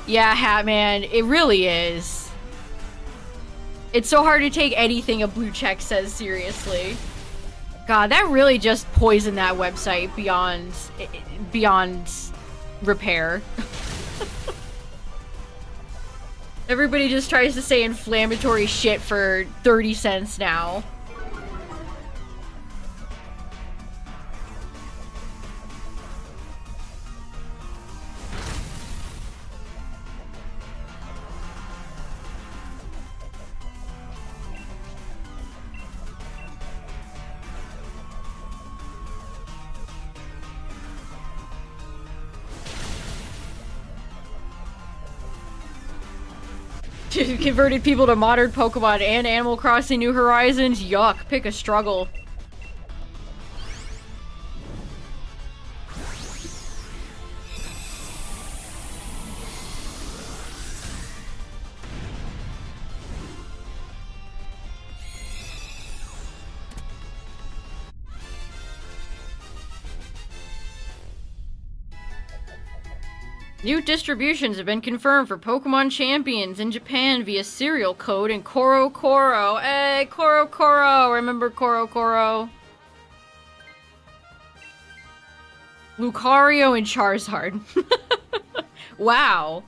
Yeah, Hatman, it really is. It's so hard to take anything a blue check says seriously. God, that really just poisoned that website beyond repair. Everybody just tries to say inflammatory shit for 30 cents now. Converted people to modern Pokemon and Animal Crossing New Horizons. Yuck, pick a struggle. New distributions have been confirmed for Pokemon Champions in Japan via serial code and Koro Koro. Hey, Koro Koro! Remember Koro Koro? Lucario and Charizard. Wow.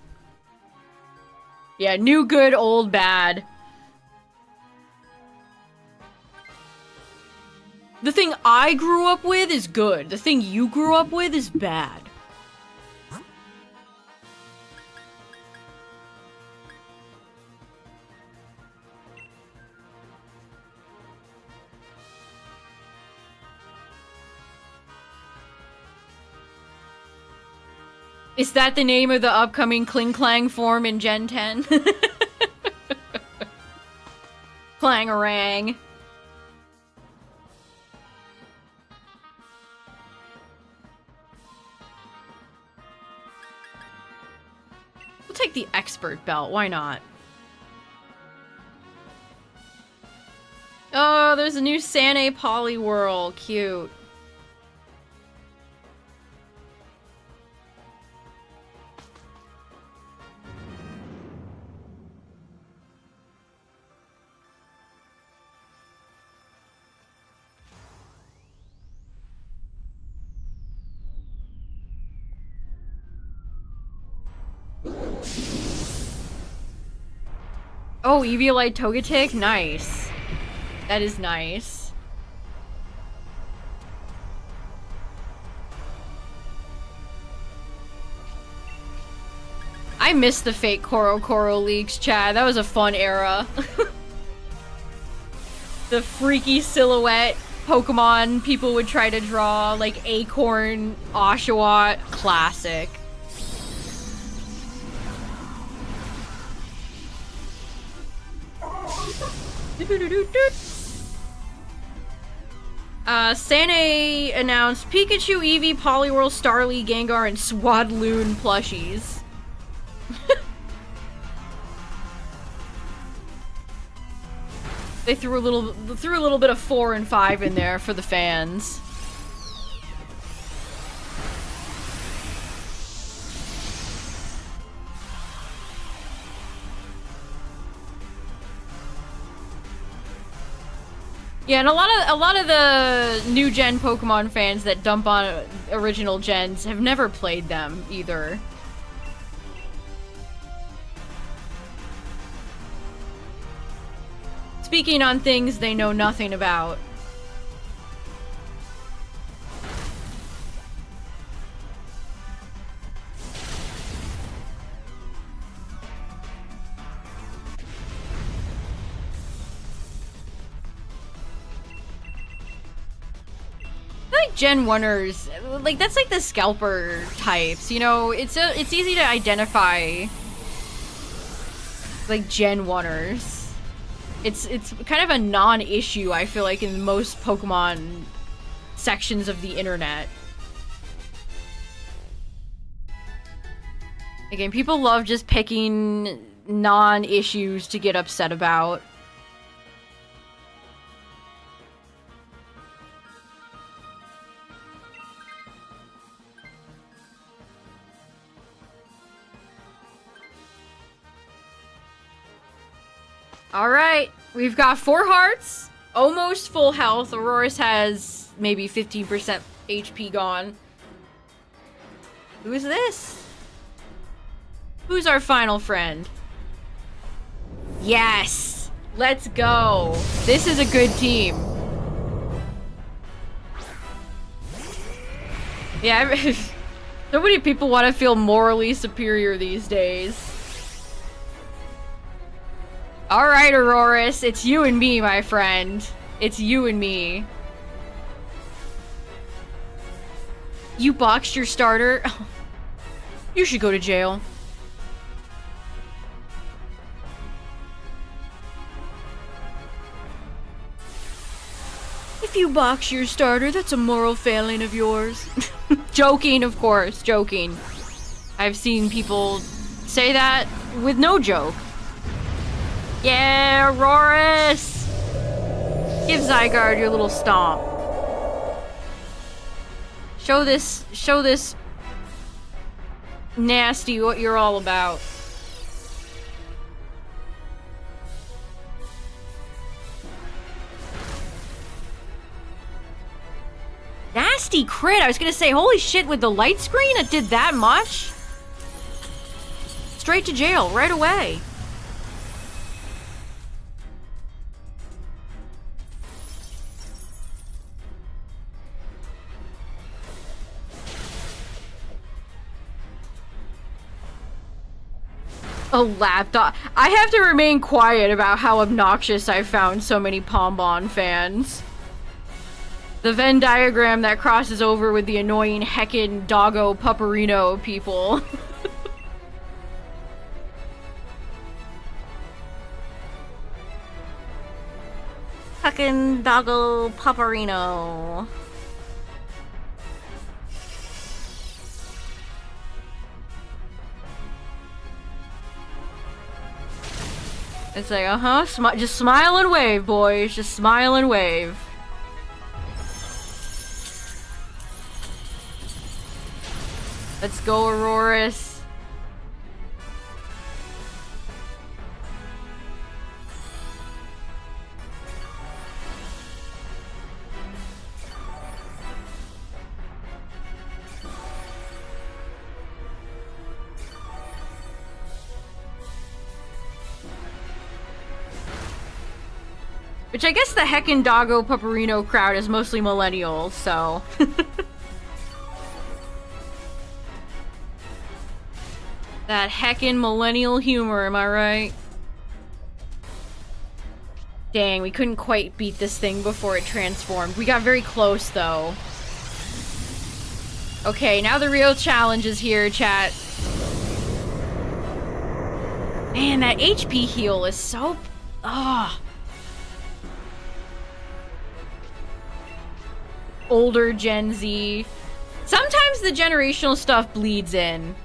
Yeah, new good, old bad. The thing I grew up with is good. The thing you grew up with is bad. Is that the name of the upcoming Kling Clang form in Gen 10? Clangarang. We'll take the expert belt, why not? Oh, there's a new Sane Poliwhirl, cute. Oh, Eviolite Togetic? Nice. That is nice. I miss the fake Koro Koro leaks, Chad. That was a fun era. The freaky silhouette Pokemon people would try to draw, like Acorn, Oshawott, classic. Sane announced Pikachu, Eevee, Poliwhirl, Starly, Gengar, and Swadloon plushies. They threw a little bit of 4 and 5 in there for the fans. Yeah, and a lot of the new gen Pokemon fans that dump on original gens have never played them either. Speaking on things they know nothing about. Like Gen 1ers, like that's like the scalper types, you know, it's easy to identify like Gen 1ers. It's kind of a non-issue, I feel like, in most Pokemon sections of the internet. Again, people love just picking non-issues to get upset about. Alright, we've got 4 hearts, almost full health. Aurorus has maybe 15% HP gone. Who is this? Who's our final friend? Yes! Let's go! This is a good team. Yeah, so many people want to feel morally superior these days. Alright, Aurorus, it's you and me, my friend. It's you and me. You boxed your starter? You should go to jail. If you box your starter, that's a moral failing of yours. Joking, of course, joking. I've seen people say that with no joke. Yeah, Aurorus! Give Zygarde your little stomp. Show this nasty what you're all about. Nasty crit. I was gonna say, holy shit, with the light screen, it did that much? Straight to jail, right away. A laptop. I have to remain quiet about how obnoxious I found so many Pombon fans. The Venn diagram that crosses over with the annoying heckin' doggo pupperino people. Heckin' doggo pupperino. It's like, just smile and wave, boys. Just smile and wave. Let's go, Auroras. Which I guess the heckin' doggo pupperino crowd is mostly millennials, so... That heckin' millennial humor, am I right? Dang, we couldn't quite beat this thing before it transformed. We got very close, though. Okay, now the real challenge is here, chat. Man, that HP heal is so... Ugh. Older Gen Z. Sometimes the generational stuff bleeds in.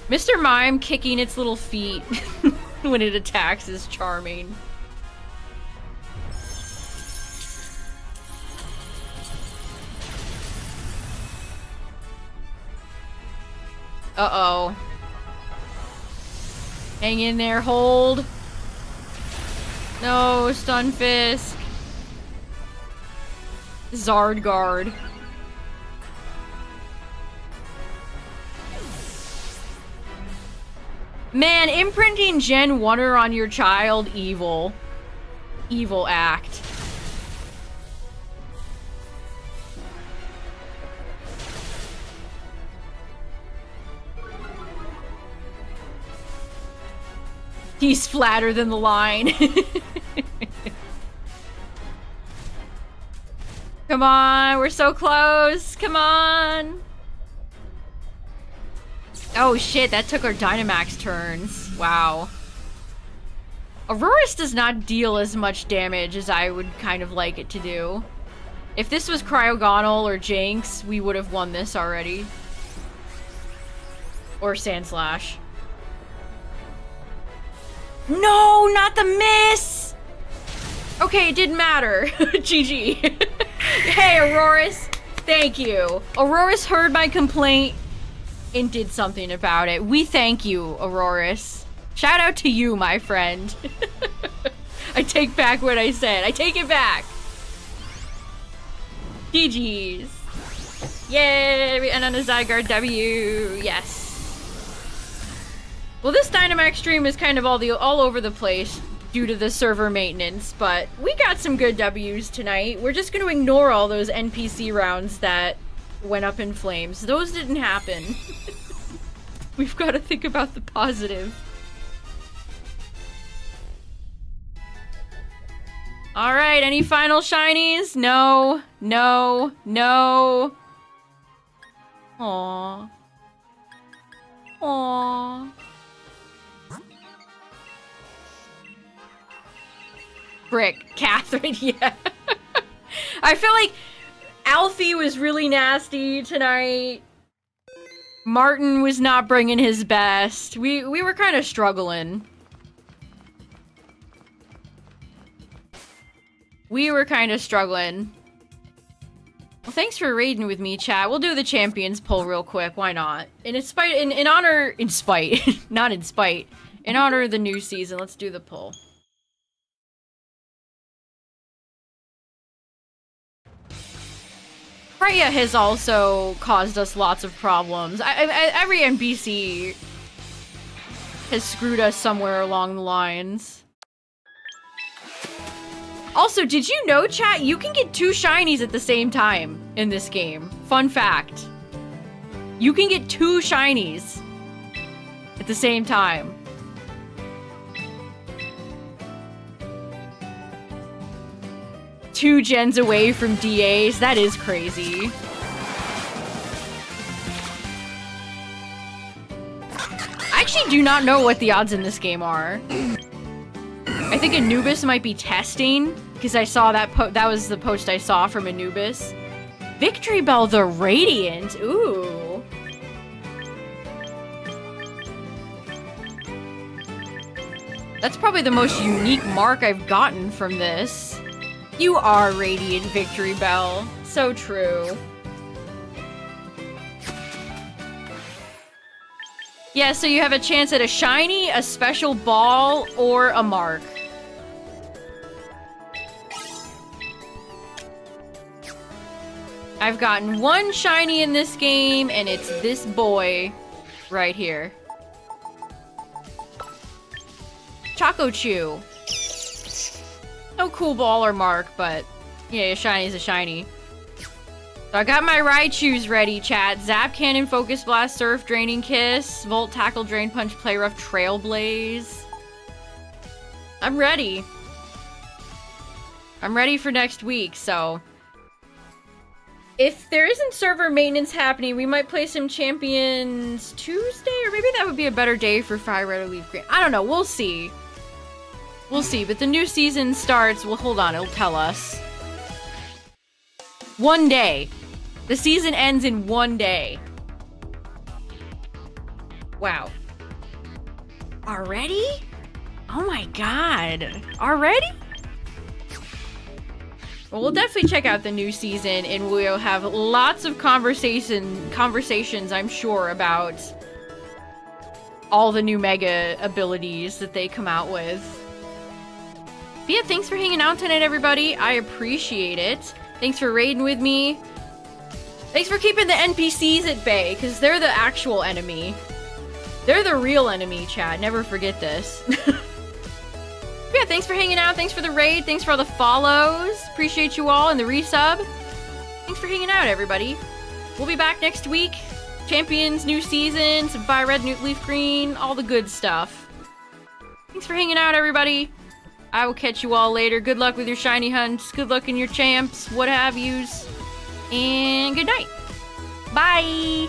Mr. Mime kicking its little feet when it attacks is charming. Uh-oh. Hang in there, hold. No, Stunfisk. Zard Guard. Man, imprinting Gen 1er on your child, evil. Evil act. He's flatter than the line. Come on, we're so close. Come on. Oh shit, that took our Dynamax turns. Wow. Auroras does not deal as much damage as I would kind of like it to do. If this was Cryogonal or Jinx, we would have won this already. Or Sandslash. No, not the miss! Okay, it didn't matter. GG. Hey, Auroras. Thank you. Auroras heard my complaint and did something about it. We thank you, Auroras. Shout out to you, my friend. I take back what I said. I take it back. GG's. Yay! And on a Zygarde W. Yes. Well, this Dynamax stream is kind of all over the place due to the server maintenance, but we got some good W's tonight. We're just going to ignore all those NPC rounds that went up in flames. Those didn't happen. We've got to think about the positive. Alright, any final shinies? No, no, no. Aww. Aww. Brick. Catherine, yeah. I feel like Alfie was really nasty tonight. Martin was not bringing his best. We were kind of struggling. We were kind of struggling. Well, thanks for raiding with me, chat. We'll do the champions poll real quick. Why not? And in spite, in honor, in spite, not in spite, in honor of the new season, let's do the poll. Freya has also caused us lots of problems. Every NPC has screwed us somewhere along the lines. Also, did you know, chat, you can get 2 shinies at the same time in this game? Fun fact. You can get 2 shinies at the same time. Two gens away from DAs? That is crazy. I actually do not know what the odds in this game are. I think Anubis might be testing, because I saw that that was the post I saw from Anubis. Victory Bell the Radiant, ooh. That's probably the most unique mark I've gotten from this. You are Radiant, Victory Bell. So true. Yeah, so you have a chance at a shiny, a special ball, or a mark. I've gotten 1 shiny in this game, and it's this boy right here. Choco Chew. No cool ball or mark, but yeah, a shiny is a shiny. So I got my Raichus ready, chat. Zap Cannon, Focus Blast, Surf, Draining Kiss, Volt, Tackle, Drain Punch, Play Rough, Trailblaze. I'm ready. I'm ready for next week, so... If there isn't server maintenance happening, we might play some Champions Tuesday, or maybe that would be a better day for Fire Red or Leaf Green. I don't know, we'll see. We'll see, but the new season starts... Well, hold on, it'll tell us. 1 day. The season ends in 1 day. Wow. Already? Oh my god. Already? Well, we'll definitely check out the new season, and we'll have lots of conversations, I'm sure, about all the new Mega abilities that they come out with. But yeah, thanks for hanging out tonight, everybody. I appreciate it. Thanks for raiding with me. Thanks for keeping the NPCs at bay, because they're the actual enemy. They're the real enemy, chat. Never forget this. Yeah, thanks for hanging out. Thanks for the raid. Thanks for all the follows. Appreciate you all, and the resub. Thanks for hanging out, everybody. We'll be back next week. Champions, new season, some Fire Red, new Leaf Green, all the good stuff. Thanks for hanging out, everybody. I will catch you all later. Good luck with your shiny hunts. Good luck in your champs, what have yous. And good night. Bye.